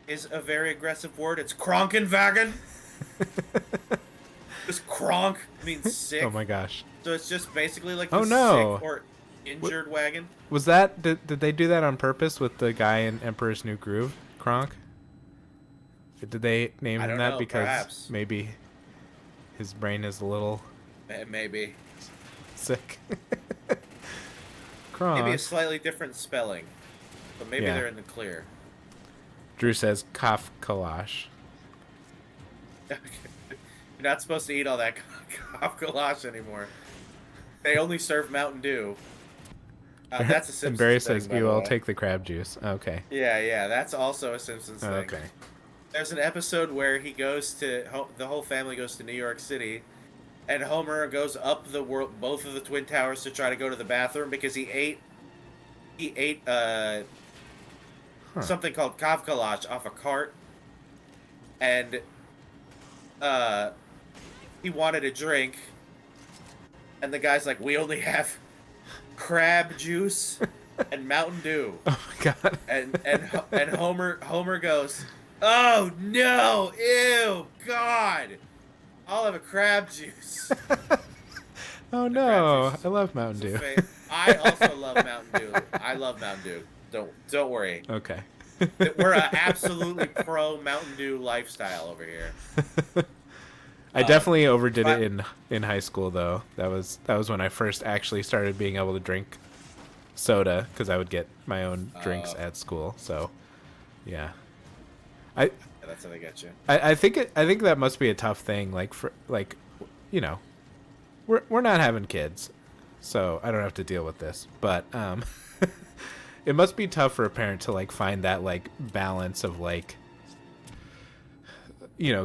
[SPEAKER 2] is a very aggressive word. It's Krankenwagen. This kronk means sick.
[SPEAKER 1] oh my gosh.
[SPEAKER 2] So it's just basically like
[SPEAKER 1] Oh,
[SPEAKER 2] the
[SPEAKER 1] no.
[SPEAKER 2] sick or injured wagon.
[SPEAKER 1] Was that did they do that on purpose with the guy in Emperor's New Groove, Kronk? Did they name
[SPEAKER 2] I
[SPEAKER 1] him
[SPEAKER 2] don't
[SPEAKER 1] that
[SPEAKER 2] know,
[SPEAKER 1] because
[SPEAKER 2] perhaps.
[SPEAKER 1] maybe his brain is a little
[SPEAKER 2] Maybe.
[SPEAKER 1] sick? Kronk.
[SPEAKER 2] Maybe a slightly different spelling. But maybe
[SPEAKER 1] Yeah.
[SPEAKER 2] they're in the clear.
[SPEAKER 1] Drew says Kaf Kalash.
[SPEAKER 2] You're not supposed to eat all that kolache anymore. They only serve Mountain Dew. That's a Simpsons
[SPEAKER 1] And Barry
[SPEAKER 2] thing,
[SPEAKER 1] says,
[SPEAKER 2] by the
[SPEAKER 1] "You, I'll
[SPEAKER 2] way.
[SPEAKER 1] take the crab juice." Okay.
[SPEAKER 2] Yeah, that's also a Simpsons thing.
[SPEAKER 1] Okay.
[SPEAKER 2] There's an episode where he goes to the whole family goes to New York City, and Homer goes up the world both of the twin towers to try to go to the bathroom because he ate something called kavkalash off a cart, and he wanted a drink, and the guy's like, "We only have crab juice and Mountain Dew."
[SPEAKER 1] Oh my god.
[SPEAKER 2] And Homer goes, "Oh no, ew, God, I'll have a crab juice."
[SPEAKER 1] Oh no!
[SPEAKER 2] juice.
[SPEAKER 1] I love Mountain Dew.
[SPEAKER 2] I also love Mountain Dew. I love Mountain Dew. Don't worry.
[SPEAKER 1] Okay.
[SPEAKER 2] We're a absolutely pro Mountain Dew lifestyle over here.
[SPEAKER 1] I definitely overdid
[SPEAKER 2] but-
[SPEAKER 1] it in high school though. That was when I first actually started being able to drink soda because I would get my own drinks at school. So, yeah.
[SPEAKER 2] Yeah, that's how they get you.
[SPEAKER 1] I think that must be a tough thing. Like you know, we're not having kids, so I don't have to deal with this. But it must be tough for a parent to like find that like balance of like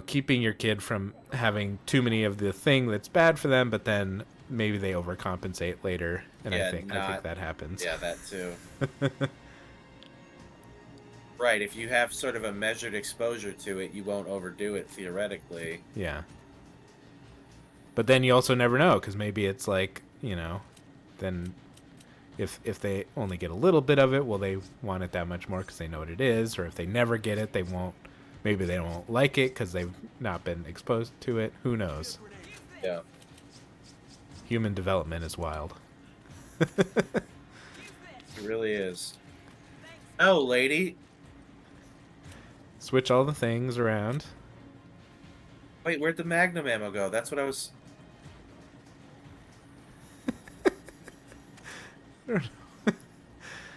[SPEAKER 1] keeping your kid from having too many of the thing that's bad for them, but then maybe they overcompensate later, and
[SPEAKER 2] Yeah,
[SPEAKER 1] I think that happens.
[SPEAKER 2] Yeah, that too. Right, if you have sort of a measured exposure to it, you won't overdo it theoretically.
[SPEAKER 1] Yeah. But then you also never know, because maybe it's like, then if they only get a little bit of it, well, they want it that much more because they know what it is. Or if they never get it, they won't. Maybe they won't like it because they've not been exposed to it. Who knows?
[SPEAKER 2] Yeah.
[SPEAKER 1] Human development is wild.
[SPEAKER 2] It really is. Oh, lady.
[SPEAKER 1] Switch all the things around.
[SPEAKER 2] Wait, where'd the Magnum ammo go? That's what I was...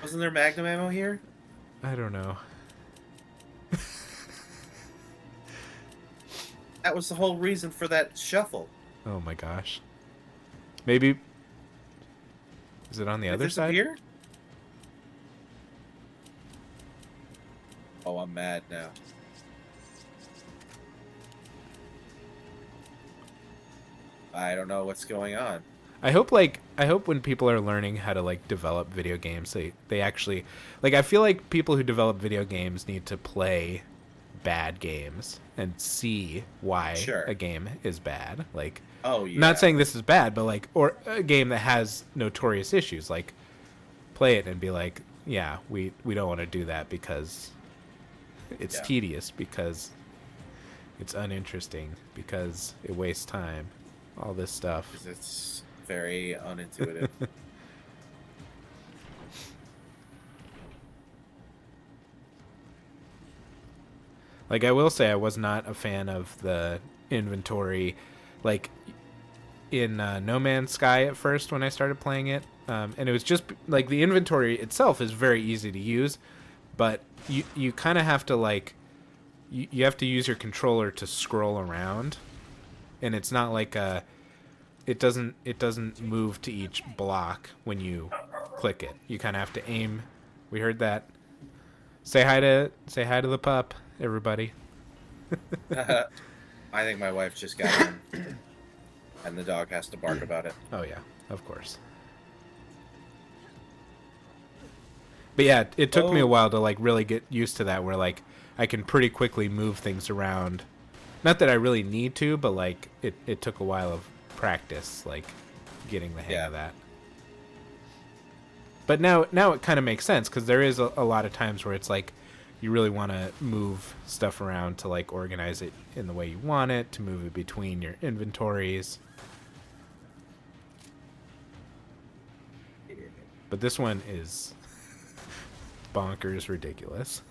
[SPEAKER 2] Wasn't there Magnum ammo here?
[SPEAKER 1] I don't know.
[SPEAKER 2] That was the whole reason for that shuffle.
[SPEAKER 1] Oh my gosh. Maybe. Is it on the other side?
[SPEAKER 2] Disappear? Oh, I'm mad now. I don't know what's going on.
[SPEAKER 1] I hope when people are learning how to like develop video games, they actually I feel like people who develop video games need to play bad games and see why
[SPEAKER 2] Sure.
[SPEAKER 1] a game is bad. Like,
[SPEAKER 2] Oh, yeah.
[SPEAKER 1] not saying this is bad, but like, or a game that has notorious issues, like play it and be like, yeah, we don't want to do that because it's tedious, because it's uninteresting, because it wastes time, all this stuff.
[SPEAKER 2] 'Cause it's very unintuitive.
[SPEAKER 1] Like, I will say I was not a fan of the inventory, like, in No Man's Sky at first when I started playing it. And it was just, like, the inventory itself is very easy to use, but you kind of have to, like, you have to use your controller to scroll around. And it's not like it doesn't move to each block when you click it. You kind of have to aim. We heard that. Say hi to the pup, everybody.
[SPEAKER 2] I think my wife just got in, and the dog has to bark about it.
[SPEAKER 1] Oh yeah, of course. But yeah, it took me a while to like really get used to that, where like I can pretty quickly move things around. Not that I really need to, but like it took a while of practice, like getting the hang of that. But now it kind of makes sense, because there is a lot of times where it's like you really want to move stuff around to like organize it in the way you want it, to move it between your inventories. But this one is bonkers ridiculous.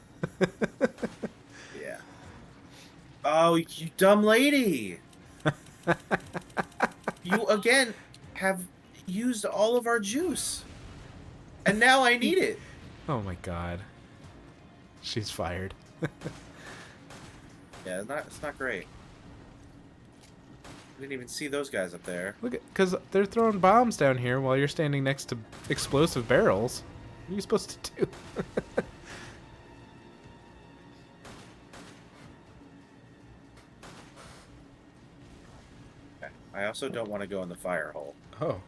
[SPEAKER 2] Yeah. Oh, you dumb lady! You again have used all of our juice, and now I need it.
[SPEAKER 1] Oh my god. She's fired.
[SPEAKER 2] Yeah, it's not great. I didn't even see those guys up there.
[SPEAKER 1] Look at, because they're throwing bombs down here while you're standing next to explosive barrels. What are you supposed to do?
[SPEAKER 2] Okay. I also don't want to go in the fire hole.
[SPEAKER 1] Oh.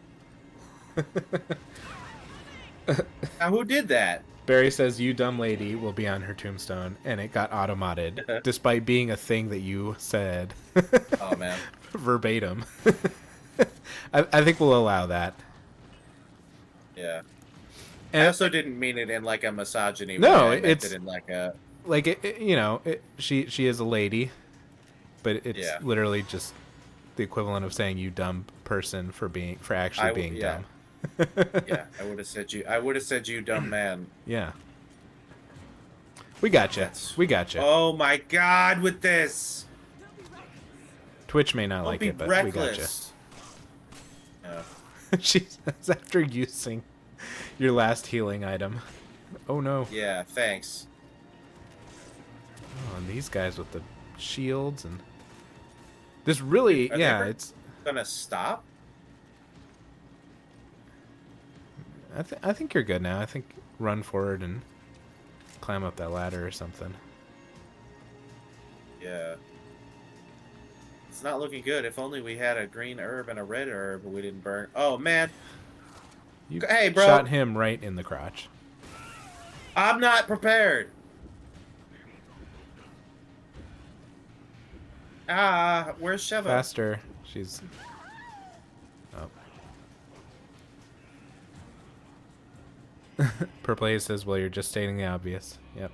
[SPEAKER 2] Now, who did that?
[SPEAKER 1] Barry says, "You dumb lady" will be on her tombstone, and it got automated, despite being a thing that you said.
[SPEAKER 2] Oh, man.
[SPEAKER 1] Verbatim. I think we'll allow that.
[SPEAKER 2] Yeah.
[SPEAKER 1] And
[SPEAKER 2] I also didn't mean it in like a misogyny
[SPEAKER 1] No,
[SPEAKER 2] way. I meant
[SPEAKER 1] it's-
[SPEAKER 2] it in like a...
[SPEAKER 1] like she is a lady, but it's
[SPEAKER 2] Yeah.
[SPEAKER 1] literally just the equivalent of saying "you dumb person" for actually being
[SPEAKER 2] yeah.
[SPEAKER 1] dumb.
[SPEAKER 2] Yeah, I would have said you dumb man.
[SPEAKER 1] Yeah. We gotcha.
[SPEAKER 2] That's-
[SPEAKER 1] We gotcha.
[SPEAKER 2] Oh my god, with this!
[SPEAKER 1] Twitch may not
[SPEAKER 2] Don't
[SPEAKER 1] like
[SPEAKER 2] be
[SPEAKER 1] it, but
[SPEAKER 2] reckless. Yeah.
[SPEAKER 1] we gotcha. She says after using your last healing item. Oh no.
[SPEAKER 2] Yeah, thanks.
[SPEAKER 1] Oh, and these guys with the shields and this really,
[SPEAKER 2] Are they
[SPEAKER 1] yeah,
[SPEAKER 2] ever
[SPEAKER 1] it's.
[SPEAKER 2] gonna stop?
[SPEAKER 1] I think you're good now. I think run forward and climb up that ladder or something.
[SPEAKER 2] Yeah. It's not looking good. If only we had a green herb and a red herb, but we didn't burn. Oh man.
[SPEAKER 1] You
[SPEAKER 2] Hey,
[SPEAKER 1] shot
[SPEAKER 2] bro.
[SPEAKER 1] him right in the crotch.
[SPEAKER 2] I'm not prepared. Ah, where's Sheva?
[SPEAKER 1] Faster. She's... Oh. Purple Haze says, well, you're just stating the obvious. Yep.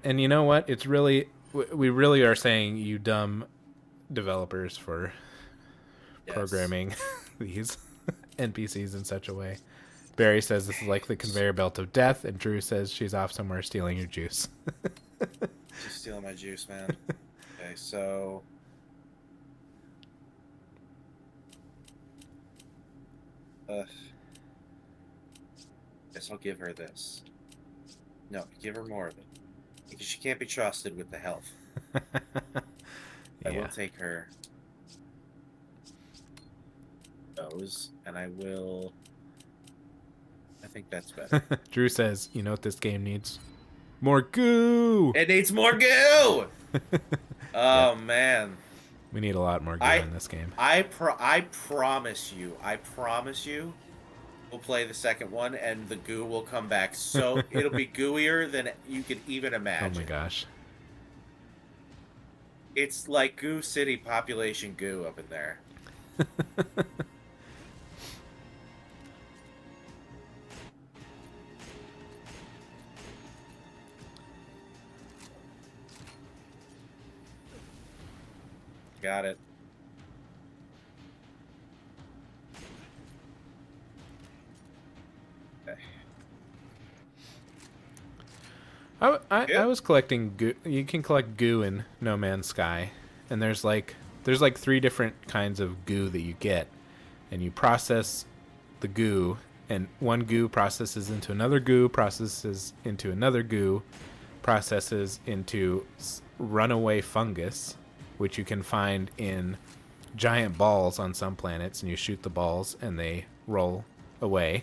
[SPEAKER 1] And you know what? It's really... We really are saying you dumb developers for
[SPEAKER 2] Yes.
[SPEAKER 1] programming these NPCs in such a way. Barry says this is like the conveyor belt of death, and Drew says she's off somewhere stealing your juice.
[SPEAKER 2] She's stealing my juice, man. Okay, so... Guess I'll give her this. No, give her more of it. Because she can't be trusted with the health. I will take her those, and I will... I think that's better.
[SPEAKER 1] Drew says, you know what this game needs? More goo!
[SPEAKER 2] It needs more goo! Oh, man.
[SPEAKER 1] We need a lot more goo in this game.
[SPEAKER 2] I promise you, we'll play the second one, and the goo will come back. So it'll be gooier than you could even imagine.
[SPEAKER 1] Oh my gosh.
[SPEAKER 2] It's like Goo City population goo up in there. Got it.
[SPEAKER 1] I was collecting goo. You can collect goo in No Man's Sky, and there's like 3 different kinds of goo that you get, and you process the goo, and one goo processes into another goo, processes into another goo, processes into runaway fungus, which you can find in giant balls on some planets, and you shoot the balls and they roll away.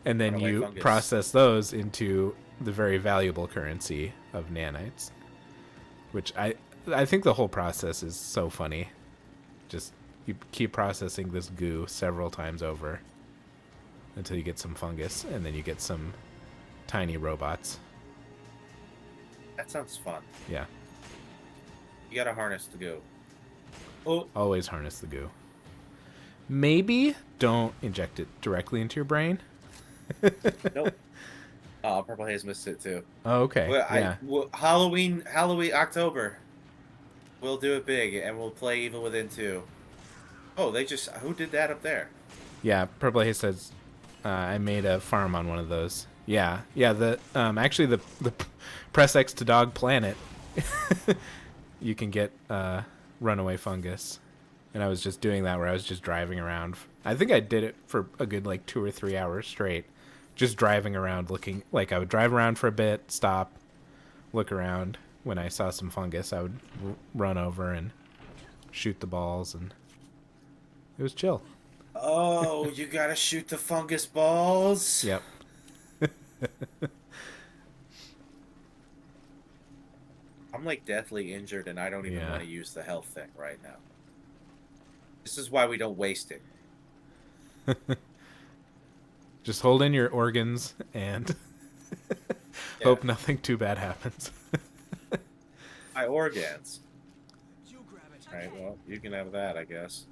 [SPEAKER 1] And then
[SPEAKER 2] Runaway
[SPEAKER 1] you
[SPEAKER 2] fungus.
[SPEAKER 1] process those into the very valuable currency of nanites, which I think the whole process is so funny. Just you keep processing this goo several times over until you get some fungus, and then you get some tiny robots.
[SPEAKER 2] That sounds fun.
[SPEAKER 1] Yeah.
[SPEAKER 2] You gotta harness the goo. Oh,
[SPEAKER 1] Always harness the goo. Maybe don't inject it directly into your brain.
[SPEAKER 2] nope. Oh, Purple Haze missed it too.
[SPEAKER 1] Oh, okay.
[SPEAKER 2] Well,
[SPEAKER 1] yeah.
[SPEAKER 2] Halloween, October. We'll do it big, and we'll play Evil Within 2. Oh, who did that up there?
[SPEAKER 1] Yeah, Purple Haze says, I made a farm on one of those. Yeah. Actually the press X to dog planet, you can get runaway fungus. And I was just doing that where I was just driving around. I think I did it for a good 2 or 3 hours straight. Just driving around looking, I would drive around for a bit, stop, look around. When I saw some fungus, I would run over and shoot the balls, and it was chill.
[SPEAKER 2] Oh, you gotta shoot the fungus balls?
[SPEAKER 1] Yep.
[SPEAKER 2] I'm deathly injured, and I don't even
[SPEAKER 1] Yeah.
[SPEAKER 2] want to use the health thing right now. This is why we don't waste it.
[SPEAKER 1] Just hold in your organs and hope nothing too bad happens.
[SPEAKER 2] My organs. Alright, well, you can have that, I guess.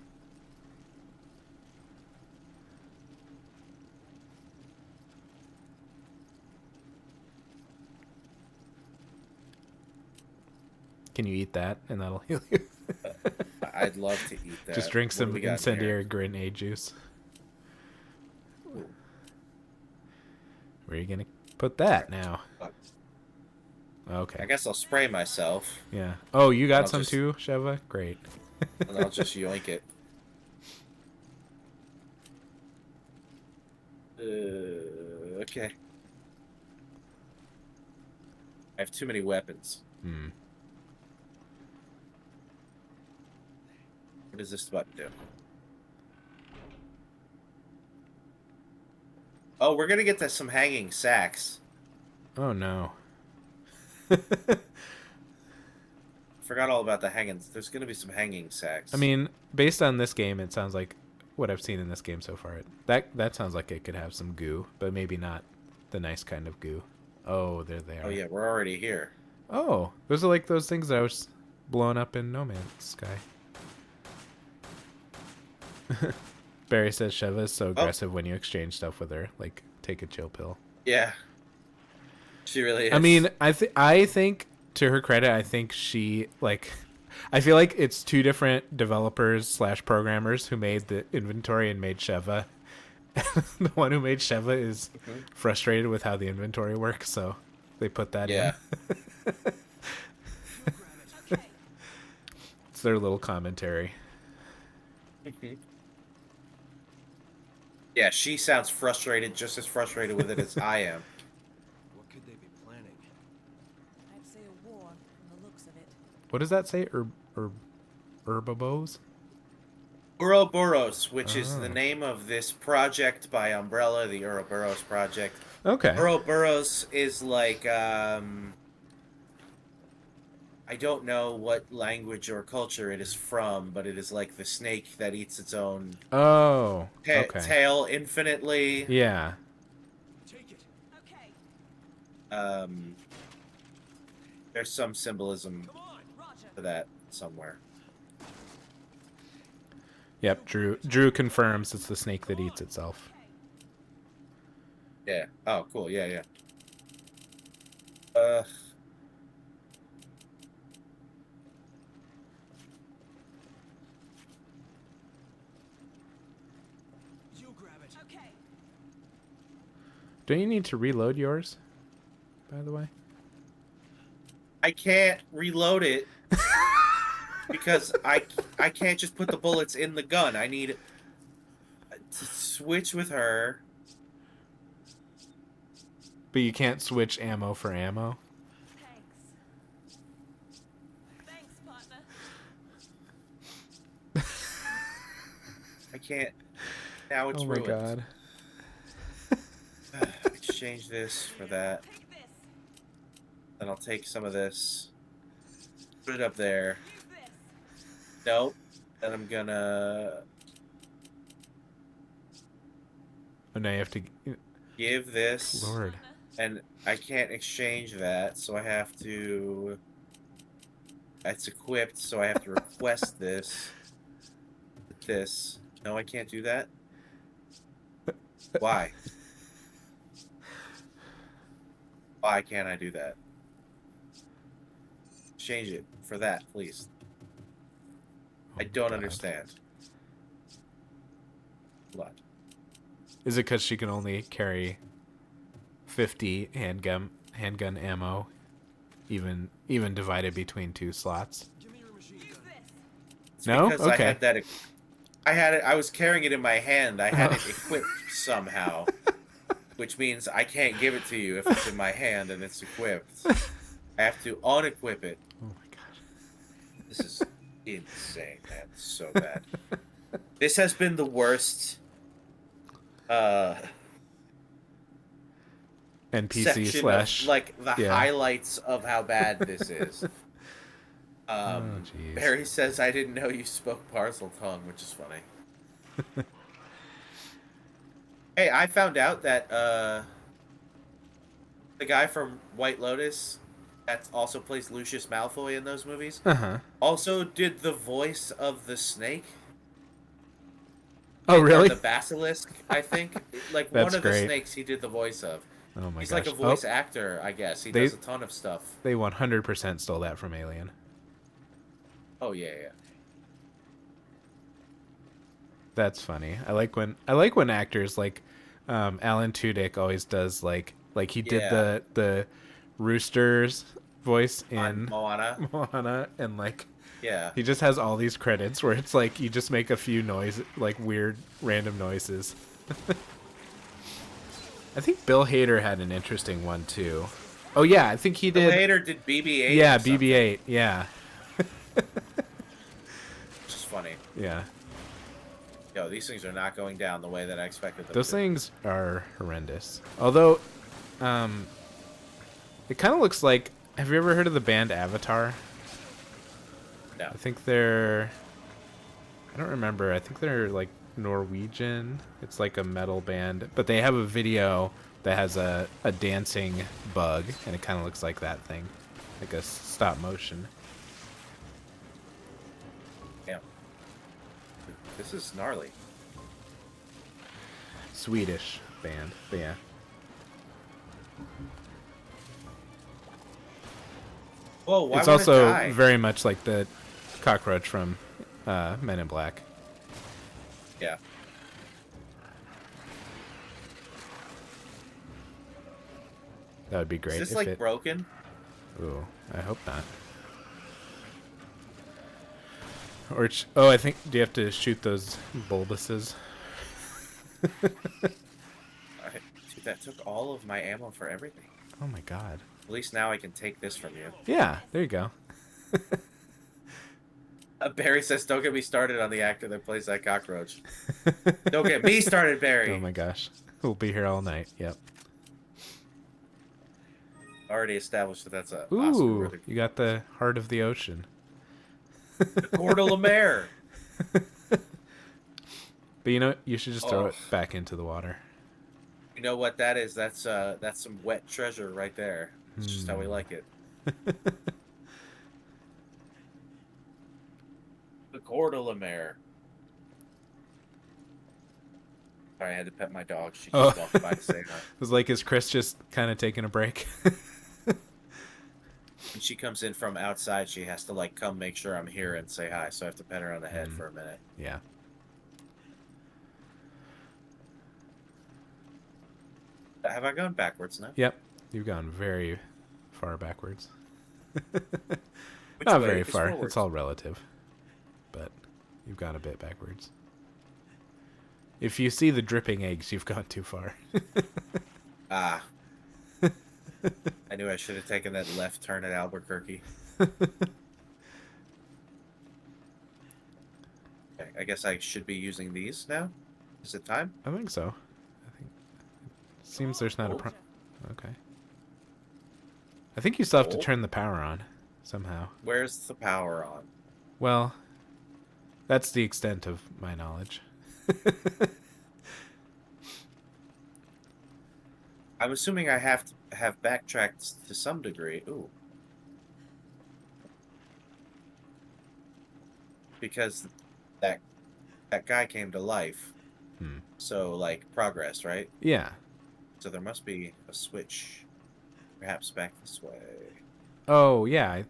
[SPEAKER 1] Can you eat that and that'll heal you?
[SPEAKER 2] I'd love to eat that.
[SPEAKER 1] Just drink
[SPEAKER 2] What do
[SPEAKER 1] some
[SPEAKER 2] we got in
[SPEAKER 1] incendiary grenade juice. Where are you gonna put that now? Okay.
[SPEAKER 2] I guess I'll spray myself,
[SPEAKER 1] Yeah. Oh, you got
[SPEAKER 2] I'll
[SPEAKER 1] some
[SPEAKER 2] just-
[SPEAKER 1] too, Sheva? Great.
[SPEAKER 2] and I'll just yoink it. Okay. I have too many weapons.
[SPEAKER 1] Hmm.
[SPEAKER 2] What does this button do? Oh, we're gonna get to some hanging sacks.
[SPEAKER 1] Oh no.
[SPEAKER 2] forgot all about the hanging. There's gonna be some hanging sacks.
[SPEAKER 1] I mean, based on this game, it sounds like what I've seen in this game so far. That sounds like it could have some goo, but maybe not the nice kind of goo. Oh, there they are.
[SPEAKER 2] Oh yeah, we're already here.
[SPEAKER 1] Oh, those are like those things that I was blowing up in No Man's Sky. Barry says Sheva is so aggressive when you exchange stuff with her. Like, take a chill pill.
[SPEAKER 2] Yeah, she really is.
[SPEAKER 1] I mean, I think to her credit, I think she like. I feel like it's two different developers / programmers who made the inventory and made Sheva. The one who made Sheva is frustrated with how the inventory works, so they put that in. It's their little commentary.
[SPEAKER 2] Yeah, she sounds frustrated, just as frustrated with it as I am.
[SPEAKER 4] What could they be planning?
[SPEAKER 3] I'd say a war from the looks of it.
[SPEAKER 1] What does that say? Herbivores?
[SPEAKER 2] Ouroboros, which is the
[SPEAKER 1] Oh.
[SPEAKER 2] name of this project by Umbrella, the Ouroboros project.
[SPEAKER 1] Okay.
[SPEAKER 2] Ouroboros is like, I don't know what language or culture it is from, but it is like the snake that eats its own
[SPEAKER 1] Oh. Okay.
[SPEAKER 2] tail infinitely.
[SPEAKER 1] Yeah.
[SPEAKER 4] Take it.
[SPEAKER 3] Okay.
[SPEAKER 2] There's some symbolism
[SPEAKER 4] Come on.
[SPEAKER 3] Roger.
[SPEAKER 2] for that somewhere.
[SPEAKER 1] Yep. Drew confirms it's the snake that eats itself.
[SPEAKER 2] Yeah. Oh, cool. Yeah, yeah.
[SPEAKER 4] You grab it.
[SPEAKER 3] Okay.
[SPEAKER 1] Don't you need to reload yours? By the way.
[SPEAKER 2] I can't reload it because I can't just put the bullets in the gun. I need to switch with her.
[SPEAKER 1] But you can't switch ammo for ammo.
[SPEAKER 3] Thanks. Thanks, partner.
[SPEAKER 2] I can't. Now it's
[SPEAKER 1] Oh my
[SPEAKER 2] ruined.
[SPEAKER 1] god.
[SPEAKER 2] Exchange this for that.
[SPEAKER 3] Take this.
[SPEAKER 2] Then I'll take some of this. Put it up there.
[SPEAKER 3] Use this.
[SPEAKER 2] Nope. Then I'm gonna
[SPEAKER 1] Oh, now you have to.
[SPEAKER 2] give this.
[SPEAKER 1] Lord.
[SPEAKER 2] And I can't exchange that, so I have to. It's equipped, so I have to request this. This. No, I can't do that. Why? Why can't I do that? Change it for that, please. I
[SPEAKER 1] Oh,
[SPEAKER 2] don't
[SPEAKER 1] God.
[SPEAKER 2] understand. What?
[SPEAKER 1] Is it because she can only carry 50 handgun ammo, even divided between 2 slots?
[SPEAKER 4] Give me your machine
[SPEAKER 3] Use
[SPEAKER 4] gun.
[SPEAKER 3] this.
[SPEAKER 2] It's
[SPEAKER 1] No?
[SPEAKER 2] because I
[SPEAKER 1] Okay.
[SPEAKER 2] had that. I had it. I was carrying it in my hand. I had it equipped somehow, which means I can't give it to you if it's in my hand and it's equipped. I have to unequip it.
[SPEAKER 1] Oh my god.
[SPEAKER 2] This is insane, man. So bad. This has been the worst
[SPEAKER 1] NPC
[SPEAKER 2] section
[SPEAKER 1] slash
[SPEAKER 2] of, like, the
[SPEAKER 1] yeah.
[SPEAKER 2] highlights of how bad this is.
[SPEAKER 1] Oh, jeez.
[SPEAKER 2] Barry says, I didn't know you spoke parcel tongue, which is funny. Hey, I found out that the guy from White Lotus that also plays Lucius Malfoy in those movies
[SPEAKER 1] Uh-huh.
[SPEAKER 2] also did the voice of the snake.
[SPEAKER 1] Oh,
[SPEAKER 2] Or
[SPEAKER 1] really?
[SPEAKER 2] the basilisk, I think. Like,
[SPEAKER 1] That's
[SPEAKER 2] one of the
[SPEAKER 1] great.
[SPEAKER 2] snakes he did the voice of.
[SPEAKER 1] Oh my
[SPEAKER 2] He's
[SPEAKER 1] gosh.
[SPEAKER 2] like a voice
[SPEAKER 1] Oh,
[SPEAKER 2] actor, I guess. He
[SPEAKER 1] They-
[SPEAKER 2] does a ton of stuff.
[SPEAKER 1] they 100% stole that from Alien.
[SPEAKER 2] Oh, yeah, yeah.
[SPEAKER 1] That's funny. I like when actors like Alan Tudyk always does like he did
[SPEAKER 2] Yeah.
[SPEAKER 1] the rooster's voice
[SPEAKER 2] On
[SPEAKER 1] in
[SPEAKER 2] Moana.
[SPEAKER 1] Moana, and like
[SPEAKER 2] Yeah.
[SPEAKER 1] he just has all these credits where it's like you just make a few like weird random noises. I think Bill Hader had an interesting one too. Oh yeah, I think he
[SPEAKER 2] Bill
[SPEAKER 1] did.
[SPEAKER 2] Hader did BB-8.
[SPEAKER 1] Yeah,
[SPEAKER 2] or something,
[SPEAKER 1] BB-8. Yeah,
[SPEAKER 2] which is funny.
[SPEAKER 1] yeah.
[SPEAKER 2] Yo, these things are not going down the way that I expected them
[SPEAKER 1] Those
[SPEAKER 2] to.
[SPEAKER 1] things are horrendous. Although, it kind of looks like. Have you ever heard of the band Avatar?
[SPEAKER 2] Yeah.
[SPEAKER 1] I think they're... I don't remember. I think they're like Norwegian. It's like a metal band. But they have a video that has a dancing bug, and it kind of looks like that thing. Like a stop motion.
[SPEAKER 2] Yeah. This is gnarly.
[SPEAKER 1] Swedish band. But yeah.
[SPEAKER 2] Whoa, why
[SPEAKER 1] It's
[SPEAKER 2] would
[SPEAKER 1] also
[SPEAKER 2] it die?
[SPEAKER 1] very much like the cockroach from Men in Black.
[SPEAKER 2] Yeah.
[SPEAKER 1] That would be
[SPEAKER 2] Is
[SPEAKER 1] great
[SPEAKER 2] this
[SPEAKER 1] if
[SPEAKER 2] like
[SPEAKER 1] it...
[SPEAKER 2] broken?
[SPEAKER 1] Ooh, I hope not. Or oh, I think, do you have to shoot those bulbuses?
[SPEAKER 2] Dude, that took all of my ammo for everything.
[SPEAKER 1] Oh my god.
[SPEAKER 2] At least now I can take this from you.
[SPEAKER 1] Yeah, there you go.
[SPEAKER 2] Barry says, "Don't get me started on the actor that plays that cockroach." Don't get me started, Barry.
[SPEAKER 1] Oh my gosh. We'll be here all night. Yep.
[SPEAKER 2] Already established that that's a
[SPEAKER 1] Ooh,
[SPEAKER 2] Oscar-worthy.
[SPEAKER 1] you got the heart of the ocean.
[SPEAKER 2] The Coeur d'Alembert.
[SPEAKER 1] But you know, you should just throw
[SPEAKER 2] Oh.
[SPEAKER 1] it back into the water.
[SPEAKER 2] You know what that is? That's some wet treasure right there. It's just how we like it. The Coeur d'Alembert. Sorry, I had to pet my dog. She just walked by to say hi.
[SPEAKER 1] It was like, is Chris just kind of taking a break?
[SPEAKER 2] When she comes in from outside, she has to like come make sure I'm here and say hi. So I have to pet her on the head for a minute.
[SPEAKER 1] Yeah.
[SPEAKER 2] Have I gone backwards now?
[SPEAKER 1] Yep. You've gone very far backwards.
[SPEAKER 2] Which
[SPEAKER 1] Not
[SPEAKER 2] way
[SPEAKER 1] very
[SPEAKER 2] is
[SPEAKER 1] far.
[SPEAKER 2] forwards?
[SPEAKER 1] It's all relative. But you've gone a bit backwards. If you see the dripping eggs, you've gone too far.
[SPEAKER 2] Ah. I knew I should have taken that left turn at Albuquerque. Okay, I guess I should be using these now? Is it time?
[SPEAKER 1] I think so. I think seems there's not a
[SPEAKER 2] Oh.
[SPEAKER 1] Okay. I think you still have to
[SPEAKER 2] Oh.
[SPEAKER 1] turn the power on somehow.
[SPEAKER 2] Where's the power on?
[SPEAKER 1] Well, that's the extent of my knowledge.
[SPEAKER 2] I'm assuming I have to have backtracked to some degree. Ooh. Because that guy came to life.
[SPEAKER 1] Hmm.
[SPEAKER 2] So, like, progress, right?
[SPEAKER 1] Yeah.
[SPEAKER 2] So there must be a switch. Perhaps back this way.
[SPEAKER 1] Oh, yeah.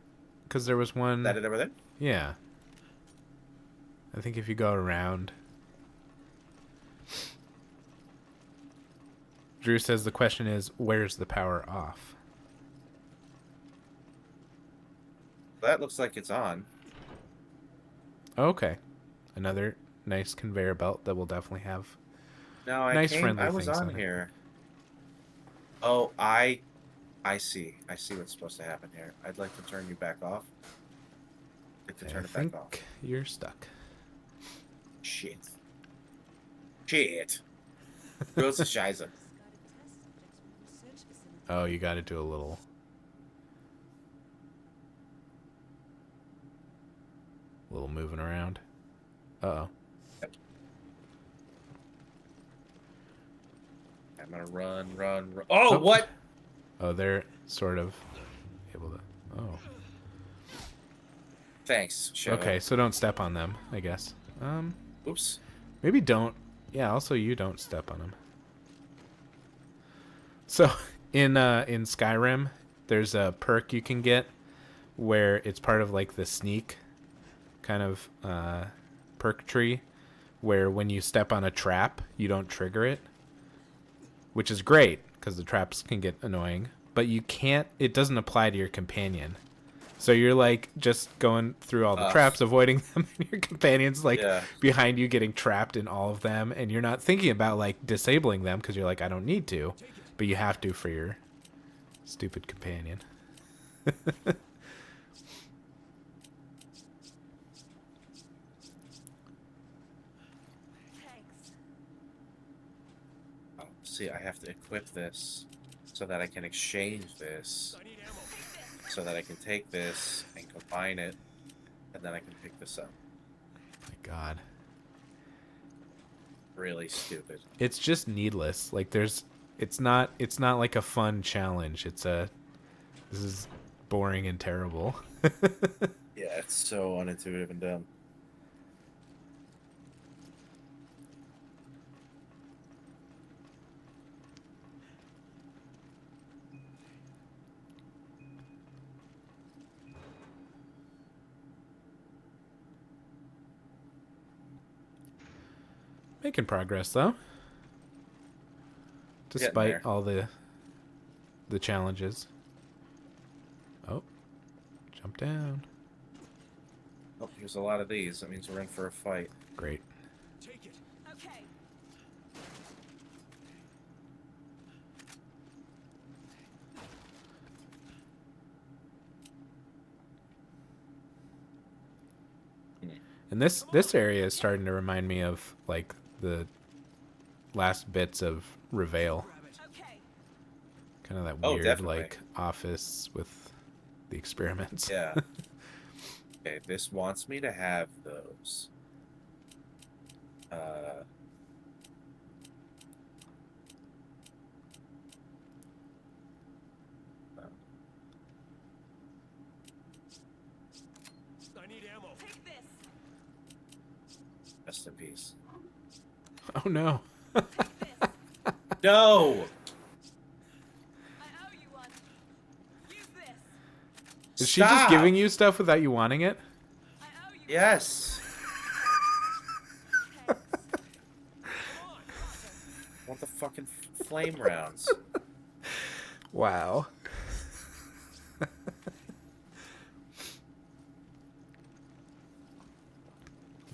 [SPEAKER 1] Because there was
[SPEAKER 2] Is
[SPEAKER 1] one...
[SPEAKER 2] that it over there?
[SPEAKER 1] Yeah. I think if you go around... Drew says the question is, where's the power off?
[SPEAKER 2] That looks like it's on.
[SPEAKER 1] Okay. Another nice conveyor belt that will definitely have...
[SPEAKER 2] No, I
[SPEAKER 1] Nice
[SPEAKER 2] came.
[SPEAKER 1] friendly
[SPEAKER 2] I was
[SPEAKER 1] things
[SPEAKER 2] on
[SPEAKER 1] on it.
[SPEAKER 2] here. Oh, I see. I see what's supposed to happen here. I'd like to turn you back off. I'd like to turn
[SPEAKER 1] I
[SPEAKER 2] it back
[SPEAKER 1] think
[SPEAKER 2] off.
[SPEAKER 1] you're stuck.
[SPEAKER 2] Shit. Shit. Große Scheiße.
[SPEAKER 1] Oh, you got to do a little... moving around. Uh-oh.
[SPEAKER 2] I'm gonna run. Oh, what?
[SPEAKER 1] Oh, they're sort of able to... Oh.
[SPEAKER 2] Thanks. Show.
[SPEAKER 1] Okay, so don't step on them, I guess.
[SPEAKER 2] Oops.
[SPEAKER 1] Maybe don't... Yeah, also you don't step on them. So, in Skyrim, there's a perk you can get where it's part of, like, the sneak kind of perk tree, where when you step on a trap, you don't trigger it, which is great, because the traps can get annoying, but you can't... It doesn't apply to your companion. So you're, like, just going through all the traps, avoiding them, and your companion's, like, behind you getting trapped in all of them, and you're not thinking about, like, disabling them, because you're like, I don't need to, but you have to for your stupid companion.
[SPEAKER 3] Thanks.
[SPEAKER 2] Oh, see, I have to equip this so that I can exchange this,
[SPEAKER 4] I need ammo.
[SPEAKER 2] so that I can take this and combine it and then I can pick this up.
[SPEAKER 1] My God.
[SPEAKER 2] Really stupid.
[SPEAKER 1] It's just needless. Like it's not like a fun challenge. This is boring and terrible.
[SPEAKER 2] Yeah, it's so unintuitive and dumb.
[SPEAKER 1] Making progress though. Despite all the challenges. Oh. Jump down.
[SPEAKER 2] Oh, there's a lot of these. That means we're in for a fight.
[SPEAKER 1] Great.
[SPEAKER 4] Take it.
[SPEAKER 3] Okay.
[SPEAKER 1] And this area is starting to remind me of like the last bits of Reveal.
[SPEAKER 4] Grab it.
[SPEAKER 3] Okay.
[SPEAKER 1] Kind of that
[SPEAKER 2] Oh,
[SPEAKER 1] weird
[SPEAKER 2] definitely.
[SPEAKER 1] like office with the experiments.
[SPEAKER 2] Yeah. Okay, this wants me to have those.
[SPEAKER 4] I need ammo.
[SPEAKER 3] Take this.
[SPEAKER 2] Rest in peace.
[SPEAKER 1] Oh no.
[SPEAKER 3] Take this.
[SPEAKER 2] No!
[SPEAKER 3] I owe you one. Use this.
[SPEAKER 1] Is she just
[SPEAKER 2] Stop!
[SPEAKER 1] giving you stuff without you wanting it?
[SPEAKER 3] I owe you.
[SPEAKER 2] Yes!
[SPEAKER 3] Thanks.
[SPEAKER 4] Come on.
[SPEAKER 2] I want the fucking flame rounds.
[SPEAKER 1] Wow.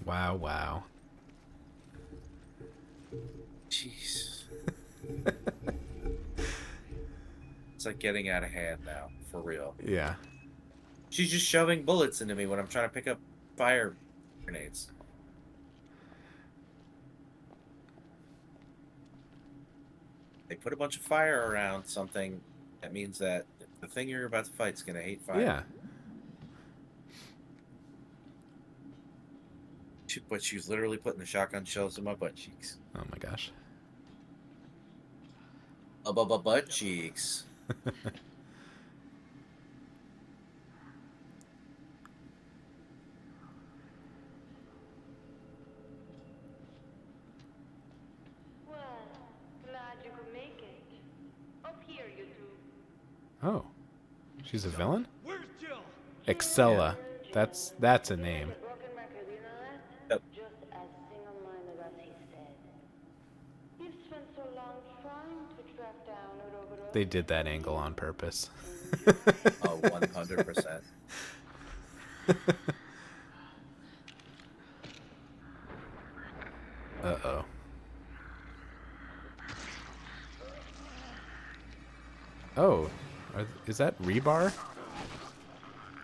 [SPEAKER 1] Wow.
[SPEAKER 2] Jeez. It's like getting out of hand now, for real.
[SPEAKER 1] Yeah.
[SPEAKER 2] She's just shoving bullets into me when I'm trying to pick up fire grenades. They put a bunch of fire around something. That means that the thing you're about to fight is going to hate fire.
[SPEAKER 1] Yeah.
[SPEAKER 2] But she's literally putting the shotgun shells in my butt cheeks.
[SPEAKER 1] Oh my gosh.
[SPEAKER 2] Butt cheeks.
[SPEAKER 5] Well, glad you could make it. Up here, you two.
[SPEAKER 1] Oh. She's a villain?
[SPEAKER 4] Where's Jill?
[SPEAKER 1] Excella. That's a name.
[SPEAKER 5] Broken record, you know that?
[SPEAKER 2] Yep.
[SPEAKER 5] Just as single-minded as he said. You've spent so long trying to track down Uroboro.
[SPEAKER 1] They did that angle on purpose.
[SPEAKER 2] Oh, 100%.
[SPEAKER 1] Uh-oh. Oh, is that rebar?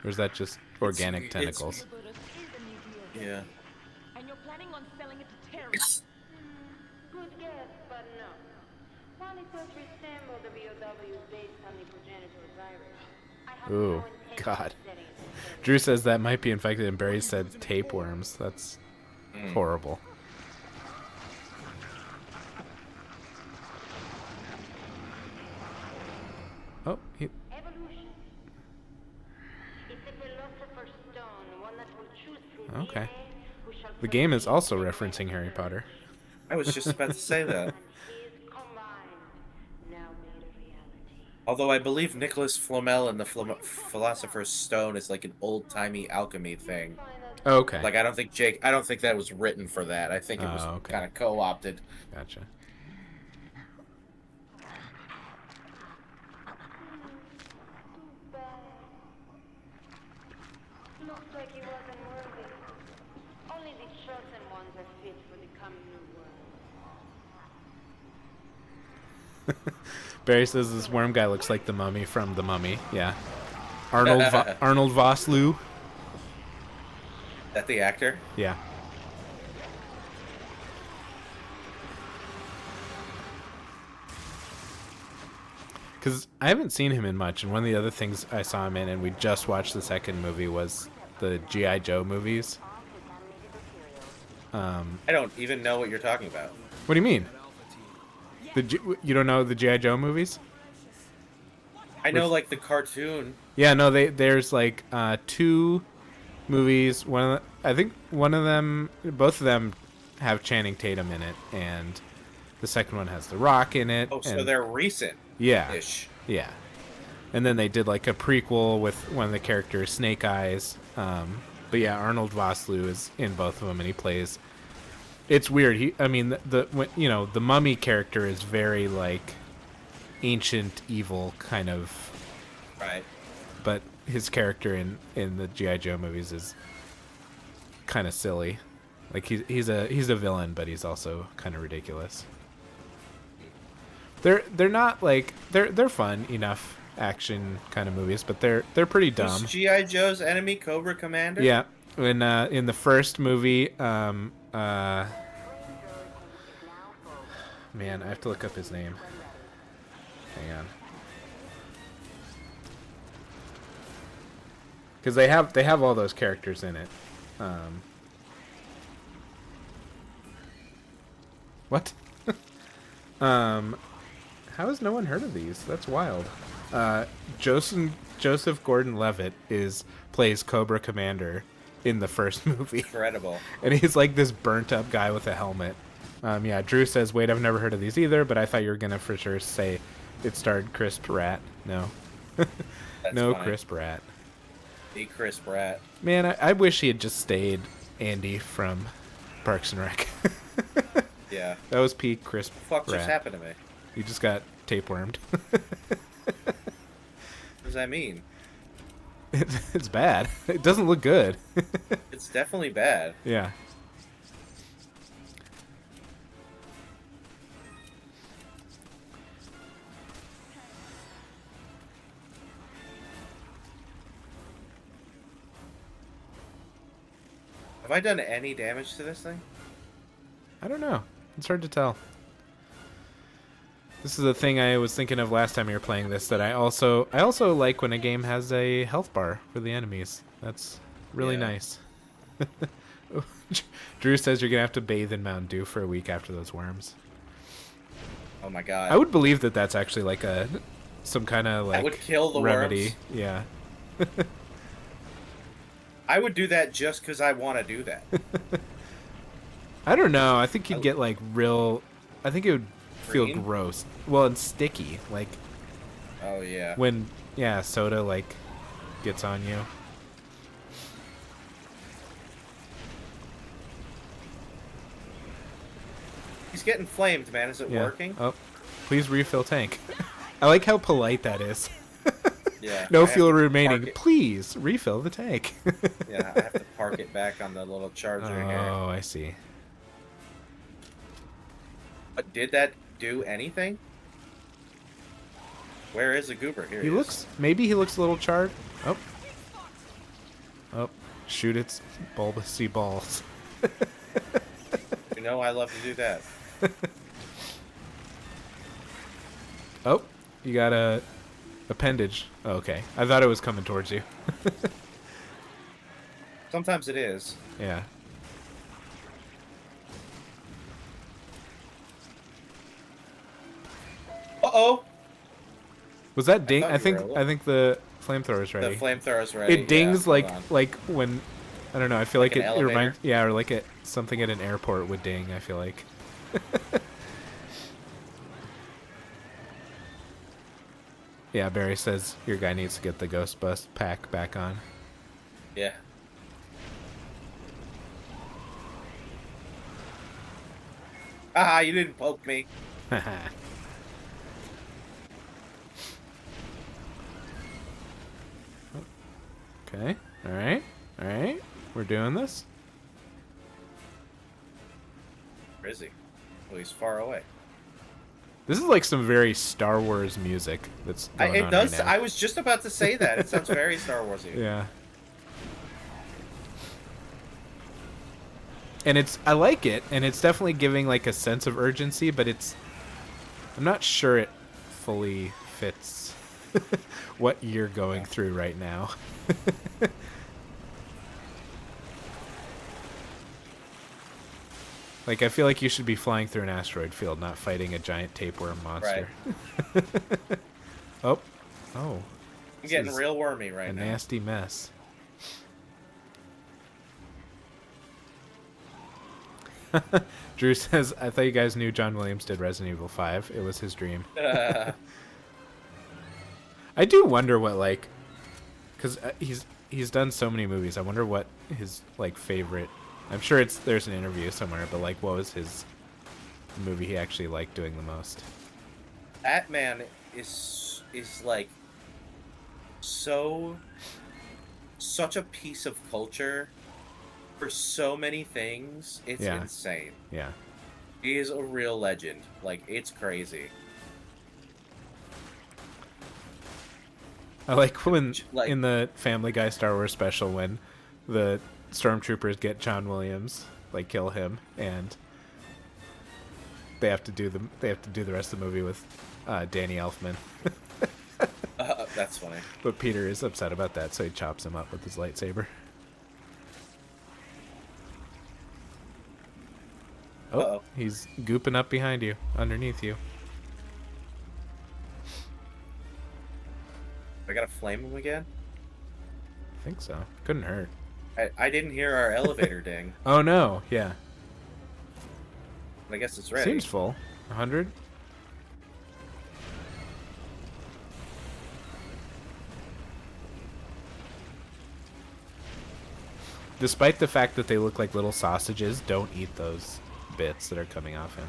[SPEAKER 1] Or is that just organic
[SPEAKER 2] it's-
[SPEAKER 1] tentacles?
[SPEAKER 2] Yeah.
[SPEAKER 3] And you're planning on selling it to terrorists.
[SPEAKER 5] Good guess, but no. While it does resemble the BOW based on the progenitor virus, I have
[SPEAKER 1] Ooh,
[SPEAKER 5] no intention
[SPEAKER 1] God.
[SPEAKER 5] of setting it to service.
[SPEAKER 1] Drew says that might be infected, and Barry said tapeworms. That's horrible. Oh,
[SPEAKER 5] Evolution. It's a philosopher's stone, one that will choose through
[SPEAKER 1] Okay.
[SPEAKER 5] DNA who shall
[SPEAKER 1] the game is
[SPEAKER 5] proceed
[SPEAKER 1] also
[SPEAKER 5] to the
[SPEAKER 1] referencing Harry
[SPEAKER 5] next
[SPEAKER 1] Potter.
[SPEAKER 2] I was just about to say that.
[SPEAKER 5] and his combined, now made a reality.
[SPEAKER 2] Although I believe Nicholas Flamel and the Philosopher's Stone is like an old-timey alchemy thing.
[SPEAKER 1] Oh, okay.
[SPEAKER 2] Like, I don't think that was written for that. I think it was
[SPEAKER 1] Oh, okay.
[SPEAKER 2] kind of co-opted.
[SPEAKER 1] Gotcha.
[SPEAKER 5] Too bad. Looks like he wasn't worthy. Only the chosen ones are fit for the coming new world.
[SPEAKER 1] Barry says this worm guy looks like the mummy from The Mummy. Yeah. Arnold Vosloo.
[SPEAKER 2] That the actor?
[SPEAKER 1] Yeah. Because I haven't seen him in much, and one of the other things I saw him in, and we just watched the second movie, was the GI Joe movies.
[SPEAKER 2] I don't even know what you're talking about.
[SPEAKER 1] What do you mean? You don't know the GI Joe movies?
[SPEAKER 2] I know like the cartoon.
[SPEAKER 1] Yeah, no, there's like two movies. I think one of them, both of them, have Channing Tatum in it, and the second one has The Rock in it.
[SPEAKER 2] Oh, so
[SPEAKER 1] and,
[SPEAKER 2] they're recent.
[SPEAKER 1] yeah,
[SPEAKER 2] Ish.
[SPEAKER 1] yeah. And then they did like a prequel with one of the characters, Snake Eyes. But yeah, Arnold Vosloo is in both of them, and he plays. It's weird. The Mummy character is very like ancient evil kind of.
[SPEAKER 2] Right.
[SPEAKER 1] But his character in the GI Joe movies is kind of silly. Like he's a villain, but he's also kind of ridiculous. They're not like they're fun enough action kind of movies, but they're pretty dumb.
[SPEAKER 2] Who's G.I. Joe's enemy, Cobra Commander?
[SPEAKER 1] Yeah, in the first movie, man, I have to look up his name. Hang on. Because they have all those characters in it. What? How has no one heard of these? That's wild. Joseph Gordon-Levitt plays Cobra Commander in the first movie.
[SPEAKER 2] Incredible.
[SPEAKER 1] And he's like this burnt up guy with a helmet. Yeah, Drew says, wait, I've never heard of these either, but I thought you were going to for sure say it starred Chris Pratt. No. No
[SPEAKER 2] fine.
[SPEAKER 1] Chris Pratt.
[SPEAKER 2] The Chris Pratt.
[SPEAKER 1] Man, I wish he had just stayed Andy from Parks and Rec.
[SPEAKER 2] Yeah.
[SPEAKER 1] That was peak Chris
[SPEAKER 2] What the fuck just
[SPEAKER 1] Pratt.
[SPEAKER 2] happened to me?
[SPEAKER 1] He just got tapewormed.
[SPEAKER 2] What does that mean?
[SPEAKER 1] It's bad. It doesn't look good.
[SPEAKER 2] It's definitely bad.
[SPEAKER 1] Yeah.
[SPEAKER 2] Have I done any damage to this thing?
[SPEAKER 1] I don't know. It's hard to tell. This is a thing I was thinking of last time you were playing this, that I also like when a game has a health bar for the enemies. That's really
[SPEAKER 2] Yeah.
[SPEAKER 1] nice. Drew says you're gonna have to bathe in Mountain Dew for a week after those worms.
[SPEAKER 2] Oh my god.
[SPEAKER 1] I would believe that that's actually like some kind of like
[SPEAKER 2] That would kill the
[SPEAKER 1] remedy.
[SPEAKER 2] worms.
[SPEAKER 1] Yeah.
[SPEAKER 2] I would do that just because I want to do that.
[SPEAKER 1] I don't know. I think you'd get like real. I think it would feel
[SPEAKER 2] Green?
[SPEAKER 1] gross. Well, and sticky. Like
[SPEAKER 2] Oh yeah.
[SPEAKER 1] when soda like gets on you.
[SPEAKER 2] He's getting flamed, man. Is it
[SPEAKER 1] Yeah.
[SPEAKER 2] working?
[SPEAKER 1] Oh, please refill tank. I like how polite that is.
[SPEAKER 2] Yeah.
[SPEAKER 1] No
[SPEAKER 2] I have
[SPEAKER 1] fuel
[SPEAKER 2] to
[SPEAKER 1] remaining.
[SPEAKER 2] park it-
[SPEAKER 1] Please refill the tank.
[SPEAKER 2] Yeah, I have to park it back on the little charger here.
[SPEAKER 1] Oh, I see.
[SPEAKER 2] But did that do anything? Where is the goober? Here
[SPEAKER 1] He
[SPEAKER 2] is.
[SPEAKER 1] looks. Maybe he looks a little charred. Oh. Oh. Shoot its bulbousy balls.
[SPEAKER 2] You know I love to do that.
[SPEAKER 1] Oh, you got a appendage. Oh, okay. I thought it was coming towards you.
[SPEAKER 2] Sometimes it is.
[SPEAKER 1] Yeah.
[SPEAKER 2] Uh-oh!
[SPEAKER 1] Was that ding?
[SPEAKER 2] thought
[SPEAKER 1] I
[SPEAKER 2] you
[SPEAKER 1] think
[SPEAKER 2] were a little-
[SPEAKER 1] I think the flamethrower's
[SPEAKER 2] The
[SPEAKER 1] ready.
[SPEAKER 2] flamethrower's ready.
[SPEAKER 1] It dings
[SPEAKER 2] yeah, hold on.
[SPEAKER 1] like when I don't know. I feel
[SPEAKER 2] Like
[SPEAKER 1] like,
[SPEAKER 2] an
[SPEAKER 1] it reminds
[SPEAKER 2] elevator?
[SPEAKER 1] or like something at an airport would ding. I feel like. Yeah, Barry says your guy needs to get the Ghost Bus pack back on.
[SPEAKER 2] Yeah. Ah, you didn't poke me.
[SPEAKER 1] Okay. All right. All right. We're doing this.
[SPEAKER 2] Where is he? Oh, he's far away.
[SPEAKER 1] This is like some very Star Wars music that's going
[SPEAKER 2] It
[SPEAKER 1] on
[SPEAKER 2] does.
[SPEAKER 1] right now.
[SPEAKER 2] I was just about to say that. It sounds very Star Warsy.
[SPEAKER 1] Yeah. And I like it, and it's definitely giving like a sense of urgency, but I'm not sure it fully fits what you're going through right now. Like, I feel like you should be flying through an asteroid field, not fighting a giant tapeworm monster. Oh. Oh.
[SPEAKER 2] I'm
[SPEAKER 1] This
[SPEAKER 2] getting
[SPEAKER 1] is
[SPEAKER 2] real wormy right
[SPEAKER 1] a
[SPEAKER 2] now.
[SPEAKER 1] nasty mess. Drew says, I thought you guys knew John Williams did Resident Evil 5. It was his dream. I do wonder what, like... Because he's done so many movies. I wonder what his, like, favorite... I'm sure there's an interview somewhere, but, like, what was his movie he actually liked doing the most?
[SPEAKER 2] Batman is like such a piece of culture for so many things. It's
[SPEAKER 1] Yeah.
[SPEAKER 2] insane.
[SPEAKER 1] Yeah.
[SPEAKER 2] He is a real legend. Like, it's crazy.
[SPEAKER 1] I like when,
[SPEAKER 2] Like-
[SPEAKER 1] in the Family Guy Star Wars special, when the stormtroopers get John Williams, like, kill him, and they have to do the rest of the movie with Danny Elfman.
[SPEAKER 2] That's funny.
[SPEAKER 1] But Peter is upset about that, so he chops him up with his lightsaber. Oh,
[SPEAKER 2] Uh-oh.
[SPEAKER 1] he's gooping up behind you, underneath you.
[SPEAKER 2] I gotta flame him again?
[SPEAKER 1] I think so. Couldn't hurt.
[SPEAKER 2] I didn't hear our elevator ding.
[SPEAKER 1] Oh no, yeah.
[SPEAKER 2] I guess it's ready.
[SPEAKER 1] Seems full. 100? Despite the fact that they look like little sausages, don't eat those bits that are coming off him.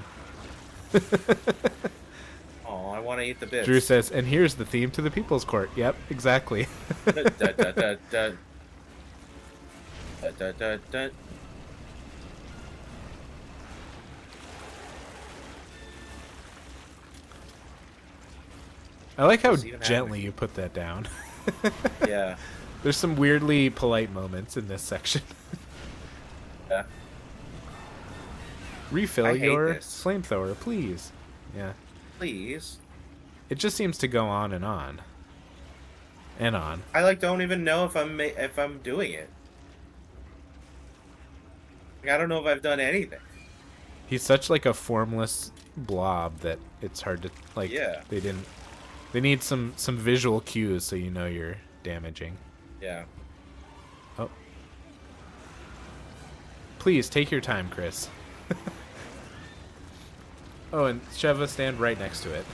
[SPEAKER 2] Oh, I want to eat the bits.
[SPEAKER 1] Drew says, and here's the theme to the People's Court. Yep, exactly.
[SPEAKER 2] Da, da, da, da, da. Da, da, da, da.
[SPEAKER 1] I like how
[SPEAKER 2] What's even
[SPEAKER 1] gently
[SPEAKER 2] happening?
[SPEAKER 1] you put that down.
[SPEAKER 2] Yeah.
[SPEAKER 1] There's some weirdly polite moments in this section.
[SPEAKER 2] Yeah.
[SPEAKER 1] Refill
[SPEAKER 2] I hate
[SPEAKER 1] your
[SPEAKER 2] this.
[SPEAKER 1] flamethrower, please. Yeah.
[SPEAKER 2] Please.
[SPEAKER 1] It just seems to go on and on. And on.
[SPEAKER 2] I like don't even know if I'm doing it. Like, I don't know if I've done anything.
[SPEAKER 1] He's such like a formless blob that it's hard to like.
[SPEAKER 2] Yeah.
[SPEAKER 1] They need some visual cues so you know you're damaging.
[SPEAKER 2] Yeah.
[SPEAKER 1] Oh. Please take your time, Chris. Oh, and Sheva, stand right next to it.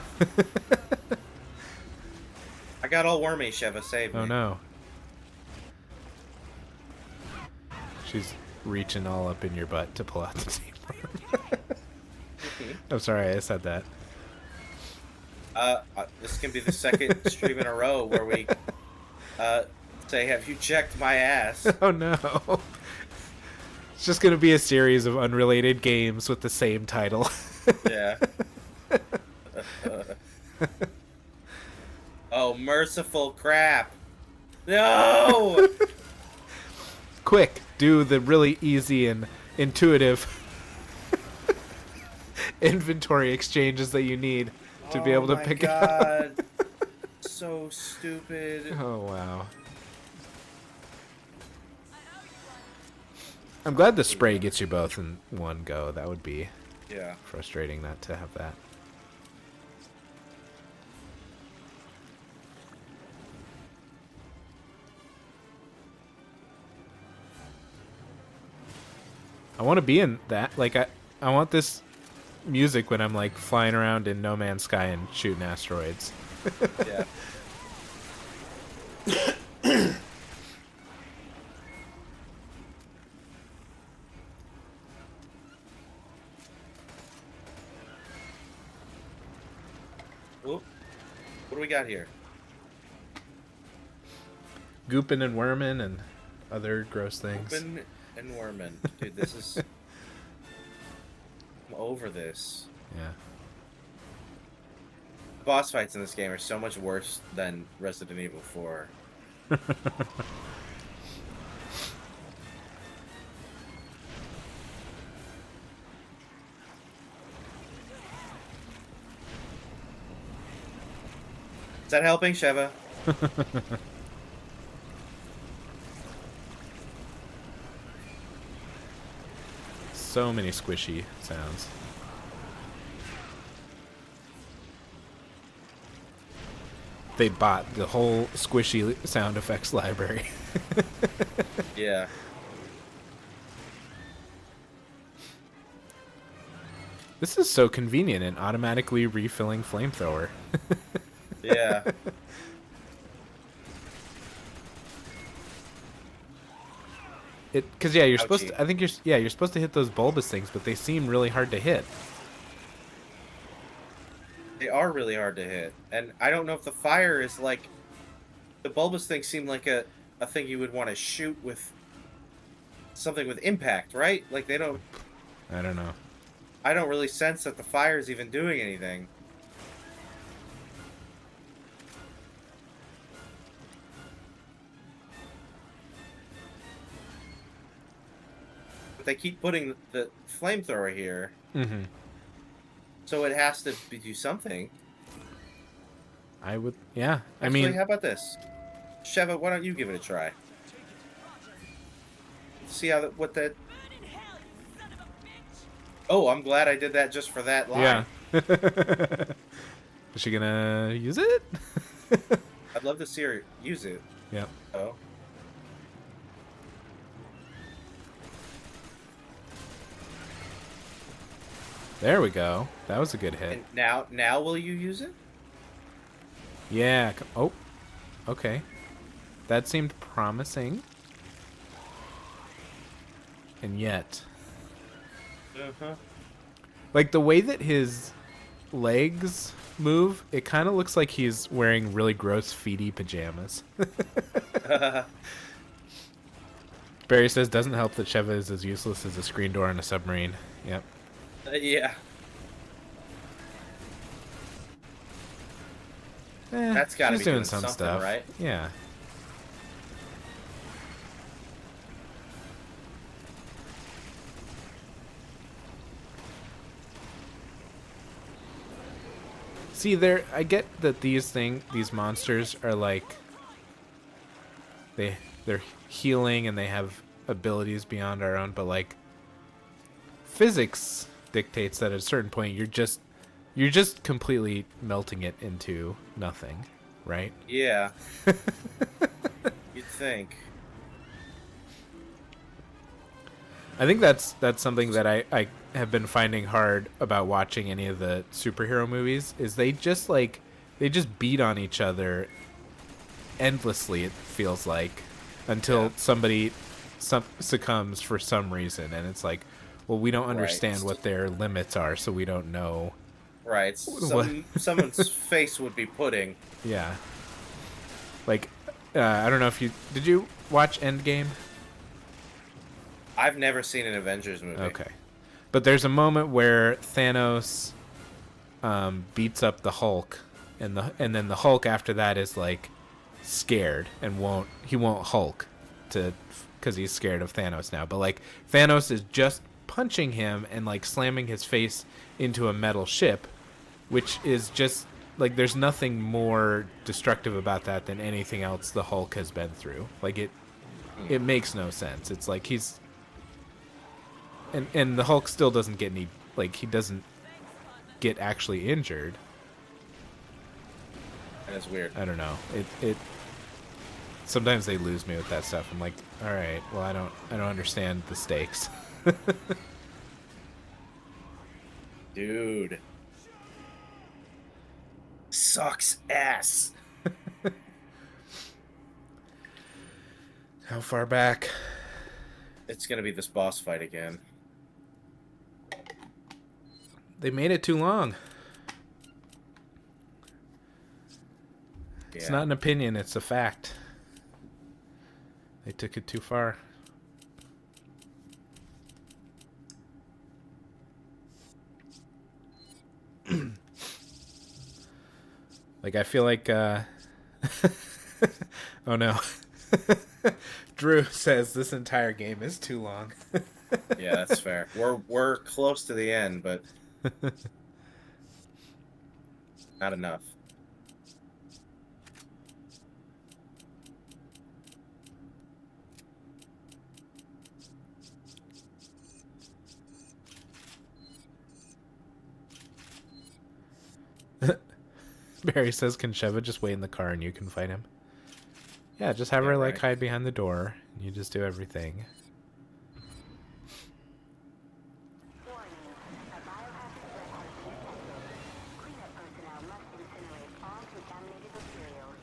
[SPEAKER 2] I got all wormy, Sheva. Save me.
[SPEAKER 1] Oh no. She's reaching all up in your butt to pull out the tapeworm. I'm sorry, I said that.
[SPEAKER 2] This can be the second stream in a row where we say, "Have you checked my ass?"
[SPEAKER 1] Oh no. It's just gonna be a series of unrelated games with the same title.
[SPEAKER 2] Yeah. Oh, merciful crap! No.
[SPEAKER 1] Quick, do the really easy and intuitive inventory exchanges that you need to be able to pick it up.
[SPEAKER 2] God. So stupid.
[SPEAKER 1] Oh wow. I'm glad the spray gets you both in one go. That would be
[SPEAKER 2] Yeah.
[SPEAKER 1] frustrating not to have that. I want to be in that. Like, I want this music when I'm, like, flying around in No Man's Sky and shooting asteroids.
[SPEAKER 2] Yeah. Whoop. What do we got here?
[SPEAKER 1] Gooping and worming and other gross things.
[SPEAKER 2] Open and Worman. Dude, this is... I'm over this.
[SPEAKER 1] Yeah.
[SPEAKER 2] The boss fights in this game are so much worse than Resident Evil 4. Is that helping, Sheva?
[SPEAKER 1] so many squishy sounds. They bought the whole squishy sound effects library.
[SPEAKER 2] Yeah.
[SPEAKER 1] This is so convenient, an automatically refilling flamethrower.
[SPEAKER 2] Yeah.
[SPEAKER 1] Because yeah, you're supposed
[SPEAKER 2] Ouchie.
[SPEAKER 1] to. I think you're supposed to hit those bulbous things, but they seem really hard to hit.
[SPEAKER 2] They are really hard to hit. And I don't know if the fire is like the bulbous things seem like a thing you would want to shoot with something with impact, right? Like
[SPEAKER 1] I don't know.
[SPEAKER 2] I don't really sense that the fire is even doing anything. But they keep putting the flamethrower here,
[SPEAKER 1] Mm-hmm.
[SPEAKER 2] so it has to do something.
[SPEAKER 1] I would. Yeah. I
[SPEAKER 2] Actually,
[SPEAKER 1] mean,
[SPEAKER 2] how about this? Sheva, why don't you give it a try? See how what that. Oh, I'm glad I did that just for that line.
[SPEAKER 1] yeah. Is she gonna use it?
[SPEAKER 2] I'd love to see her use it.
[SPEAKER 1] Yeah.
[SPEAKER 2] Oh.
[SPEAKER 1] There we go. That was a good hit.
[SPEAKER 2] And now will you use it?
[SPEAKER 1] Yeah. Oh. Okay. That seemed promising. And yet,
[SPEAKER 2] Uh-huh.
[SPEAKER 1] like the way that his legs move, it kind of looks like he's wearing really gross feety pajamas. Barry says doesn't help that Sheva is as useless as a screen door on a submarine. Yep.
[SPEAKER 2] Yeah. That's gotta
[SPEAKER 1] she's
[SPEAKER 2] be
[SPEAKER 1] doing
[SPEAKER 2] doing
[SPEAKER 1] some
[SPEAKER 2] something,
[SPEAKER 1] stuff,
[SPEAKER 2] right?
[SPEAKER 1] Yeah. See, I get that these monsters are like they're healing and they have abilities beyond our own, but like physics dictates that at a certain point you're just completely melting it into nothing, right?
[SPEAKER 2] Yeah. You'd think.
[SPEAKER 1] I think that's something that I have been finding hard about watching any of the superhero movies is they just beat on each other endlessly, it feels like, until somebody succumbs for some reason, and it's like, well, we don't understand what their limits are, so we don't know.
[SPEAKER 2] Right. Someone's face would be pudding.
[SPEAKER 1] Yeah. Like, I don't know if did you watch Endgame?
[SPEAKER 2] I've never seen an Avengers movie.
[SPEAKER 1] Okay. But there's a moment where Thanos beats up the Hulk, and then the Hulk after that is like scared and won't Hulk because he's scared of Thanos now. But like Thanos is just punching him and like slamming his face into a metal ship, which is just like there's nothing more destructive about that than anything else the Hulk has been through. Like it makes no sense. It's like he's and the Hulk still doesn't get any, like, he doesn't get actually injured.
[SPEAKER 2] And it's weird.
[SPEAKER 1] I don't know. It sometimes they lose me with that stuff. I'm like, all right, well, I don't understand the stakes.
[SPEAKER 2] Dude. Sucks ass.
[SPEAKER 1] How far back?
[SPEAKER 2] It's gonna be this boss fight again.
[SPEAKER 1] They made it too long.
[SPEAKER 2] Yeah.
[SPEAKER 1] It's not an opinion, it's a fact. They took it too far. Like, I feel like, oh no. Drew says this entire game is too long.
[SPEAKER 2] Yeah, that's fair. We're close to the end, but not enough.
[SPEAKER 1] Barry says, "Can Sheva just wait in the car and you can fight him?" Yeah, just have
[SPEAKER 2] Yeah,
[SPEAKER 1] her like
[SPEAKER 2] right.
[SPEAKER 1] hide behind the door. And you just do everything.
[SPEAKER 5] Warning. A biohazard threat has been detected. Cleanup personnel must incinerate all contaminated materials.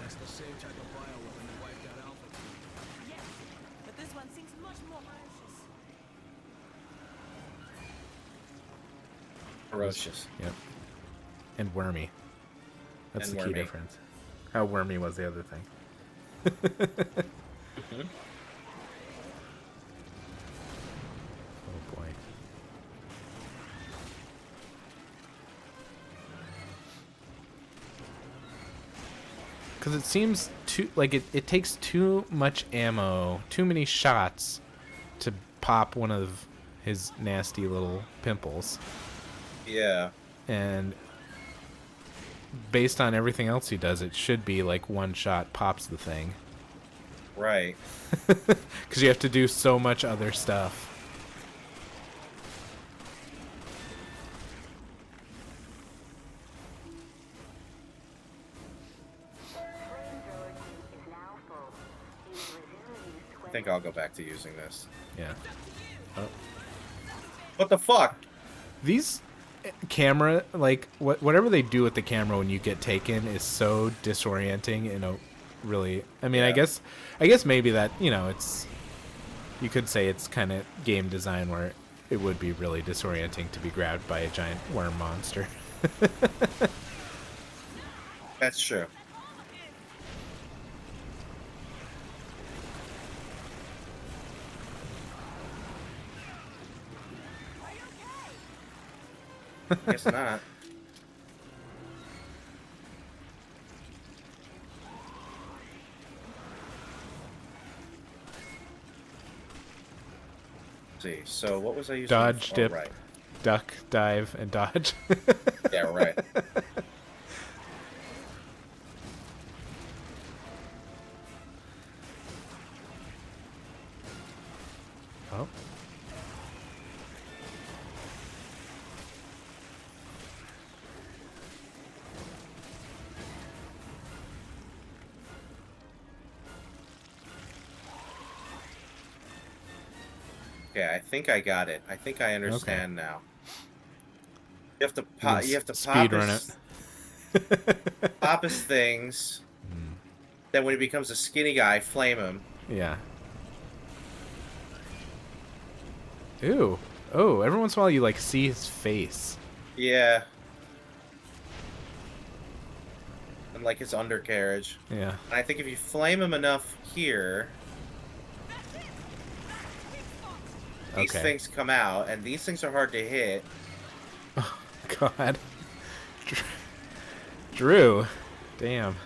[SPEAKER 4] That's the same type of bioweapon that wiped out Alpha.
[SPEAKER 3] Yes, but this one seems much more ferocious.
[SPEAKER 2] Ferocious.
[SPEAKER 1] Yep. And wormy. That's
[SPEAKER 2] And
[SPEAKER 1] the key
[SPEAKER 2] wormy.
[SPEAKER 1] difference. How wormy was the other thing?
[SPEAKER 2] Mhm.
[SPEAKER 1] Oh boy. Because it seems too like it takes too much ammo, too many shots to pop one of his nasty little pimples.
[SPEAKER 2] Yeah.
[SPEAKER 1] And based on everything else he does, it should be like one shot pops the thing.
[SPEAKER 2] Right.
[SPEAKER 1] Because you have to do so much other stuff.
[SPEAKER 5] Flamethrower tank is now full. You may resume use
[SPEAKER 2] I think I'll go back to using this.
[SPEAKER 1] Yeah.
[SPEAKER 2] What the fuck?
[SPEAKER 1] These camera, like whatever they do with the camera when you get taken is so disorienting in a really. I mean,
[SPEAKER 2] Yeah.
[SPEAKER 1] I guess maybe that it's. You could say it's kind of game design where it would be really disorienting to be grabbed by a giant worm monster.
[SPEAKER 2] That's true. Guess not. See, so what was I using?
[SPEAKER 1] Dodge,
[SPEAKER 2] for?
[SPEAKER 1] dip,
[SPEAKER 2] Right.
[SPEAKER 1] duck, dive, and dodge.
[SPEAKER 2] Yeah, right.
[SPEAKER 1] Oh.
[SPEAKER 2] Okay, I think I got it. I think I understand now. You have to pop. You have to pop
[SPEAKER 1] speed run it.
[SPEAKER 2] his, pop his things. Then when he becomes a skinny guy, flame him.
[SPEAKER 1] Yeah. Ooh. Oh, every once in a while you like see his face.
[SPEAKER 2] Yeah. And like his undercarriage.
[SPEAKER 1] Yeah.
[SPEAKER 2] And I think if you flame him enough here, these
[SPEAKER 1] Okay.
[SPEAKER 2] things come out, and these things are hard to hit.
[SPEAKER 1] God. Drew. Damn.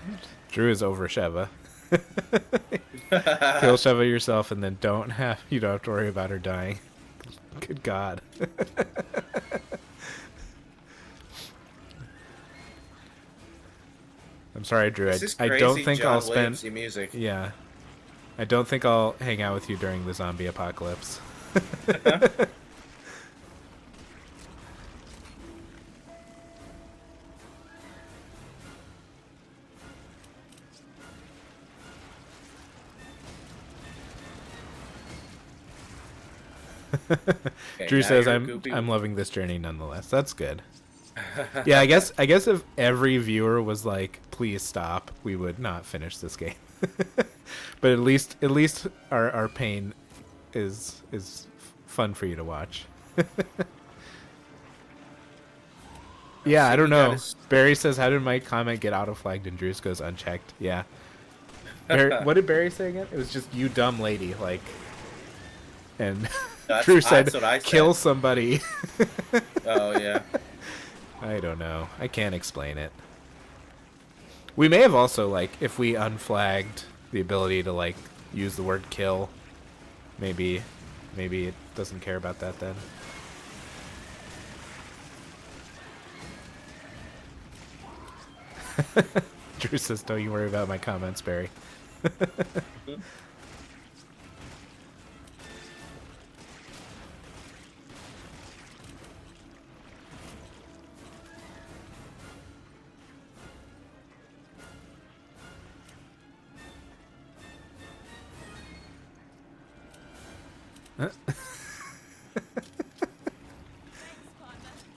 [SPEAKER 1] Drew is over Sheva. Kill Sheva yourself and then you don't have to worry about her dying. Good God. I'm sorry, Drew.
[SPEAKER 2] This is
[SPEAKER 1] I
[SPEAKER 2] crazy
[SPEAKER 1] don't think
[SPEAKER 2] John
[SPEAKER 1] I'll spend.
[SPEAKER 2] Williamsy music.
[SPEAKER 1] Yeah. I don't think I'll hang out with you during the zombie apocalypse.
[SPEAKER 2] Okay,
[SPEAKER 1] Drew
[SPEAKER 2] now
[SPEAKER 1] says
[SPEAKER 2] you're
[SPEAKER 1] I'm
[SPEAKER 2] goopy.
[SPEAKER 1] I'm loving this journey nonetheless. That's good. Yeah, I guess if every viewer was like, please stop, we would not finish this game. But at least our pain is fun for you to watch. Yeah,
[SPEAKER 2] See,
[SPEAKER 1] I don't
[SPEAKER 2] we got
[SPEAKER 1] know.
[SPEAKER 2] his-
[SPEAKER 1] Barry says, how did my comment get auto-flagged and Drew's goes unchecked? Yeah. Barry, what did Barry say again? It was just, you dumb lady, like... And Drew said,
[SPEAKER 2] that's what I said.
[SPEAKER 1] kill somebody.
[SPEAKER 2] Oh, yeah.
[SPEAKER 1] I don't know. I can't explain it. We may have also, like, if we unflagged the ability to, like, use the word kill, maybe it doesn't care about that then. Drew says, don't you worry about my comments, Barry.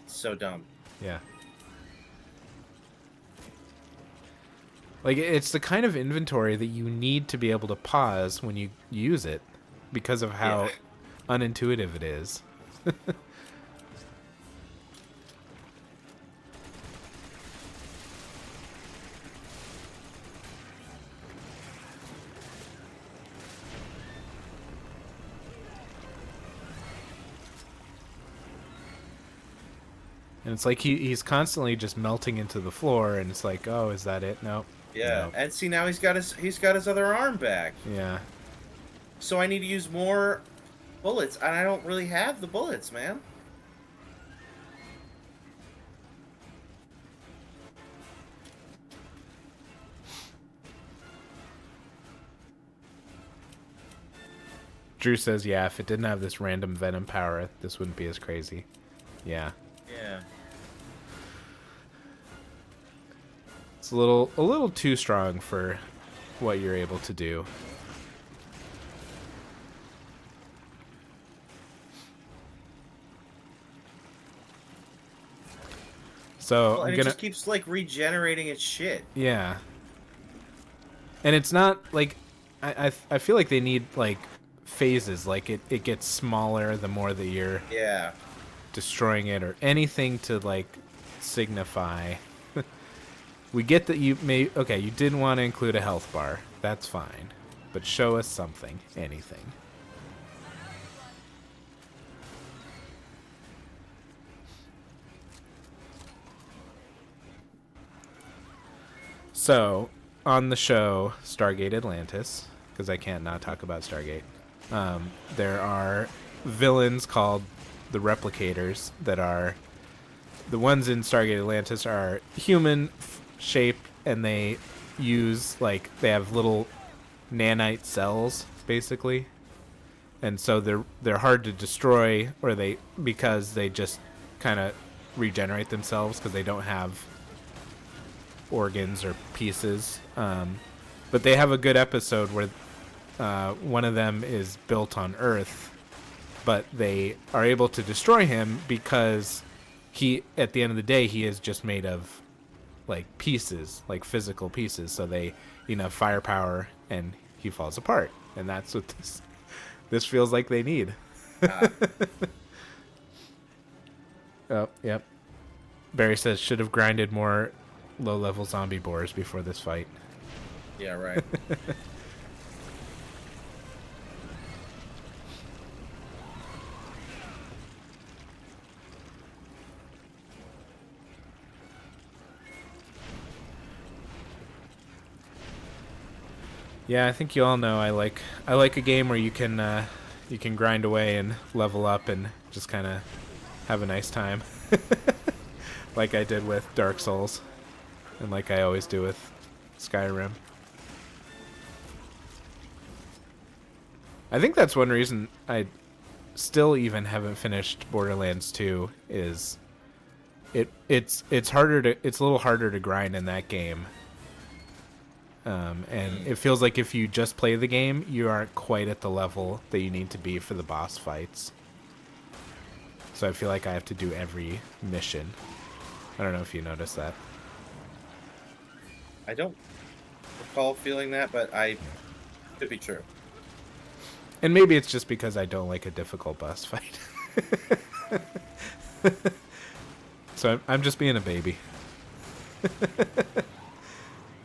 [SPEAKER 2] So dumb.
[SPEAKER 1] Yeah. Like, it's the kind of inventory that you need to be able to pause when you use it because of how
[SPEAKER 2] Yeah.
[SPEAKER 1] unintuitive it is. And it's like he's constantly just melting into the floor, and it's like, oh, is that it? Nope.
[SPEAKER 2] Yeah,
[SPEAKER 1] Nope.
[SPEAKER 2] and see now he's got his other arm back.
[SPEAKER 1] Yeah.
[SPEAKER 2] So I need to use more bullets, and I don't really have the bullets, man.
[SPEAKER 1] Drew says, yeah, if it didn't have this random venom power, this wouldn't be as crazy. Yeah.
[SPEAKER 2] Yeah.
[SPEAKER 1] It's a little too strong for what you're able to do. So
[SPEAKER 2] Well,
[SPEAKER 1] I'm
[SPEAKER 2] and it
[SPEAKER 1] gonna,
[SPEAKER 2] just keeps like regenerating its shit.
[SPEAKER 1] yeah. And it's not like I feel like they need like phases. Like it gets smaller the more that you're
[SPEAKER 2] Yeah.
[SPEAKER 1] destroying it or anything to like signify. We get that you didn't want to include a health bar. That's fine. But show us something, anything. So, on the show Stargate Atlantis, because I can't not talk about Stargate, there are villains called the Replicators that are... The ones in Stargate Atlantis are human shape, and they use, like, they have little nanite cells, basically. And so they're hard to destroy, because they just kind of regenerate themselves because they don't have organs or pieces. But they have a good episode where one of them is built on Earth, but they are able to destroy him because at the end of the day, he is just made of like pieces, like physical pieces. So they, firepower, and he falls apart. And that's what this feels like they need. Oh, yep. Barry says should have grinded more low-level zombie boars before this fight.
[SPEAKER 2] Yeah, right.
[SPEAKER 1] Yeah, I think you all know I like a game where you can grind away and level up and just kind of have a nice time, like I did with Dark Souls, and like I always do with Skyrim. I think that's one reason I still even haven't finished Borderlands 2 is it's a little harder to grind in that game. And it feels like if you just play the game, you aren't quite at the level that you need to be for the boss fights. So I feel like I have to do every mission. I don't know if you noticed that.
[SPEAKER 2] I don't recall feeling that, but could be true.
[SPEAKER 1] And maybe it's just because I don't like a difficult boss fight. So I'm just being a baby.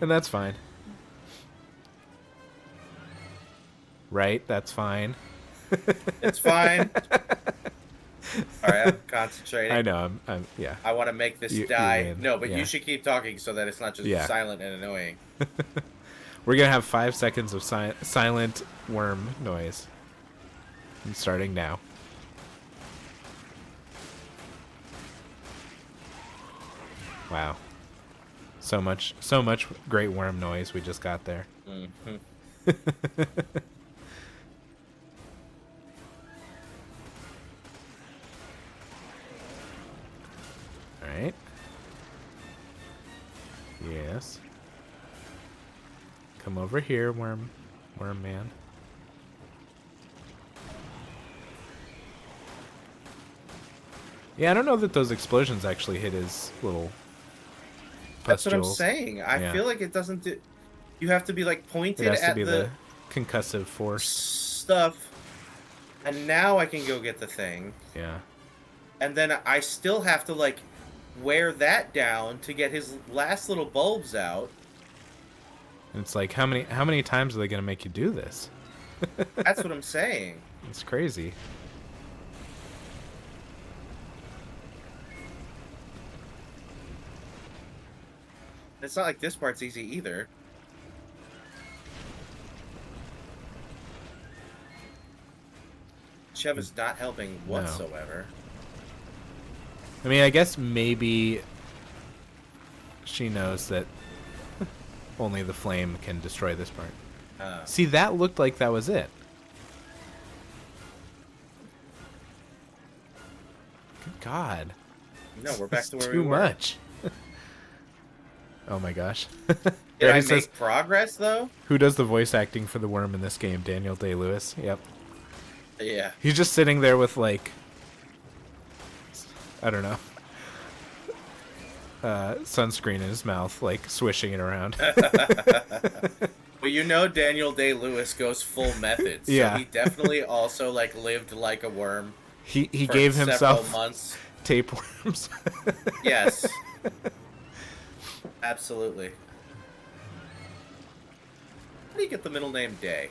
[SPEAKER 1] And that's fine. Right? That's fine.
[SPEAKER 2] It's fine. All right, I'm concentrating.
[SPEAKER 1] I know. I'm yeah.
[SPEAKER 2] I want to make this
[SPEAKER 1] You
[SPEAKER 2] die.
[SPEAKER 1] win.
[SPEAKER 2] No, but
[SPEAKER 1] Yeah.
[SPEAKER 2] you should keep talking so that it's not just
[SPEAKER 1] Yeah.
[SPEAKER 2] silent and annoying.
[SPEAKER 1] We're gonna have 5 seconds of silent worm noise. And starting now. Wow. So much great worm noise we just got there.
[SPEAKER 2] Mm-hmm.
[SPEAKER 1] Alright. Yes. Come over here, worm man. Yeah, I don't know that those explosions actually hit his little
[SPEAKER 2] That's what I'm
[SPEAKER 1] pustules.
[SPEAKER 2] saying. I
[SPEAKER 1] Yeah.
[SPEAKER 2] feel like it doesn't do. You have to be like
[SPEAKER 1] It
[SPEAKER 2] pointed
[SPEAKER 1] has to
[SPEAKER 2] at
[SPEAKER 1] be
[SPEAKER 2] the
[SPEAKER 1] the concussive force.
[SPEAKER 2] stuff, and now I can go get the thing,
[SPEAKER 1] Yeah.
[SPEAKER 2] and then I still have to like wear that down to get his last little bulbs out.
[SPEAKER 1] And it's like how many times are they gonna make you do this?
[SPEAKER 2] That's what I'm saying.
[SPEAKER 1] It's crazy.
[SPEAKER 2] It's not like this part's easy either. Chev is not helping
[SPEAKER 1] No.
[SPEAKER 2] whatsoever.
[SPEAKER 1] I mean, I guess maybe she knows that only the flame can destroy this part. See, that looked like that was it. Good God.
[SPEAKER 2] No, we're back
[SPEAKER 1] It's
[SPEAKER 2] to where
[SPEAKER 1] too
[SPEAKER 2] we were.
[SPEAKER 1] much. Oh my gosh.
[SPEAKER 2] Did
[SPEAKER 1] There
[SPEAKER 2] I
[SPEAKER 1] he
[SPEAKER 2] make
[SPEAKER 1] says,
[SPEAKER 2] progress though?
[SPEAKER 1] who does the voice acting for the worm in this game? Daniel Day-Lewis. Yep.
[SPEAKER 2] Yeah.
[SPEAKER 1] He's just sitting there with like, I don't know, sunscreen in his mouth, like swishing it around.
[SPEAKER 2] Well, you know Daniel Day-Lewis goes full method, so
[SPEAKER 1] Yeah.
[SPEAKER 2] he definitely also like lived like a worm
[SPEAKER 1] He
[SPEAKER 2] for
[SPEAKER 1] gave
[SPEAKER 2] several
[SPEAKER 1] himself
[SPEAKER 2] months.
[SPEAKER 1] tapeworms.
[SPEAKER 2] Yes. Absolutely. How do you get the middle name Day?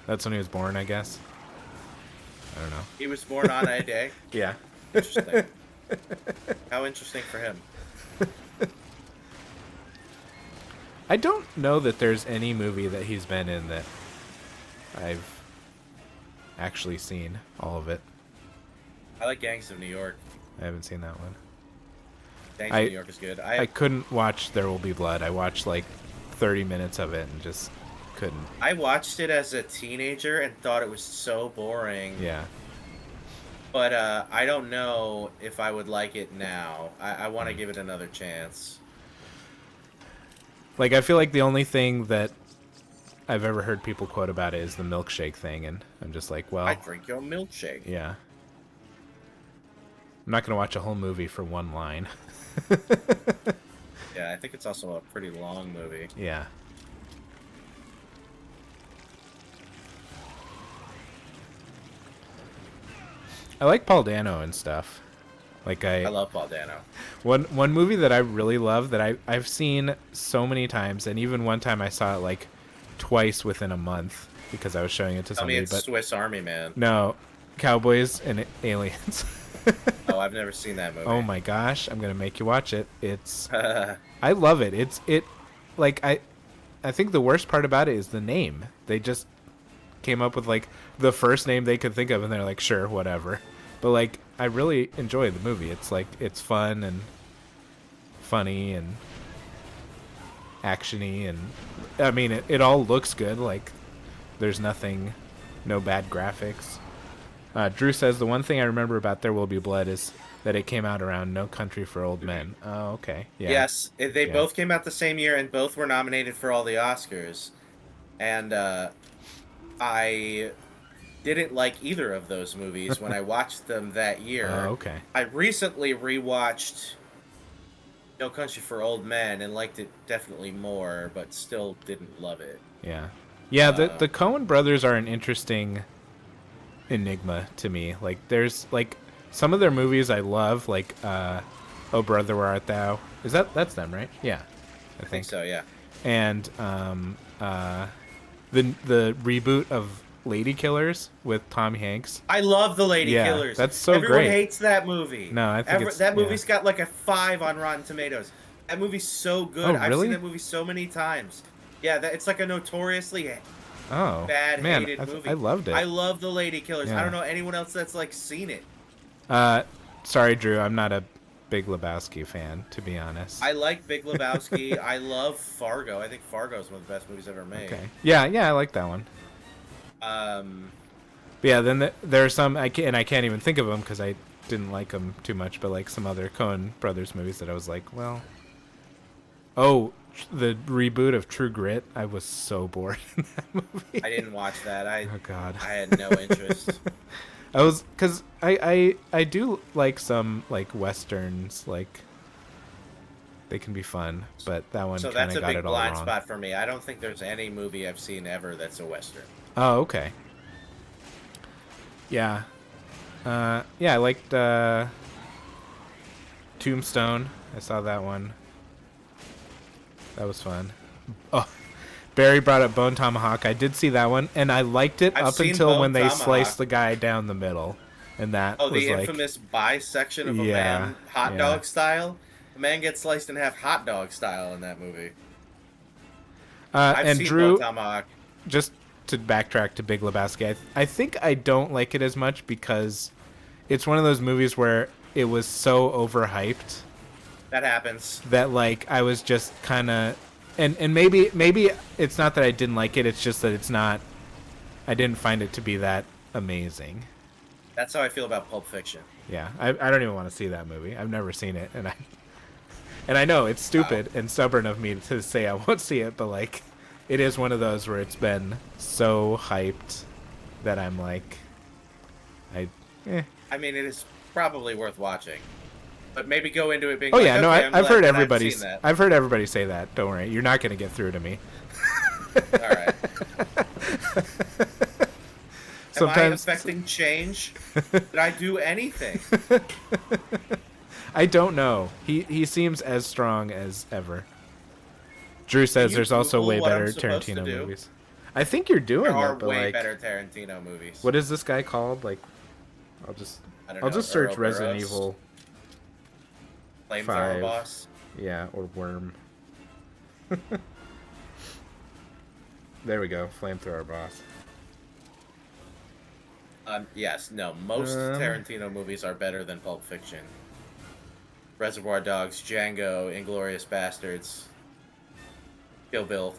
[SPEAKER 1] That's when he was born, I guess. I don't know.
[SPEAKER 2] He was born on a day.
[SPEAKER 1] Yeah.
[SPEAKER 2] Interesting. How interesting for him.
[SPEAKER 1] I don't know that there's any movie that he's been in that I've actually seen all of it.
[SPEAKER 2] I like Gangs of New York.
[SPEAKER 1] I haven't seen that one.
[SPEAKER 2] Gangs
[SPEAKER 1] I-
[SPEAKER 2] of New York is good.
[SPEAKER 1] I couldn't watch There Will Be Blood. I watched like 30 minutes of it and just couldn't.
[SPEAKER 2] I watched it as a teenager and thought it was so boring.
[SPEAKER 1] Yeah.
[SPEAKER 2] But I don't know if I would like it now. I want to give it another chance.
[SPEAKER 1] Like, I feel like the only thing that I've ever heard people quote about it is the milkshake thing, and I'm just like, well,
[SPEAKER 2] I drink your milkshake.
[SPEAKER 1] yeah. I'm not going to watch a whole movie for one line.
[SPEAKER 2] Yeah, I think it's also a pretty long movie.
[SPEAKER 1] Yeah. I like Paul Dano and stuff. Like
[SPEAKER 2] I love Paul Dano.
[SPEAKER 1] one movie that I really love that I've seen so many times, and even one time I saw it like twice within a month because I was showing it to
[SPEAKER 2] Tell me
[SPEAKER 1] somebody.
[SPEAKER 2] it's
[SPEAKER 1] But
[SPEAKER 2] Swiss Army Man.
[SPEAKER 1] no, Cowboys and Aliens.
[SPEAKER 2] Oh, I've never seen that movie.
[SPEAKER 1] Oh my gosh, I'm gonna make you watch it. It's I love it. It's like I think the worst part about it is the name. They just came up with like the first name they could think of, and they're like, sure, whatever. But like, I really enjoy the movie. It's like it's fun and funny and actiony, and I mean it all looks good. Like there's nothing, no bad graphics. Drew says the one thing I remember about There Will Be Blood is that it came out around No Country for Old Men. Oh, okay. Yeah.
[SPEAKER 2] Yes, they
[SPEAKER 1] Yeah.
[SPEAKER 2] both came out the same year, and both were nominated for all the Oscars. And I didn't like either of those movies when I watched them that year.
[SPEAKER 1] Oh, okay.
[SPEAKER 2] I recently rewatched No Country for Old Men and liked it definitely more, but still didn't love it.
[SPEAKER 1] Yeah. Yeah, the Coen brothers are an interesting enigma to me. Like there's like some of their movies I love, like Oh Brother Where Art Thou. That's them, right? Yeah.
[SPEAKER 2] I think so, yeah.
[SPEAKER 1] And the reboot of Lady Killers with Tom Hanks.
[SPEAKER 2] I love The Lady
[SPEAKER 1] Yeah,
[SPEAKER 2] Killers.
[SPEAKER 1] that's so
[SPEAKER 2] Everyone
[SPEAKER 1] great.
[SPEAKER 2] hates that movie.
[SPEAKER 1] No, I think it's-
[SPEAKER 2] that movie's
[SPEAKER 1] yeah.
[SPEAKER 2] got like a 5 on Rotten Tomatoes. That movie's so good.
[SPEAKER 1] Oh,
[SPEAKER 2] I've
[SPEAKER 1] really?
[SPEAKER 2] seen that movie so many times. Yeah, it's like a notoriously
[SPEAKER 1] Oh,
[SPEAKER 2] bad
[SPEAKER 1] man,
[SPEAKER 2] hated movie.
[SPEAKER 1] I loved it.
[SPEAKER 2] I love The Lady Killers.
[SPEAKER 1] Yeah.
[SPEAKER 2] I don't know anyone else that's like seen it.
[SPEAKER 1] Sorry, Drew, I'm not a Big Lebowski fan, to be honest.
[SPEAKER 2] I like Big Lebowski. I love Fargo. I think Fargo is one of the best movies ever made.
[SPEAKER 1] Okay. Yeah, I like that one. But yeah, then there are some I can't even think of them because I didn't like them too much. But like some other Coen Brothers movies that I was like, well, Oh, the reboot of True Grit. I was so bored in that movie.
[SPEAKER 2] I didn't watch that.
[SPEAKER 1] Oh God.
[SPEAKER 2] I had no interest.
[SPEAKER 1] I was because I do like some like westerns, like they can be fun, but that one
[SPEAKER 2] So
[SPEAKER 1] kind
[SPEAKER 2] that's
[SPEAKER 1] of
[SPEAKER 2] a
[SPEAKER 1] got
[SPEAKER 2] big
[SPEAKER 1] it all
[SPEAKER 2] blind
[SPEAKER 1] wrong.
[SPEAKER 2] spot for me. I don't think there's any movie I've seen ever that's a western.
[SPEAKER 1] Oh, okay. Yeah. Yeah, I liked Tombstone. I saw that one. That was fun. Oh, Barry brought up Bone Tomahawk. I did see that one, and I liked it
[SPEAKER 2] I've
[SPEAKER 1] up
[SPEAKER 2] seen
[SPEAKER 1] until
[SPEAKER 2] Bone
[SPEAKER 1] when they
[SPEAKER 2] Tomahawk.
[SPEAKER 1] sliced the guy down the middle, and that
[SPEAKER 2] Oh,
[SPEAKER 1] was
[SPEAKER 2] the
[SPEAKER 1] like,
[SPEAKER 2] infamous bisection of a
[SPEAKER 1] yeah,
[SPEAKER 2] man, hot
[SPEAKER 1] yeah.
[SPEAKER 2] dog style. A man gets sliced in half, hot dog style in that movie. I've
[SPEAKER 1] And
[SPEAKER 2] seen
[SPEAKER 1] Drew,
[SPEAKER 2] Bone Tomahawk.
[SPEAKER 1] just to backtrack to Big Lebowski, I think I don't like it as much because it's one of those movies where it was so overhyped
[SPEAKER 2] That happens.
[SPEAKER 1] that like I was just kind of, and maybe it's not that I didn't like it, it's just that it's not, I didn't find it to be that amazing.
[SPEAKER 2] That's how I feel about Pulp Fiction.
[SPEAKER 1] Yeah, I don't even want to see that movie. I've never seen it, and I know it's stupid and stubborn of me to say I won't see it, but like it is one of those where it's been so hyped that I'm like,
[SPEAKER 2] I mean, it is probably worth watching, but maybe go into it being.
[SPEAKER 1] Oh
[SPEAKER 2] like,
[SPEAKER 1] yeah, no,
[SPEAKER 2] okay,
[SPEAKER 1] I've heard
[SPEAKER 2] everybody.
[SPEAKER 1] I've heard everybody say that. Don't worry, you're not gonna get through to me.
[SPEAKER 2] All right.
[SPEAKER 1] Sometimes
[SPEAKER 2] Am I affecting change? Did I do anything?
[SPEAKER 1] I don't know. He seems as strong as ever. Drew says
[SPEAKER 2] you
[SPEAKER 1] there's also
[SPEAKER 2] Google
[SPEAKER 1] way
[SPEAKER 2] what I'm
[SPEAKER 1] better
[SPEAKER 2] supposed to
[SPEAKER 1] Tarantino
[SPEAKER 2] do?
[SPEAKER 1] movies. I think you're doing
[SPEAKER 2] There are
[SPEAKER 1] it, but
[SPEAKER 2] way
[SPEAKER 1] like,
[SPEAKER 2] better Tarantino movies.
[SPEAKER 1] what is this guy called? Like, I'll just
[SPEAKER 2] I don't
[SPEAKER 1] I'll
[SPEAKER 2] know,
[SPEAKER 1] just search
[SPEAKER 2] Ouroboros?
[SPEAKER 1] Resident Evil.
[SPEAKER 2] Flamethrower
[SPEAKER 1] 5.
[SPEAKER 2] Boss.
[SPEAKER 1] Yeah, or Worm. There we go, Flamethrower Boss.
[SPEAKER 2] Yes, no. Most Tarantino movies are better than Pulp Fiction. Reservoir Dogs, Django, Inglourious Bastards, Kill Bill.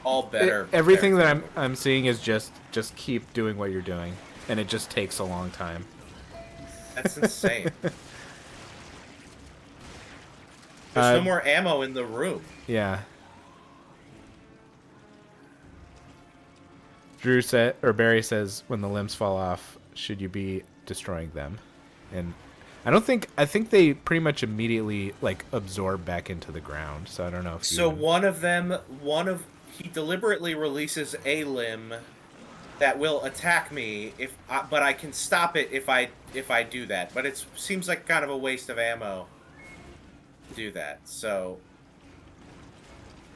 [SPEAKER 2] All better.
[SPEAKER 1] Everything that
[SPEAKER 2] Tarantino
[SPEAKER 1] I'm
[SPEAKER 2] movies.
[SPEAKER 1] I'm seeing is just keep doing what you're doing, and it just takes a long time.
[SPEAKER 2] That's insane. There's no
[SPEAKER 1] Uh,
[SPEAKER 2] more ammo in the room.
[SPEAKER 1] Yeah. Drew said, or Barry says, when the limbs fall off, should you be destroying them? And I think they pretty much immediately like absorb back into the ground. So I don't know if
[SPEAKER 2] So
[SPEAKER 1] you...
[SPEAKER 2] he deliberately releases a limb that will attack me but I can stop it if I do that. But it seems like kind of a waste of ammo to do that. So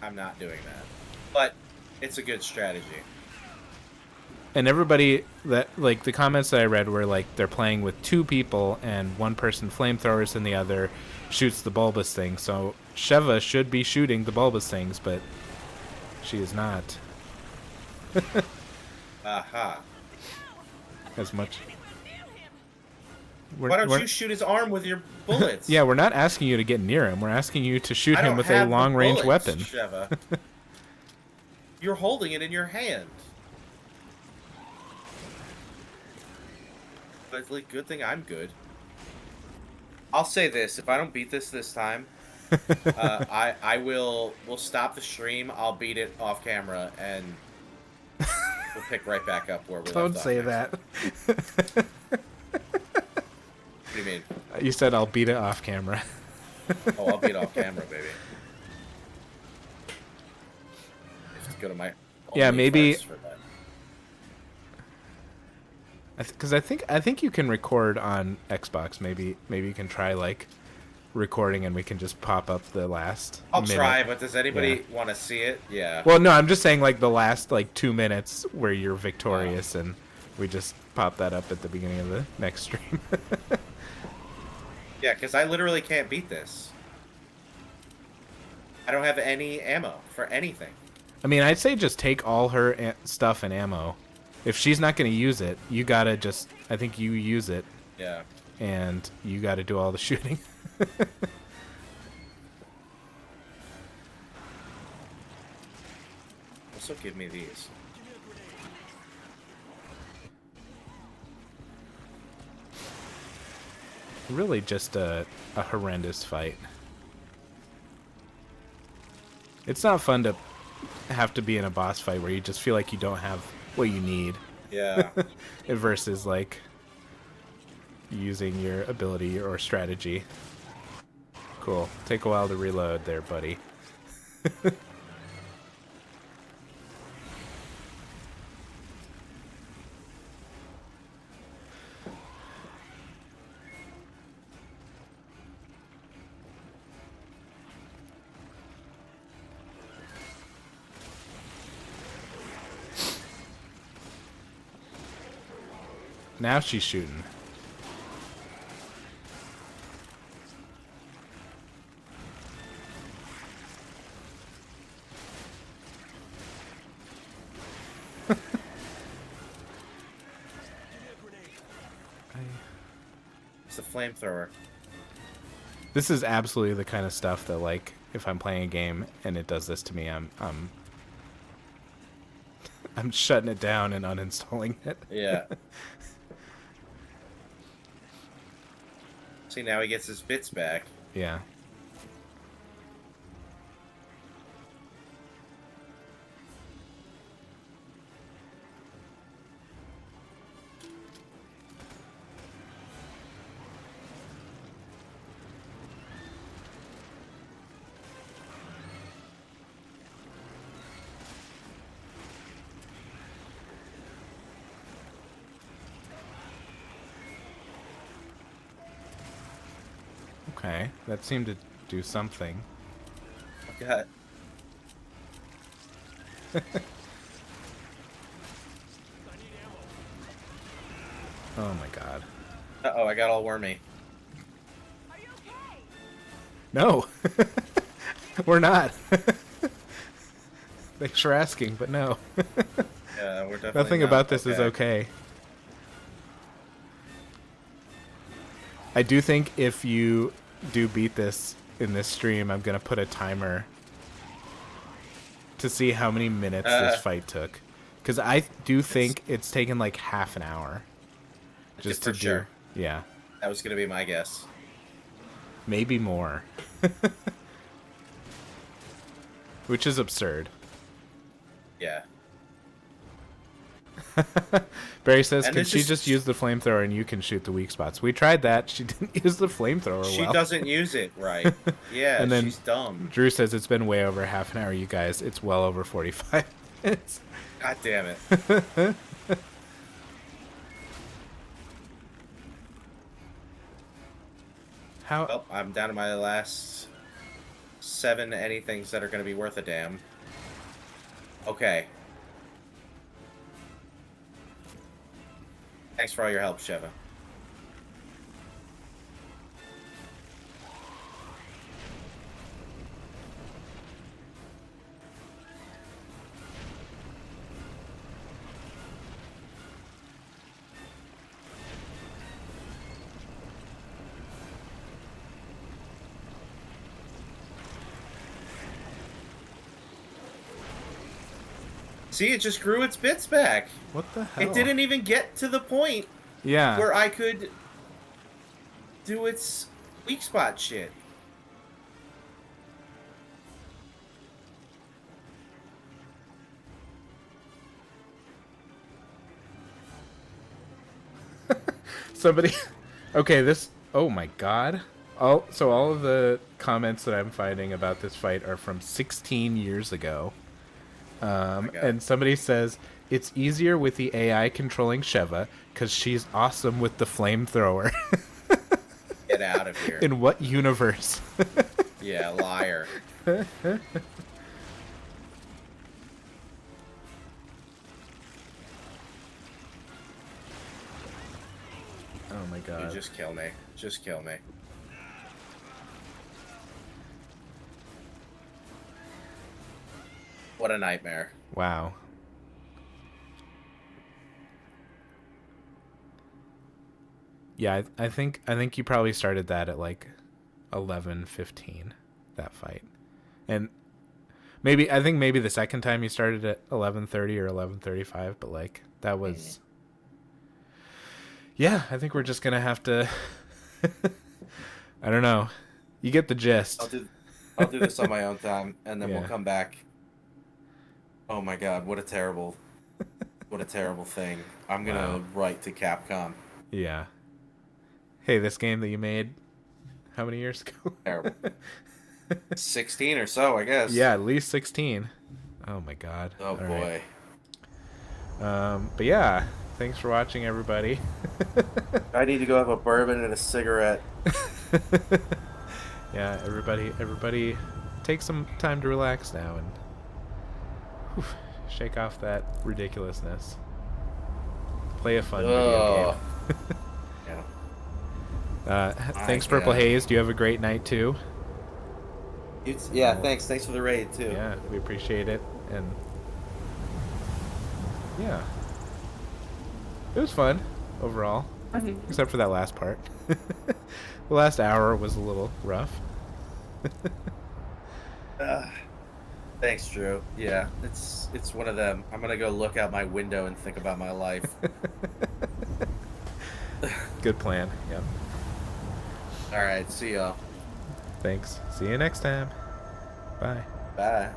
[SPEAKER 2] I'm not doing that. But it's a good strategy.
[SPEAKER 1] And everybody that like the comments that I read were like they're playing with two people and one person flamethrowers and the other shoots the bulbous thing. So Sheva should be shooting the bulbous things, but she is not.
[SPEAKER 2] Aha.
[SPEAKER 1] As much.
[SPEAKER 2] Why don't you shoot his arm with your bullets?
[SPEAKER 1] Yeah, we're not asking you to get near him. We're asking you to shoot
[SPEAKER 2] I
[SPEAKER 1] him
[SPEAKER 2] don't
[SPEAKER 1] with a
[SPEAKER 2] have the
[SPEAKER 1] long-range
[SPEAKER 2] bullets,
[SPEAKER 1] weapon.
[SPEAKER 2] Sheva. You're holding it in your hand. But it's like, good thing I'm good. I'll say this: if I don't beat this time, we'll stop the stream. I'll beat it off camera, and we'll pick right back up where we left off.
[SPEAKER 1] Don't say that.
[SPEAKER 2] What do you mean?
[SPEAKER 1] You said I'll beat it off camera.
[SPEAKER 2] Oh, I'll beat it off camera, baby. I have to go to my
[SPEAKER 1] Yeah, maybe.
[SPEAKER 2] OnlyFans for that.
[SPEAKER 1] Because I think you can record on Xbox. Maybe you can try like recording, and we can just pop up the last.
[SPEAKER 2] I'll
[SPEAKER 1] minute.
[SPEAKER 2] try, but does anybody want to see it? Yeah.
[SPEAKER 1] Well, no, I'm just saying like the last like 2 minutes where you're victorious, and we just pop that up at the beginning of the next stream.
[SPEAKER 2] Yeah, because I literally can't beat this. I don't have any ammo for anything.
[SPEAKER 1] I mean, I'd say just take all her stuff and ammo. If she's not going to use it, you gotta just. I think you use it.
[SPEAKER 2] Yeah.
[SPEAKER 1] And you gotta do all the shooting.
[SPEAKER 2] Also, give me these.
[SPEAKER 1] Really, just a horrendous fight. It's not fun to have to be in a boss fight where you just feel like you don't have what you need.
[SPEAKER 2] Yeah.
[SPEAKER 1] Versus like using your ability or strategy. Cool. Take a while to reload there, buddy. Now she's shooting.
[SPEAKER 2] It's a flamethrower.
[SPEAKER 1] This is absolutely the kind of stuff that, like, if I'm playing a game and it does this to me, I'm shutting it down and uninstalling it.
[SPEAKER 2] Yeah. See, now he gets his bits back.
[SPEAKER 1] Yeah. Okay, that seemed to do something.
[SPEAKER 2] God.
[SPEAKER 1] Oh my god.
[SPEAKER 2] Uh-oh, I got all wormy.
[SPEAKER 1] No! We're not. Thanks for asking, but no.
[SPEAKER 2] Yeah, we're definitely
[SPEAKER 1] Nothing
[SPEAKER 2] not
[SPEAKER 1] about this is okay. I do think if you do beat this in this stream, I'm going to put a timer to see how many minutes this fight took. Because I do think it's taken like half an hour. Just
[SPEAKER 2] for
[SPEAKER 1] to
[SPEAKER 2] sure.
[SPEAKER 1] do. Yeah.
[SPEAKER 2] That was going to be my guess.
[SPEAKER 1] Maybe more. Which is absurd.
[SPEAKER 2] Yeah.
[SPEAKER 1] Barry says,
[SPEAKER 2] And
[SPEAKER 1] can
[SPEAKER 2] it's
[SPEAKER 1] she
[SPEAKER 2] just-
[SPEAKER 1] just use the flamethrower and you can shoot the weak spots? We tried that. She didn't use the flamethrower
[SPEAKER 2] She
[SPEAKER 1] well.
[SPEAKER 2] doesn't use it right. Yeah,
[SPEAKER 1] And then-
[SPEAKER 2] she's dumb.
[SPEAKER 1] Drew says it's been way over half an hour, you guys. It's well over 45 minutes.
[SPEAKER 2] God damn it.
[SPEAKER 1] How?
[SPEAKER 2] Well, I'm down to my last 7 anythings that are going to be worth a damn. Okay. Thanks for all your help, Sheva. See, it just grew its bits back.
[SPEAKER 1] What the hell?
[SPEAKER 2] It didn't even get to the point
[SPEAKER 1] Yeah.
[SPEAKER 2] where I could do its weak spot shit.
[SPEAKER 1] Somebody. Okay, this. Oh my god. So all of the comments that I'm finding about this fight are from 16 years ago.
[SPEAKER 2] God.
[SPEAKER 1] And somebody says it's easier with the AI controlling Sheva because she's awesome with the flamethrower.
[SPEAKER 2] Get out of here.
[SPEAKER 1] In what universe?
[SPEAKER 2] Yeah, liar.
[SPEAKER 1] Oh my
[SPEAKER 2] Dude,
[SPEAKER 1] god.
[SPEAKER 2] just kill me. Just kill me. What a nightmare.
[SPEAKER 1] Wow. Yeah, I think you probably started that at like 11:15, that fight. And I think maybe the second time you started at 11:30 or 11:35, but like that was Yeah, I think we're just going to have to I don't know. You get the gist.
[SPEAKER 2] I'll do this on my own time, and then we'll
[SPEAKER 1] Yeah.
[SPEAKER 2] come back. Oh my god, what a terrible thing. I'm gonna
[SPEAKER 1] Wow.
[SPEAKER 2] write to Capcom.
[SPEAKER 1] Yeah. Hey, this game that you made how many years ago?
[SPEAKER 2] Terrible. 16 or so, I guess.
[SPEAKER 1] Yeah, at least 16. Oh my god.
[SPEAKER 2] Oh
[SPEAKER 1] All right.
[SPEAKER 2] boy.
[SPEAKER 1] But yeah, thanks for watching, everybody.
[SPEAKER 2] I need to go have a bourbon and a cigarette.
[SPEAKER 1] Yeah, everybody, take some time to relax now and whew, shake off that ridiculousness. Play a fun video
[SPEAKER 2] Ugh.
[SPEAKER 1] game.
[SPEAKER 2] Yeah.
[SPEAKER 1] Thanks,
[SPEAKER 2] My
[SPEAKER 1] Purple
[SPEAKER 2] God.
[SPEAKER 1] Haze. Do you have a great night too?
[SPEAKER 2] Yeah, thanks. Thanks for the raid too.
[SPEAKER 1] Yeah, we appreciate it, and yeah, it was fun overall, except for that last part. The last hour was a little rough.
[SPEAKER 2] Thanks, Drew. Yeah, it's one of them. I'm gonna go look out my window and think about my life.
[SPEAKER 1] Good plan. Yep.
[SPEAKER 2] All right, see y'all.
[SPEAKER 1] Thanks. See you next time. Bye.
[SPEAKER 2] Bye.